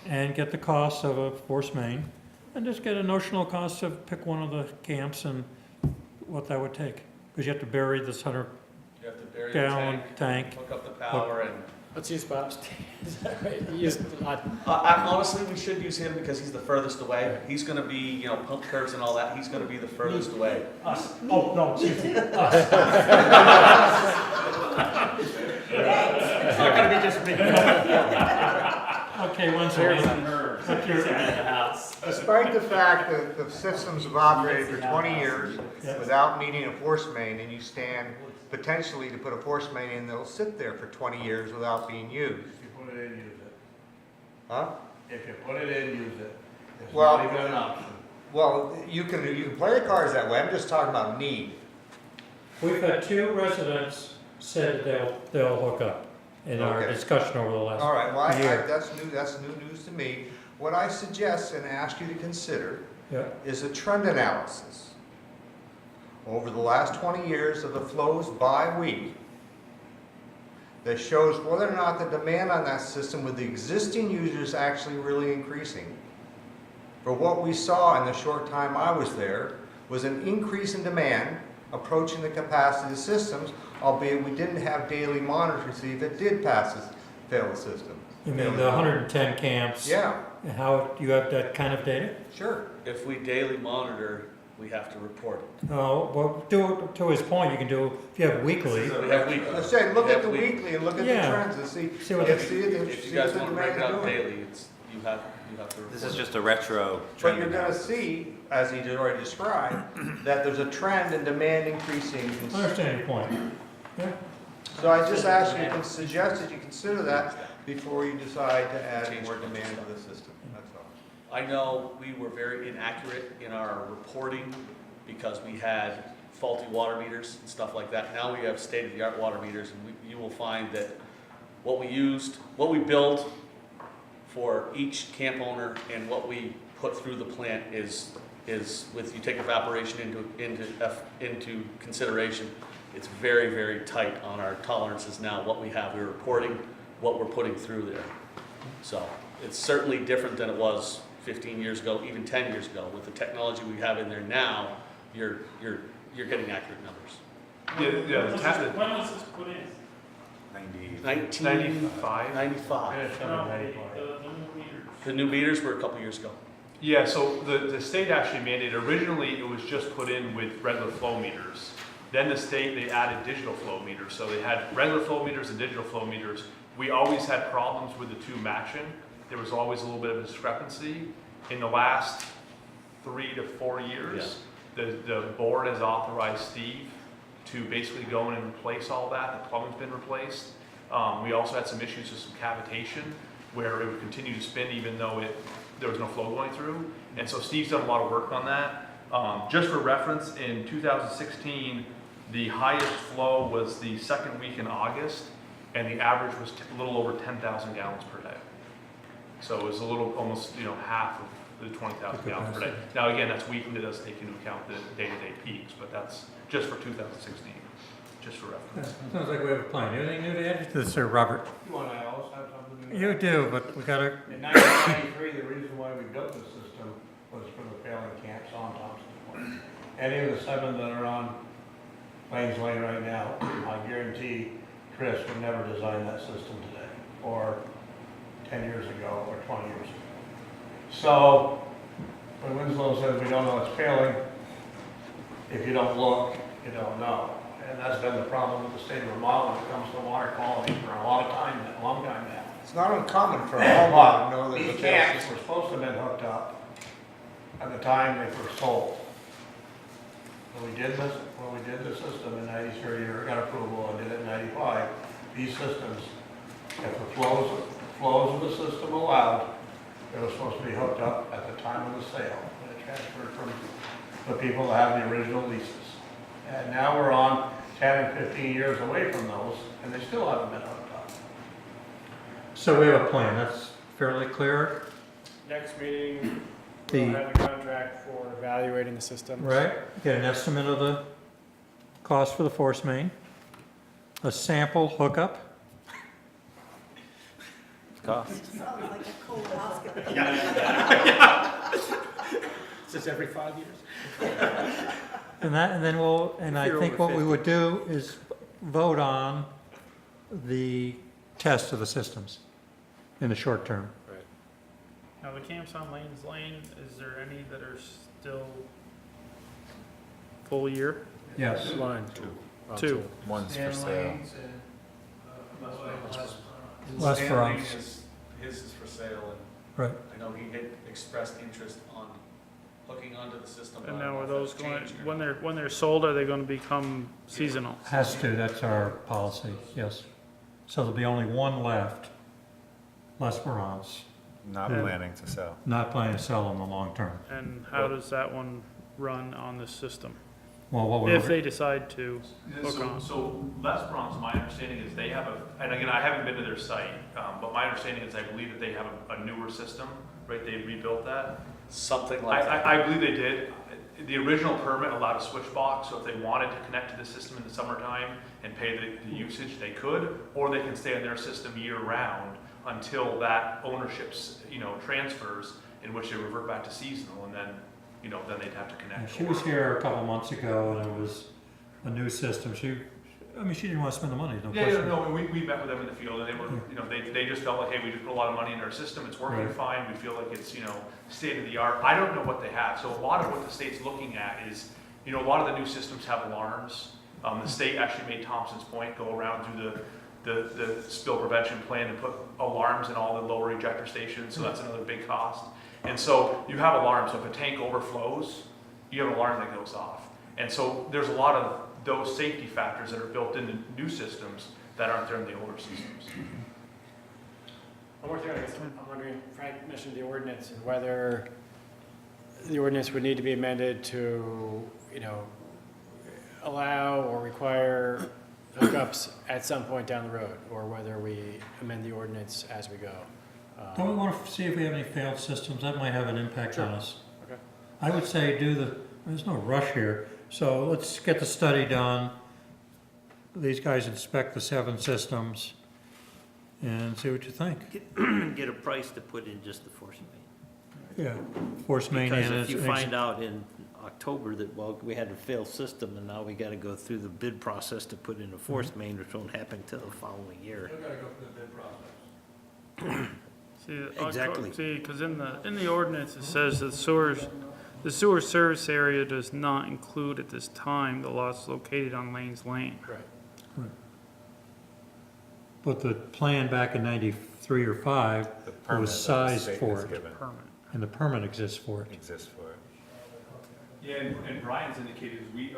and get the cost of a force main, and just get a notional cost of, pick one of the camps and what that would take. Because you have to bury this 100
You have to bury the
gallon tank.
hook up the power and.
Let's use Bob's. Is that right? You used a lot.
Honestly, we should use him because he's the furthest away. He's gonna be, pump curves and all that, he's gonna be the furthest away.
Us. Oh, no, excuse me, us. It's not gonna be just me.
Okay, once again. What's your-
Despite the fact that the systems have operated for 20 years without needing a force main, and you stand potentially to put a force main in, that'll sit there for 20 years without being used.
If you put it in, use it.
Huh?
If you put it in, use it. It's
Well-
not even an option.
Well, you can play the cards that way, I'm just talking about need.
We've had 2 residents said they'll hook up in our
Okay.
discussion over the last
All right, well,
year.
that's new news to me. What I suggest and ask you to consider
Yeah.
is a trend analysis over the last 20 years of the flows by week that shows whether or not the demand on that system with the existing users actually really increasing. For what we saw in the short time I was there was an increase in demand approaching the capacity of the systems, albeit we didn't have daily monitoring to see if it did pass the failed system.
You mean the 110 camps?
Yeah,
How, do you have that kind of data?
sure.
If we daily monitor, we have to report it.
Oh, well, to his point, you can do, if you have weekly,
We have weekly.
Let's say, look
We
at
have
the
weekly.
weekly and look at the
Yeah.
trends and see
See what
if
the-
If you guys
the
want to break it
demand
out
doing.
daily, you have to report.
This is just a retro
But
trend
you're gonna
analysis.
see, as he did already described, that there's a trend in demand increasing.
I understand your point. Yeah.
So I just ask you, suggest that you consider that before you decide to add more demand to the system, that's all.
I know we were very inaccurate in our reporting because we had faulty water meters and stuff like that. Now we have state-of-the-art water meters, and you will find that what we build for each camp owner and what we put through the plant is with, you take evaporation into consideration, it's very, very tight on our tolerances now, what we have. We're reporting what we're putting through there. So it's certainly different than it was 15 years ago, even 10 years ago. With the technology we have in there now, you're getting accurate numbers.
Yeah, the ta-
When was this put in?
95?
95.
No, the new meters.
The new meters were a couple years ago.
Yeah, so the state actually mandated, originally it was just put in with regular flow meters. Then the state, they added digital flow meters. So they had regular flow meters and digital flow meters. We always had problems with the 2 matching. There was always a little bit of a discrepancy. In the last 3 to 4 years, the board has authorized Steve to basically go in and replace all that. The plumbing's been replaced. We also had some issues with some cavitation where it would continue to spin even though there was no flow going through. And so Steve's done a lot of work on that. Just for reference, in 2016, the highest flow was the second week in August, and the average was a little over 10,000 gallons per day. So it was a little, almost, half of the 20,000 gallons per day. Now, again, that's weekly, it does take into account the day-to-day peaks, but that's just for 2016, just for reference.
Sounds like we have a plan. Anything new to add to this, Sir Robert?
You and I always have something to do.
You do, but we gotta,
In 1993, the reason why we built the system was for the failing camps on Thompson's Point. Any of the 7 that are on Lanes Lane right now, I guarantee Chris would never design that system today, or 10 years ago, or 20 years ago. So, when Winslow says we don't know it's failing, if you don't look, you don't know. And that's been the problem with the state of Vermont when it comes to water quality for a long time now.
It's not uncommon for a homeowner to know that
These
the
camps were supposed to have been hooked up at the time they were sold. When we did the system in 93, or got approval and did it in 95, these systems, if the flows of the system allowed, they were supposed to be hooked up at the time of the sale, when it transferred from the people that have the original leases. And now we're on 10 and 15 years away from those, and they still haven't been hooked up.
so we have a plan. That's fairly clear,
Next meeting,
The-
we'll have the contract for evaluating the systems.
right? Get an estimate of the cost for the force main, a sample hookup.
Cost.
Is this every 5 years?
And then I
you're
think
over
what we
50.
would do is vote on the test of the systems in the short term.
Now, the camps on Lanes Lane, is there any that are still full year?
Yes.
One.
Two.
One's for sale.
Lanes and,
Less for us.
His is for sale,
Right.
and I know he had expressed interest on hooking onto the system.
And now are those going, when they're sold, are they gonna become seasonal?
Has to, that's our policy, yes. So there'll be only one left, L'Esperance,
Not
Yeah.
planning to sell.
not planning to sell in the long term.
And how does that one run on this system?
Well, what we
If they decide to hook
So,
on?
so L'Esperance, my understanding is they have and again, I haven't been to their site, but my understanding is I believe that they have a newer system, right? They rebuilt that.
Something like that.
I believe they did. The original permit allowed a switch box, so if they wanted to connect to the system in the summertime and pay the usage, they could, or they can stay on their system year-round until that ownership's, transfers, in which they revert back to seasonal, and then, then they'd have to connect.
She was here a couple months ago, and it was a new system. She didn't want to spend the money, no
Yeah,
question.
no, we met with them in the field, and they were, they just felt like, hey, we just put a lot of money in our system, it's working
Right.
fine, we feel like it's, state of the art. I don't know what they have, so a lot of what the state's looking at is, a lot of the new systems have alarms. The state actually made Thompson's Point go around through the spill prevention plan and put alarms in all the lower ejector stations, so that's another big cost. And so you have alarms, so if a tank overflows, you have an alarm that goes off. And so there's a lot of those safety factors that are built into new systems that aren't there in the older systems.
One more thing, I guess, I'm wondering, Frank mentioned the ordinance and whether the ordinance would need to be amended to, allow or require hookups at some point down the road, or whether we amend the ordinance as we go.
Don't we want to see if we have any failed systems? That might have an impact on us.
Okay.
I would say there's no rush here, so let's get the study done. These guys inspect the 7 systems and see what you think.
Get a price to put in just the force main.
Yeah, force main
Because
and
if you find out in October that, well, we had a failed system and now we gotta go through the bid process to put in a force main, which won't happen till the following year.
We gotta go through the bid process.
Exactly.
See, because in the ordinance, it says that the sewer service area does not include at this time the lots located on Lanes Lane.
Right.
But the plan back in 93 or 5 was sized for it,
Permit.
and the permit exists for it.
Exists for it.
Yeah, and Brian's indicated, we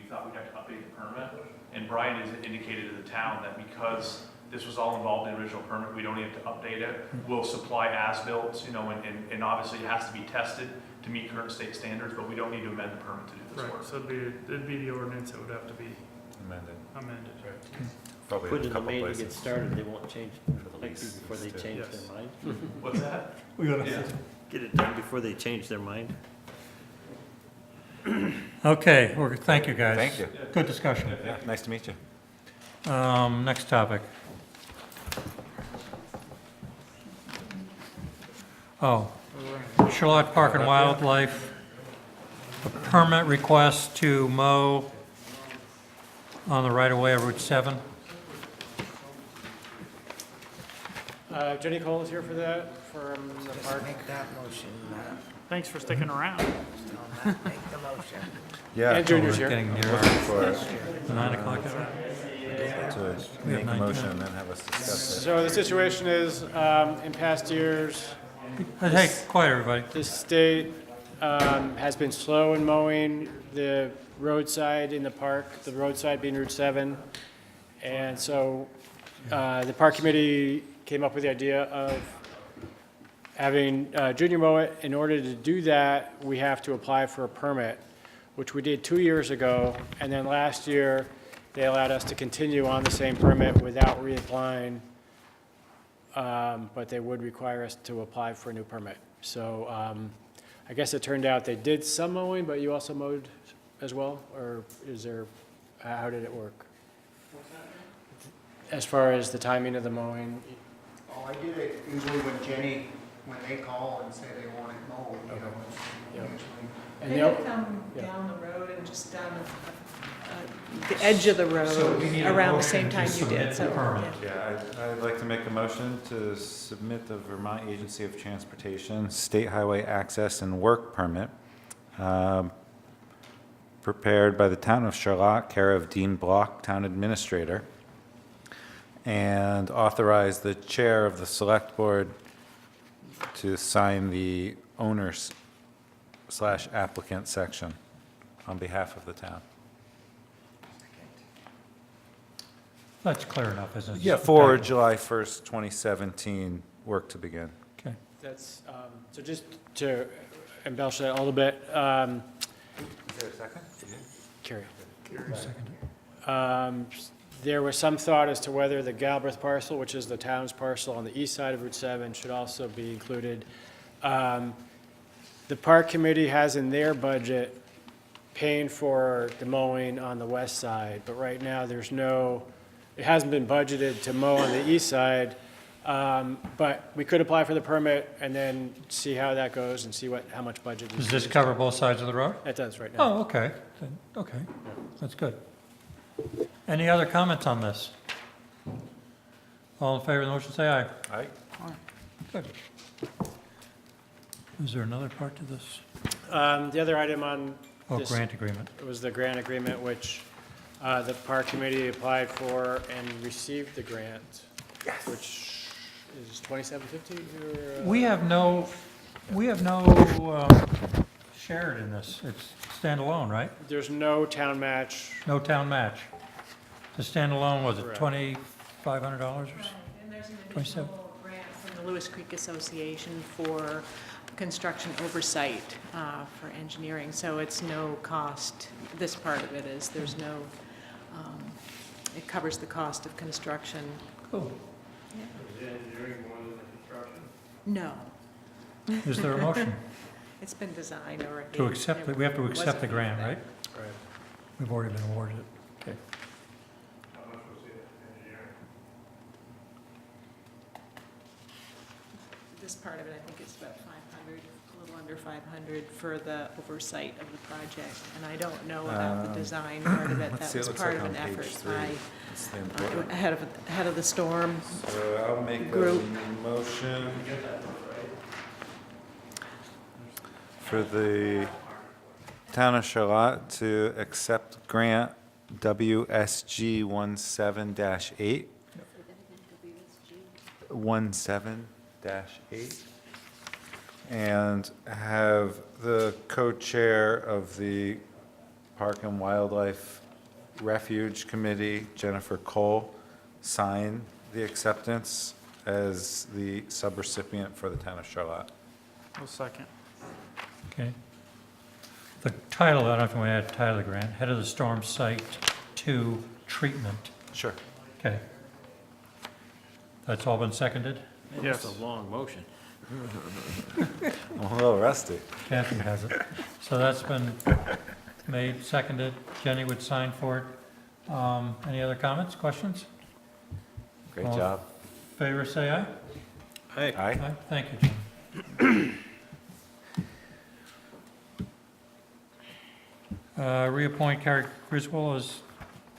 thought we'd have to update the permit, and Brian has indicated to the town that because this was all involved in the original permit, we don't need to update it. We'll supply as-built, and obviously it has to be tested to meet current state standards, but we don't need to amend the permit to do this
Right,
work.
so it'd be the ordinance that would have to be
Amended.
amended.
Probably
put
in a
in the
couple
May to get
places.
started, they won't change,
the
like,
lease
before they
too.
change
Yes.
their mind.
What's that?
We gotta,
Get it done before they change their mind.
Okay, thank you, guys.
Thank you.
Good discussion.
Yeah, nice to meet you.
Next topic. Oh, Charlotte Park and Wildlife, a permit request to mow on the right-of-way of Route 7.
Jenny Cole is here for that, from the park.
Make that motion,
Thanks for sticking around.
make the motion.
Yeah.
And Junior's here.
Getting near
Looking for
9 o'clock hour.
to
We have
make a
9:10.
motion and then have us discuss it.
So the situation is, in past years,
Hey, quiet, everybody.
the state has been slow in mowing the roadside in the park, the roadside being Route 7. And so the park committee came up with the idea of having Junior mow it. In order to do that, we have to apply for a permit, which we did 2 years ago. And then last year, they allowed us to continue on the same permit without reapplying, but they would require us to apply for a new permit. So I guess it turned out they did some mowing, but you also mowed as well? Or is there, how did it work? As far as the timing of the mowing?
Oh, I did it usually when they call and say they want it mowed, you know.
Yep.
Usually.
And
They
they'll-
would come
yeah.
down the road and just down the edge of the road around the same time you did, so.
Yeah, I'd like to make a motion to submit the Vermont Agency of Transportation State Highway Access and Work Permit prepared by the town of Charlotte, care of Dean Block, Town Administrator, and authorize the chair of the Select Board to sign the owners / applicant section on behalf of the town.
That's clear enough, isn't it?
Yeah, for July 1st, 2017, work to begin.
Okay.
That's, so just to embellish that a little bit,
Is there a second?
Carrie.
Second.
There was some thought as to whether the Galbraith parcel, which is the town's parcel on the east side of Route 7, should also be included. The park committee has in their budget paying for the mowing on the west side, but right now there's no, it hasn't been budgeted to mow on the east side. But we could apply for the permit and then see how that goes and see how much budget.
Does this cover both sides of the road?
It does right now.
Oh, okay. Then- Okay, that's good. Any other comments on this? All in favor of the motion, say aye.
Aye.
Good. Is there another part to this?
The other item on
Oh,
this
grant agreement.
was the grant agreement, which the park committee applied for and received the grant, which is $27.50 or?
We have no shared in this. It's standalone, right?
There's no town match.
No town match. The standalone, was it
Correct.
$2,500 or
And there's an
27?
additional grant from the Lewis Creek Association for construction oversight for engineering, so it's no cost. This part of it is, there's no, it covers the cost of construction.
Cool.
Yeah.
Is engineering more than the construction?
No.
Is there a motion
It's been designed already.
to accept, we have to accept the
Wasn't
grant, right?
Right.
We've already been awarded it. Okay.
How much was the engineering?
This part of it, I think it's about 500, a little under 500 for the oversight of the project. And I don't know about the design part of it.
Let's
That
see, it
was
looks
part
like
of an
on page
effort
3.
by,
It's the important.
ahead of the storm.
So I'll make a
Group.
motion for the town of Charlotte to accept grant WSG 17-8. 17-8. And have the co-chair of the Park and Wildlife Refuge Committee, Jennifer Cole, sign the acceptance as the subrecipient for the town of Charlotte.
I'll second.
Okay. The title, I don't know if you want to add the title of the grant, Head of the Storm Site 2 Treatment.
Sure.
Okay. That's all been seconded?
That's a long motion.
I'm a little rusty.
Kathy has it. So that's been made, seconded. Jenny would sign for it. Any other comments, questions?
Great
All in
job.
Favor say aye.
Aye.
Aye.
Thank you, Jim. Reappoint Carrie Griswold as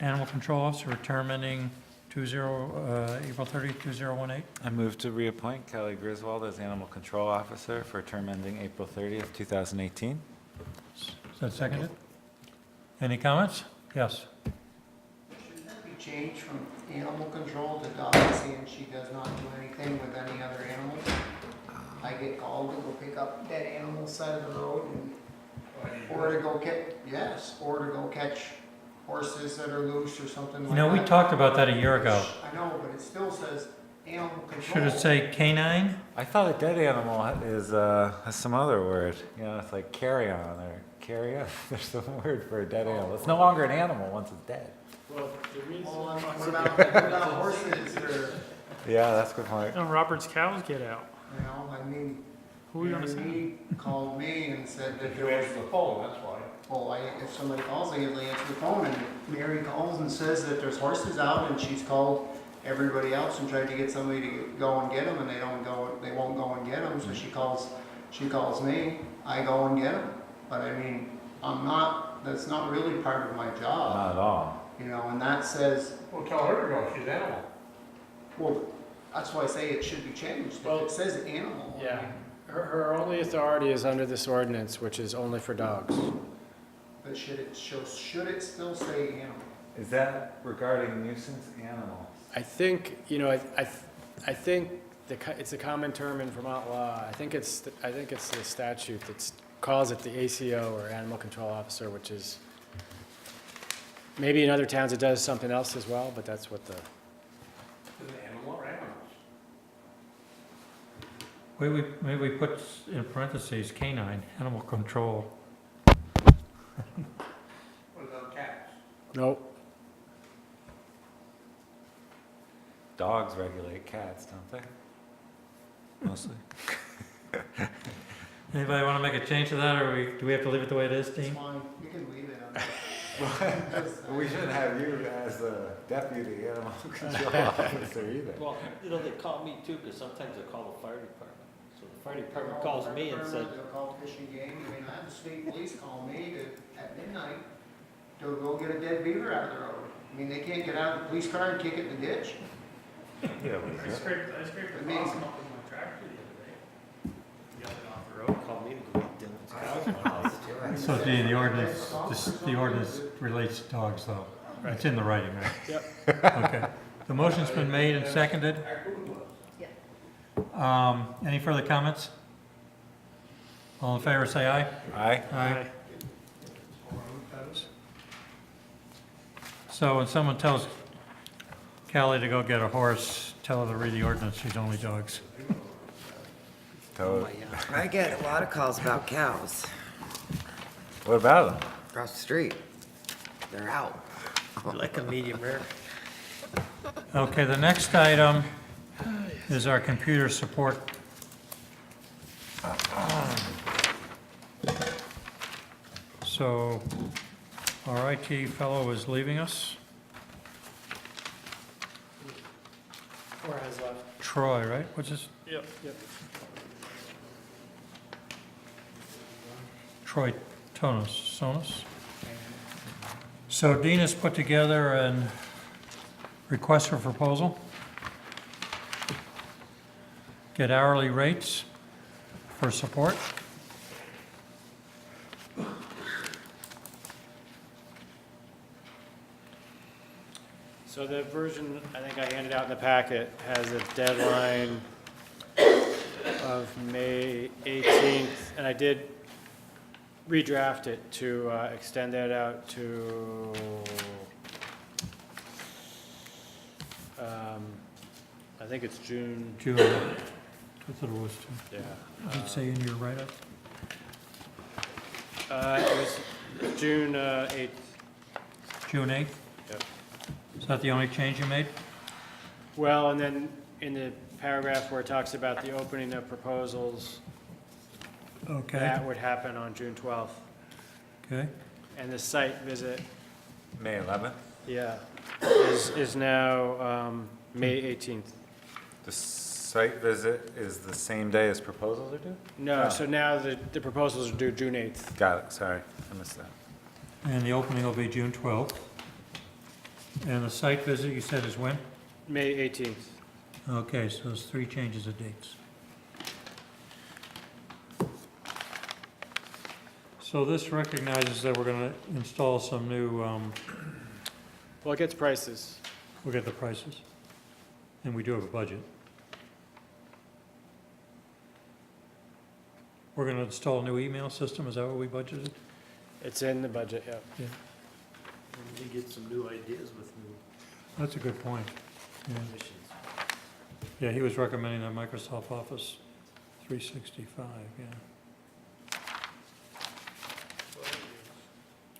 Animal Control Officer, for term ending April 30th, 2018.
I move to reappoint Kelly Griswold as Animal Control Officer for a term ending April 30th, 2018.
Is that seconded? Any comments? Yes.
Should that be changed from animal control to dog, seeing she does not do anything with any other animals? I get called to go pick up dead animals side of the road and, or to go catch horses that are loose or something like
You
that.
know, we talked about that a year ago.
I know, but it still says animal control.
Should it say canine?
I thought a dead animal is has some other word. You know, it's like carry on or carry on. There's some word for a dead animal. It's no longer an animal once it's dead.
Well, the reason.
What about horses or,
Yeah, that's a good point.
And Robert's cows get out.
you know, I mean,
Who are you gonna send?
Mary called me and said that
You
there was,
answer the phone, that's why.
well, if somebody calls, I usually answer the phone, and Mary calls and says that there's horses out, and she's called everybody else and tried to get somebody to go and get them, and they won't go and get them, so she calls me, I go and get them. But I mean, that's not really part of my job,
Not at all.
you know, and that says,
Well, tell her to go, she's animal.
well, that's why I say it should be changed. If
Well,
it says animal. I
Yeah.
mean,
Her only authority is under this ordinance, which is only for dogs.
but should it still say animal?
Is that regarding nuisance animals?
I think, you know, I think it's a common term in Vermont law. I think it's the statute that calls it the ACO, or Animal Control Officer, which is, maybe in other towns it does something else as well, but that's what the,
Is it animal or animals?
Maybe we put in parentheses canine, animal control.
What about cats?
nope.
Dogs regulate cats, don't they? Mostly.
Anybody want to make a change to that, or do we have to leave it the way it is,
It's
Dean?
fine, you can leave it on.
We shouldn't have you as the deputy animal control officer either.
Well, you know, they call me too, because sometimes they call the fire department. So the fire department calls me and said,
They'll call Fish and Game. I mean, I had the state police call me at midnight to go get a dead beaver out of the road. I mean, they can't get out of the police car and kick it in the ditch.
Yeah,
I scraped the bottom up with my tractor the other day. Got it off the road.
call me to go get Dylan's cows.
So Dean, the ordinance relates to dogs, though. It's in the writing, right?
Yep.
Okay. The motion's been made and seconded. Any further comments? All in favor, say aye.
Aye.
Aye. So when someone tells Callie to go get a horse, tell her to read the ordinance, she's only dogs.
Totally.
I get a lot of calls about cows
What about them?
across the street. They're out.
Like a medium rare.
Okay, the next item is our computer support. So our IT fellow is leaving us.
Or has left.
Troy, right? What's his?
Yep.
Troy Sonus. So Dean has put together a request for proposal. Get hourly rates for support.
So the version I think I handed out in the packet has a deadline of May 18th, and I did redraft it to extend that out to, I think it's June.
June. That's what it was too.
Yeah.
Did it say in your write-up?
It was June 8th.
June 8th?
Yep.
Is that the only change you made?
Well, and then in the paragraph where it talks about the opening of proposals,
Okay,
that would happen on June 12th.
okay.
And the site visit,
May 11th?
yeah, is now May 18th.
The site visit is the same day as proposals are due?
No, so now the proposals are due June 8th.
Got it, sorry, I missed that.
And the opening will be June 12th. And the site visit, you said, is when?
May 18th.
Okay, so there's 3 changes of dates. So this recognizes that we're gonna install some new,
Well, it gets prices.
we'll get the prices. And we do have a budget. We're gonna install a new email system, is that what we budgeted?
It's in the budget, yeah.
Yeah,
And we get some new ideas with new
that's a good point. Yeah.
missions.
Yeah, he was recommending that Microsoft Office 365, yeah.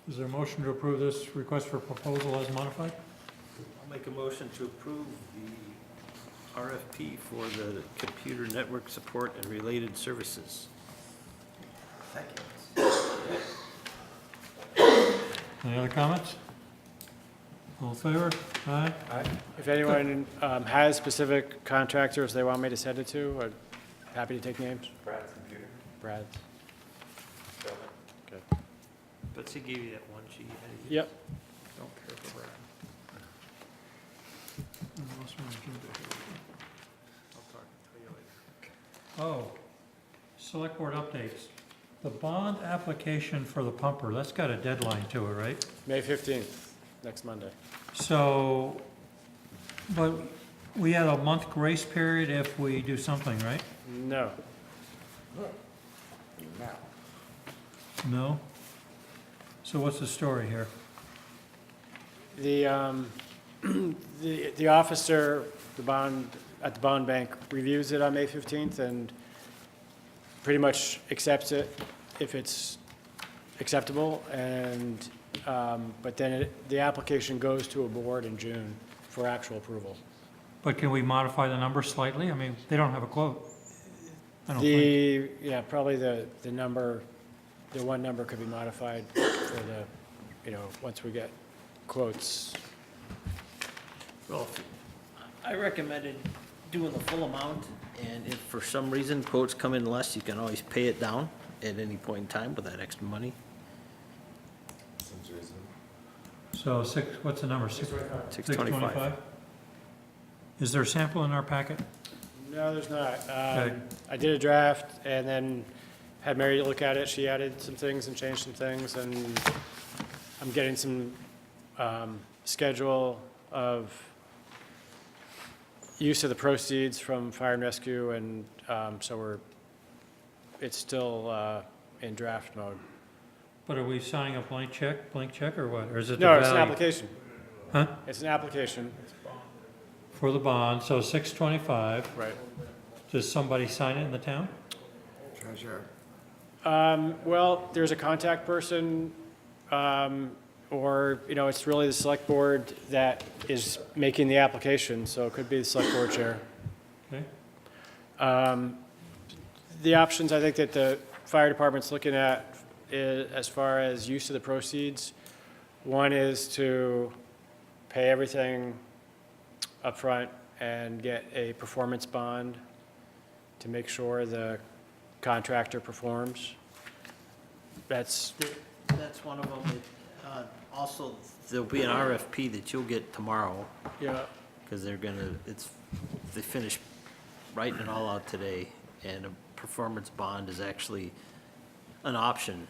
Is there a motion to approve this request for proposal as modified?
I'll make a motion to approve the RFP for the computer network support and related services.
Any other comments? All in favor? Aye?
If anyone has specific contractors they want me to send it to, I'm happy to take names.
Brad's computer.
Brad's. Okay.
Betsy gave you that one sheet.
Yep.
Don't care for Brad.
I lost my agenda here.
I'll talk to you later.
Oh, select board updates. The bond application for the pumper, that's got a deadline to it, right?
May 15th, next Monday.
So, but we have a month grace period if we do something, right?
No.
No? So what's the story here?
The, the officer, at the bond bank reviews it on May 15th and pretty much accepts it if it's acceptable, and, but then the application goes to a board in June for actual approval.
But can we modify the number slightly? I mean, they don't have a quote. I don't think.
Yeah, probably the number, the one number could be modified for the, once we get quotes.
Well, I recommended doing the full amount, and if for some reason quotes come in less, you can always pay it down at any point in time with that extra money.
Seems reasonable.
So what's the number?
625.
Is there a sample in our packet?
No, there's not.
Okay.
I did a draft and then had Mary look at it. She added some things and changed some things, and I'm getting some schedule of use of the proceeds from fire and rescue, and so it's still in draft mode.
But are we signing a blank check or what? Or is it the
No, it's an
value?
application.
Huh?
It's an application.
For the bond, so 625.
Right.
Does somebody sign it in the town?
Treasurer.
Well, there's a contact person, or, it's really the select board that is making the application, so it could be the select board chair.
Okay.
The options I think that the fire department's looking at as far as use of the proceeds, one is to pay everything up front and get a performance bond to make sure the contractor performs. That's
one of them. Also, there'll be an RFP that you'll get tomorrow.
Yeah.
Because they finished writing it all out today, and a performance bond is actually an option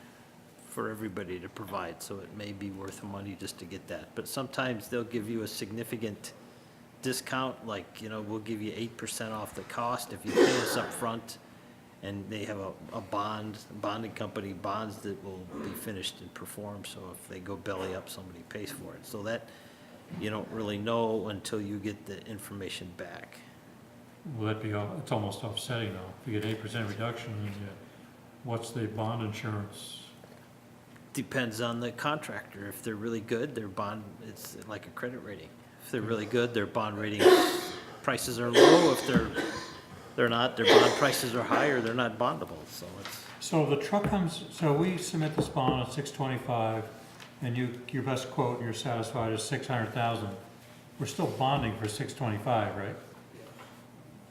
for everybody to provide, so it may be worth the money just to get that. But sometimes they'll give you a significant discount, like, we'll give you 8% off the cost if you pay us up front, and they have a bonding company, bonds that will be finished and performed, so if they go belly up, somebody pays for it. So that, you don't really know until you get the information back.
Well, it's almost offsetting though. If you get 8% reduction, what's the bond insurance?
Depends on the contractor. If they're really good, their bond, it's like a credit rating. If they're really good, their bond rating prices are low, if they're not, their bond prices are higher, they're not bondable, so it's.
So the truck comes, so we submit this bond at 625, and your best quote, and you're satisfied, is 600,000. We're still bonding for 625, right?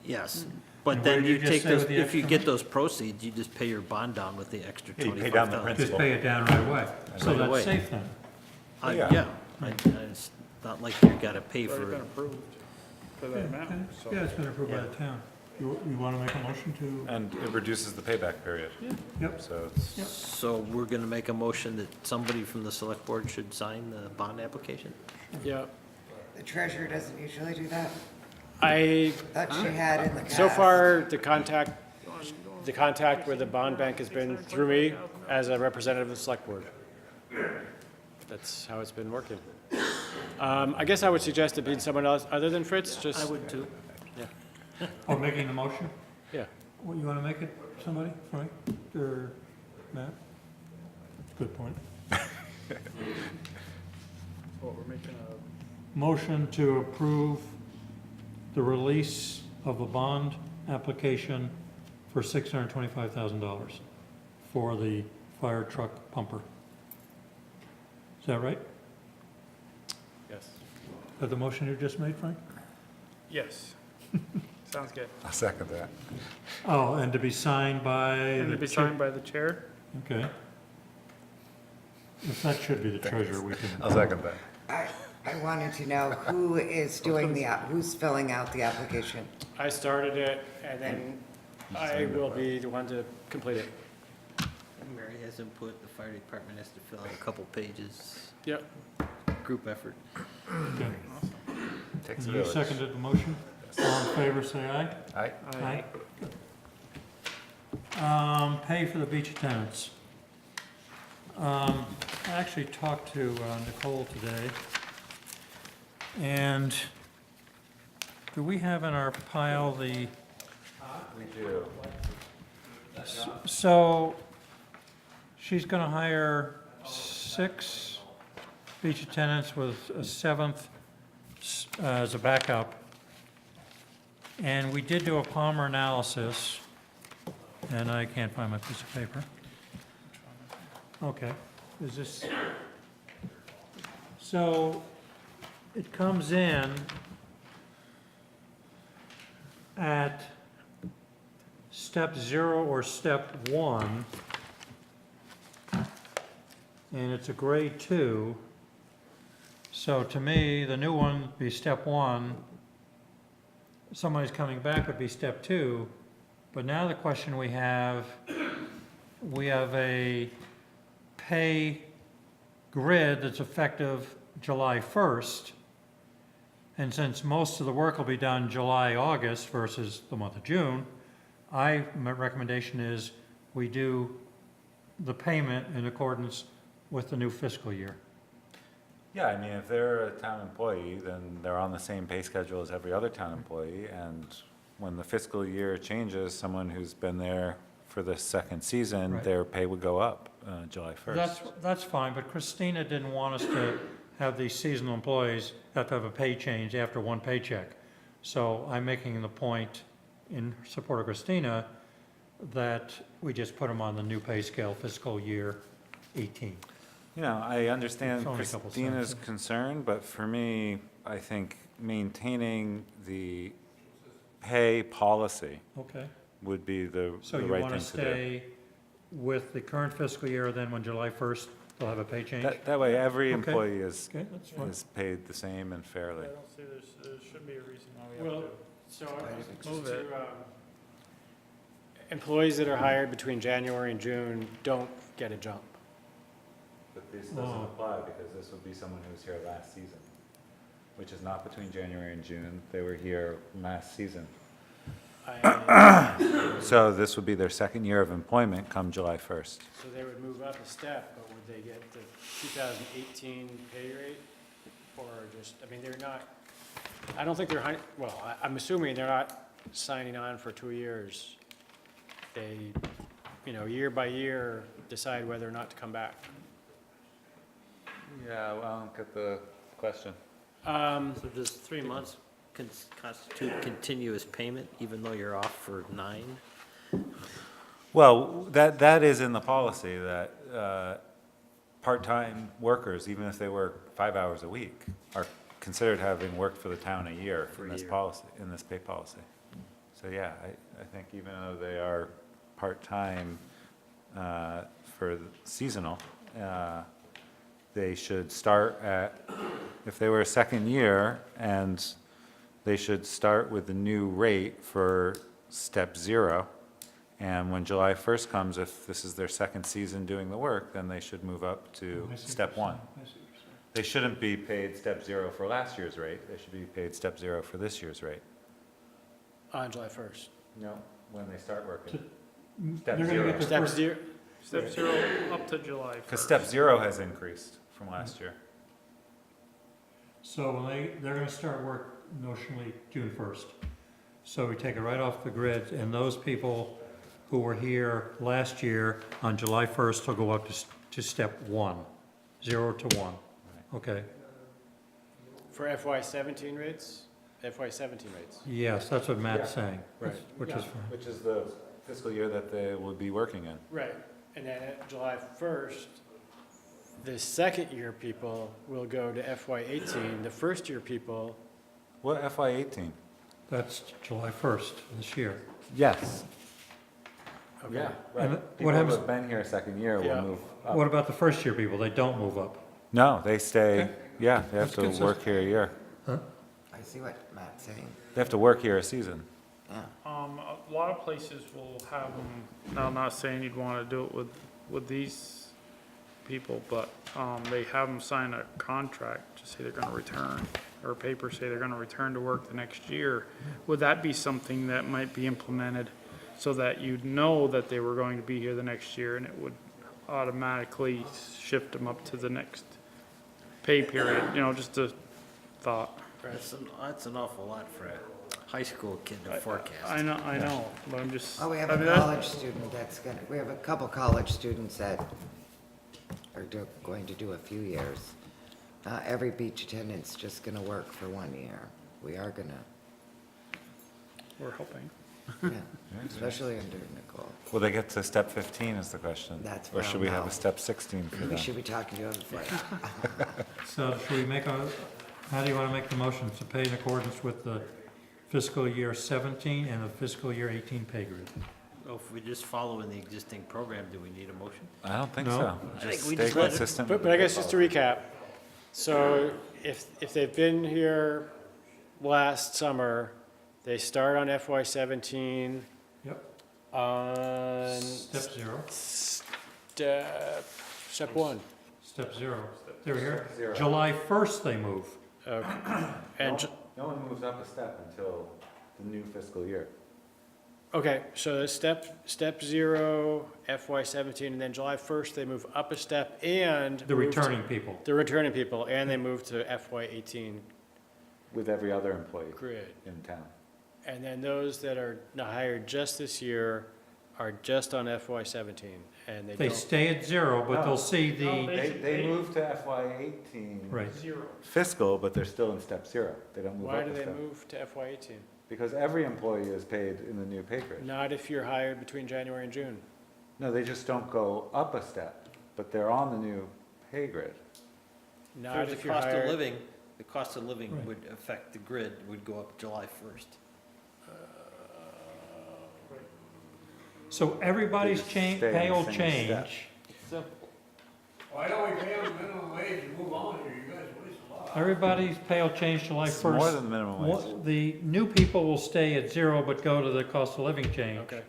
Yes,
And
but
what
then
did you
you
just
take
say
those,
with the
if you
extra
get those proceeds, you just pay your bond down with the extra
Yeah, you pay down the
25,000.
principal.
Just pay it down right away. So
Right
that's
away.
safe then.
Yeah, it's not like you gotta pay
It's already
for
been
it.
approved for that amount, so.
Yeah, it's been approved by
Yeah.
the town. You want to make a motion to?
And it reduces the payback period.
Yep.
So it's,
Yep.
So we're gonna make a motion that somebody from the select board should sign the bond application?
Yeah.
The treasurer doesn't usually do that.
I,
Thought she had in the past.
so far, the contact with the bond bank has been through me as a representative of the select board. That's how it's been working. I guess I would suggest it being someone else other than Fritz, just.
I would too.
Yeah.
Oh, making the motion?
Yeah.
Well, you want to make it somebody, Frank, or Matt? Good point.
Well, we're making a,
Motion to approve the release of a bond application for $625,000 for the fire truck pumper. Is that right?
Yes.
Is that the motion you just made, Frank?
yes. Sounds good.
I'll second that.
Oh, and to be signed by?
And
the
to be
chair-
signed by the chair?
Okay. If that should be the treasurer, we can.
I'll second that.
I wanted to know who is doing who's filling out the application?
I started it, and then I will be the one to complete it.
Mary has input, the fire department has to fill out a couple pages,
Yep.
group effort.
Okay.
Takes a
You
village.
seconded the motion? All in favor, say aye.
Aye.
Aye. Pay for the beach attendants. I actually talked to Nicole today, and do we have in our pile the,
We do.
so she's gonna hire 6 beach attendants with a 7th as a backup. And we did do a Palmer analysis, and I can't find my piece of paper. Okay, is this, so it comes in at step 0 or step 1, and it's a grade 2. So to me, the new one would be step 1. Somebody's coming back would be step 2. But now the question we have a pay grid that's effective July 1st. And since most of the work will be done July, August versus the month of June, my recommendation is we do the payment in accordance with the new fiscal year.
Yeah, I mean, if they're a town employee, then they're on the same pay schedule as every other town employee. And when the fiscal year changes, someone who's been there for the second season,
Right.
their pay would go up July 1st.
That's fine, but Christina didn't want us to have these seasonal employees have to have a pay change after one paycheck. So I'm making the point in support of Christina that we just put them on the new pay scale fiscal year 18.
You know, I understand
It's only a couple
Christina's
sentences.
concern, but for me, I think maintaining the pay policy
Okay.
would be the
So
the
you
right
want
thing
to
to do.
stay with the current fiscal year, then when July 1st, they'll have a pay change?
That way, every
Okay.
employee is
Okay, that's fine.
paid the same and fairly.
I don't see there should be a reason why we have
Well,
to.
so just
Move it.
to, employees that are hired between January and June don't get a jump.
But this
Oh.
doesn't apply because this would be someone who was here last season, which is not between January and June. They were here last season. So this would be their second year of employment come July 1st.
So they would move up a step, but would they get the 2018 pay rate? Or just, I mean, they're not, I don't think they're, well, I'm assuming they're not signing on for 2 years. They, year by year, decide whether or not to come back.
Yeah, well, I don't get the question.
So just 3 months, constitute continuous payment even though you're off for 9?
Well, that is in the policy that part-time workers, even if they work 5 hours a week, are considered having worked for the town a year in this policy, in this pay policy. So yeah, I think even though they are part-time for seasonal, they should start at, if they were a second year, and they should start with the new rate for step 0. And when July 1st comes, if this is their second season doing the work, then they should move up to step 1. They shouldn't be paid step 0 for last year's rate. They should be paid step 0 for this year's rate.
On July 1st.
No, when they start working.
They're
Step
gonna
0.
get their
Step
first-
0,
Step 0 up to July 1st.
Because step 0 has increased from last year.
So when they're gonna start work notionally June 1st. So we take it right off the grid, and those people who were here last year on July 1st will go up to step 1, 0 to 1. Okay,
for FY17 rates? FY17 rates.
yes, that's what Matt's
Yeah.
saying.
Right.
Which is fine.
Which is the fiscal year that they will be working in.
Right, and then at July 1st, the second year people will go to FY18, the first year people,
What, FY18?
That's July 1st this year.
Yes.
okay.
Yeah,
And
right. People
what
who
happens-
have been here a second year will
Yeah.
move up.
What about the first year people? They don't move up.
No, they stay,
Okay.
yeah, they have
That's
to
consistent.
work here a year.
I see what Matt's saying.
They have to work here a season.
Yeah.
A lot of places will have them, now I'm not saying you'd want to do it with these people, but, they have them sign a contract to say they're gonna return, or paper say they're gonna return to work the next year. Would that be something that might be implemented so that you'd know that they were going to be here the next year and it would automatically shift them up to the next pay period, just a thought.
That's an awful lot for a high school kid to forecast.
I know, but I'm just.
Oh, we have
I
a
mean, that-
college student we have a couple college students that are going to do a few years. Every beach attendant's just gonna work for 1 year. We are gonna,
We're hoping.
yeah, especially under Nicole.
Will they get to step 15 is the question?
That's
Or
what
should
I'll
we have
know.
a step 16 for
We
them?
should be talking to him first.
So should we how do you want to make the motion to pay in accordance with the fiscal year 17 and the fiscal year 18 pay grid?
Well, if we just follow in the existing program, do we need a motion?
I don't think
No.
so.
I think
Just
we
stay
just let it-
consistent.
But
with
I
the
guess just to
policy.
recap, so if they've been here last summer, they start on FY17
Yep.
on
Step 0,
step 1.
step 0. They were here.
Zero.
July 1st they move.
Okay. And,
No one moves up a step until the new fiscal year.
okay, so step 0, FY17, and then July 1st, they move up a step and.
The
move to-
returning people.
The returning people, and they move to FY18
With every other employee
grid.
in town.
And then those that are hired just this year are just on FY17, and they
They
don't.
stay at 0, but
No.
they'll see
No,
the,
They move to FY18
right.
Zero.
fiscal, but they're still in step 0. They don't move
Why
up
do
a
they
step.
move to FY18?
Because every employee is paid in the new pay grade.
Not if you're hired between January and June.
No, they just don't go up a step, but they're on the new pay grid.
Not
There's
if
the
you're
cost of
hired.
living, the cost of living
Right.
would affect the grid, would go up July 1st.
So everybody's
They just stay in
pay
the
will
same
change.
Simple.
Why don't we pay them minimum wage and move on here? You guys waste a lot.
Everybody's pay will change July 1st.
It's more than the minimum wage.
The new people will stay at 0 but go to the cost of living change.
Okay,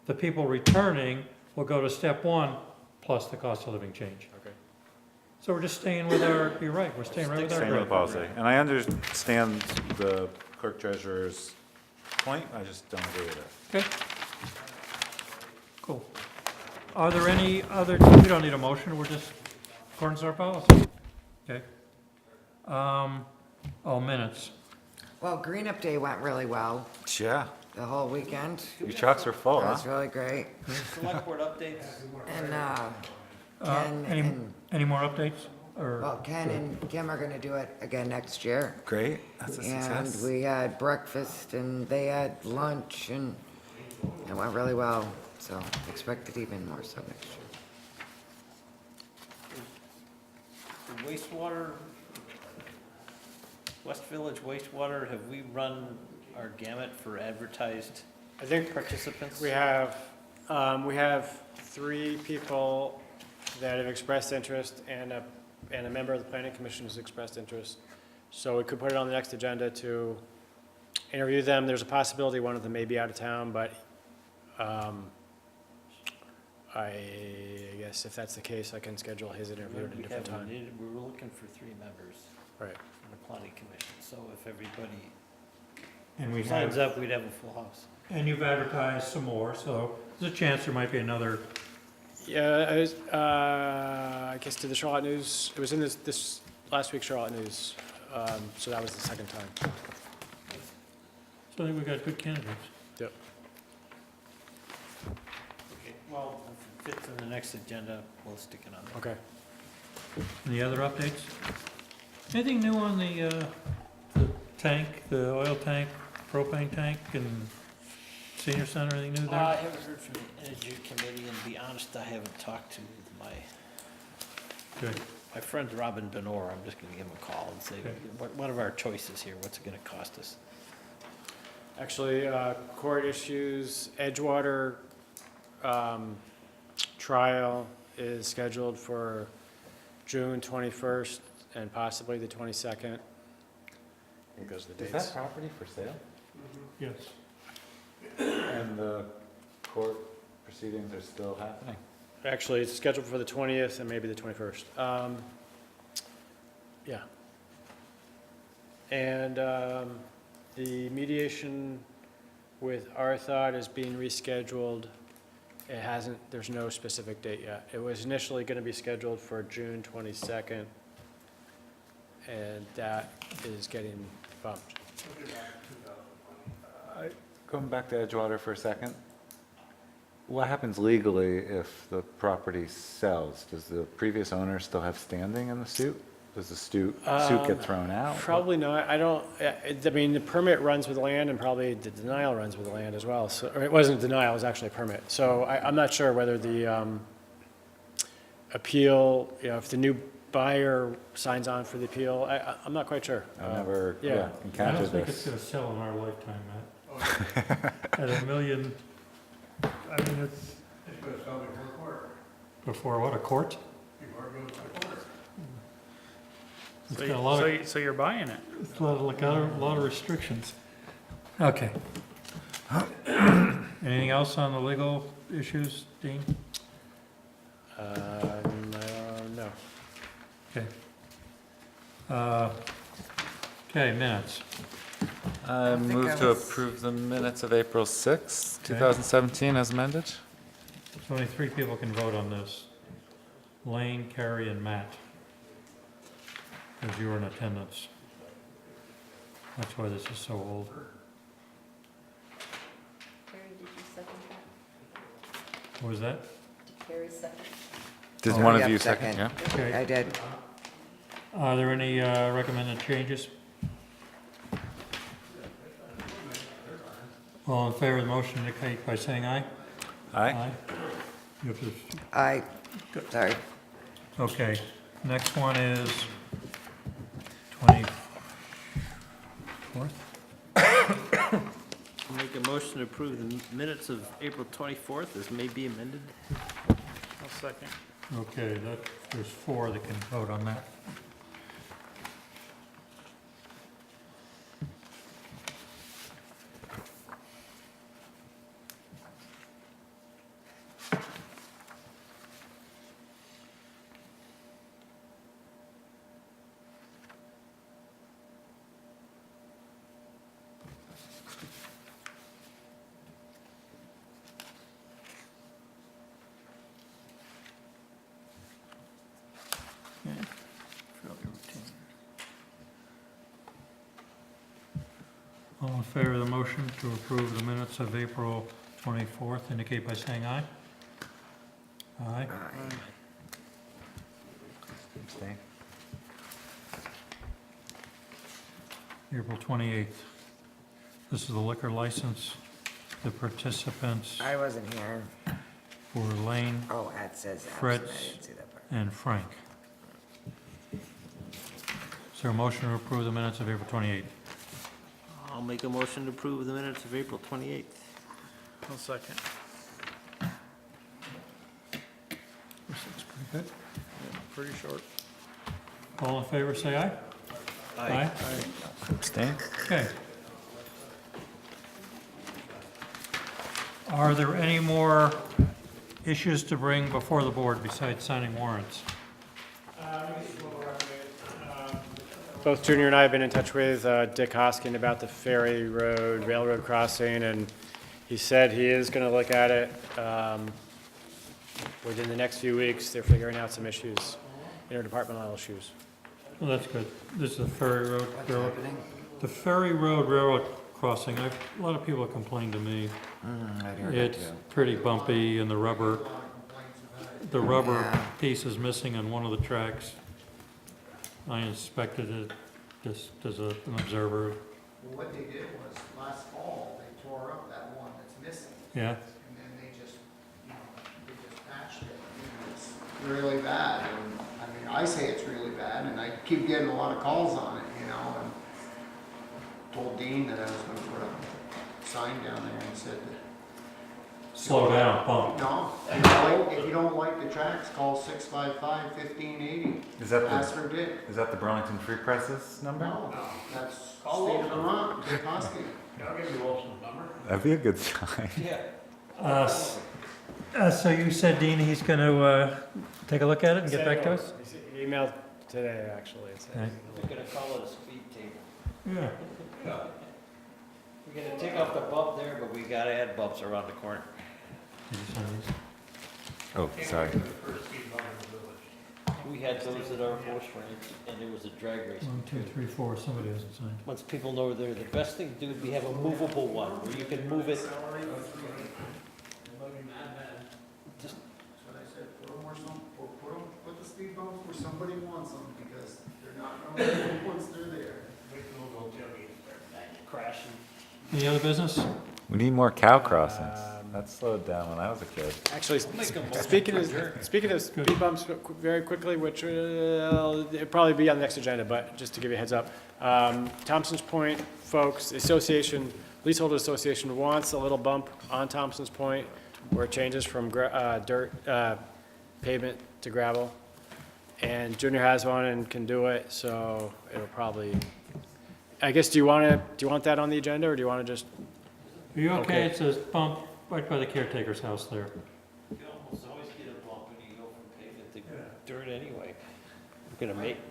The people returning will go to step 1 plus the cost of living change.
okay.
So we're just staying with our, you're right, we're staying right with our
Same with the
grid.
policy. And I understand the clerk treasurer's point, I just don't agree with it.
Okay. Cool. Are there any other, we don't need a motion, we're just according to our policy. Okay. Minutes.
Well, Green Up Day went really well,
Yeah,
the whole weekend.
your trucks are full,
It
huh?
was really great.
Select board updates?
And, Ken
Any
and
more updates? or?
Well, Ken and Kim are gonna do it again next year.
Great, that's a success.
And we had breakfast and they had lunch and it went really well. So expect it even more so next year.
The wastewater, West Village wastewater, have we run our gamut for advertised
I think
participants?
we have 3 people that have expressed interest and a member of the planning commission has expressed interest. So we could put it on the next agenda to interview them. There's a possibility one of them may be out of town, but I guess if that's the case, I can schedule his interview at a different time.
We're looking for 3 members
Right.
on the planning commission, so if everybody
And we
signs
have,
up, we'd have a full house.
and you've advertised some more, so there's a chance there might be another.
Yeah, I guess to the Charlotte News, it was in this last week's Charlotte News, so that was the second time.
So I think we got good candidates.
Yep.
Okay, well, if it fits in the next agenda, we'll stick it on there.
Okay.
Any other updates? Anything new on the tank, the oil tank, propane tank and senior center, anything new
I
there?
haven't heard from the Energy Committee, and to be honest, I haven't talked to
Good.
my friend Robin Benor. I'm just gonna give him a call and say,
Okay.
what are our choices here? What's it gonna cost us?
Actually, court issues, Edgewater trial is scheduled for June 21st and possibly the 22nd. Because the
Is
dates.
that property for sale?
Yes.
And the court proceedings are still happening?
Actually, it's scheduled for the 20th and maybe the 21st. Yeah. And the mediation with Arthod is being rescheduled. It hasn't, there's no specific date yet. It was initially going to be scheduled for June 22nd, and that is getting bumped.
Going back to Edgewater for a second, what happens legally if the property sells? Does the previous owner still have standing in the suit? Does the suit get thrown out?
Probably not. I don't, I mean, the permit runs with the land and probably the denial runs with the land as well. So, or it wasn't a denial, it was actually a permit. So I'm not sure whether the appeal, if the new buyer signs on for the appeal, I'm not quite sure.
I've never
Yeah.
I don't
encountered
think it's
this.
gonna sell in our lifetime, Matt. At $1 million, I mean, it's,
It's gonna sell before court,
before what, a court?
before it goes to court.
It's got a lot of,
So you're buying it?
it's got a lot of restrictions. Okay. Anything else on the legal issues, Dean?
No.
Okay. Okay, minutes.
I
think
move
I
to
was-
approve the minutes of April 6th,
Okay.
2017 as amended.
So only 3 people can vote on this. Lane, Carrie, and Matt. Because you were in attendance. That's why this is so old.
Carrie, did you second that?
What was that?
Did Carrie second?
Did
Oh,
one of
yep,
you second? Yeah.
Okay.
I did.
Are there any recommended changes? All in favor of the motion indicate by saying aye.
Aye.
You have to,
Sorry.
okay, next one is 24th?
Make a motion to approve the minutes of April 24th as may be amended.
I'll second.
Okay, there's 4 that can vote on that. All in favor of the motion to approve the minutes of April 24th, indicate by saying aye. Aye.
Abstain.
April 28th. This is the liquor license. The participants
I wasn't here.
were Lane,
Oh, that says absent. I
Fritz,
didn't see that part.
and Frank. Is there a motion to approve the minutes of April 28th?
I'll make a motion to approve the minutes of April 28th.
I'll second.
This looks pretty good.
Yeah, pretty short.
All in favor, say aye. Aye.
Abstain?
Okay. Are there any more issues to bring before the board besides signing warrants?
Both Junior and I have been in touch with Dick Hoskin about the Ferry Road Railroad crossing, and he said he is going to look at it within the next few weeks. They're figuring out some issues, interdepartmental issues.
Well, that's good. This is the Ferry Road
What's
Railroad.
happening?
The Ferry Road Railroad crossing, a lot of people have complained to me.
I heard that
It's
too.
pretty bumpy and the rubber
Yeah.
piece is missing on one of the tracks. I inspected it just as an observer.
Well, what they did was, last fall, they tore up that one that's missing,
Yeah,
and then they just, they just patched it. And it's really bad, and, I mean, I say it's really bad, and I keep getting a lot of calls on it, and told Dean that I was gonna put a sign down there and said that.
slow down, bump.
No, if you don't like the tracks, call 655-1580.
Is that
Ask for Dick.
Is that the Burlington Free Press's number?
No, that's State of Vermont, Dick Hoskin.
I'll give you Wilson's number.
That'd be a good sign.
So you said, Dean, he's going to take a look at it and get back to us?
He emailed today, actually.
Okay.
We're gonna call it a speed table.
Yeah.
We're gonna take off the bump there, but we gotta add bumps around the corner.
Did you sign these?
Oh, sorry.
We had those at our horse ranch, and there was a drag race.
1, 2, 3, 4, somebody hasn't signed.
Once people know they're the best thing to do would be have a movable one, where you can move it. Just,
That's what I said, put the speed bumps where somebody wants them, because they're not known once they're there.
crashing.
Any other business?
We need more cow crossings. That slowed down when I was a kid.
Actually, speaking of speed bumps very quickly, which it'll probably be on the next agenda, but just to give you a heads up. Thompson's Point folks, the association, leaseholder association wants a little bump on Thompson's Point where it changes from dirt pavement to gravel. And Junior has one and can do it, so it'll probably, I guess, do you want that on the agenda, or do you want to just?
Are you okay?
Okay.
It says bump right by the caretaker's house there.
You almost always get a bump when you go from pavement to dirt anyway.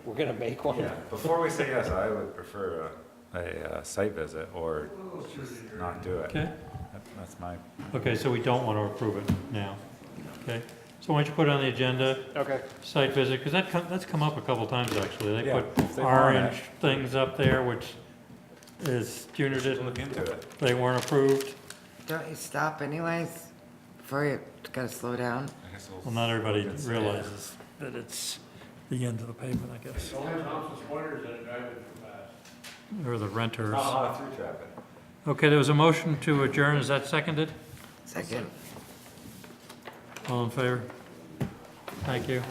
We're gonna make one.
Yeah, before we say yes, I would prefer a site visit or not do it.
Okay?
That's my,
Okay, so we don't want to approve it now. Okay? So why don't you put it on the agenda?
Okay.
Site visit, because that's come up a couple times, actually. They
Yeah,
put
if they want it.
orange things up there, which is, Junior didn't,
look into it.
they weren't approved.
Don't you stop anyways? Before you gotta slow down?
Well, not everybody realizes that it's the end of the pavement, I guess.
Only Thompson's pointers that are driving too fast.
Or the renters.
Not a lot of through traffic.
Okay, there was a motion to adjourn. Is that seconded?
Second.
All in favor? Thank you.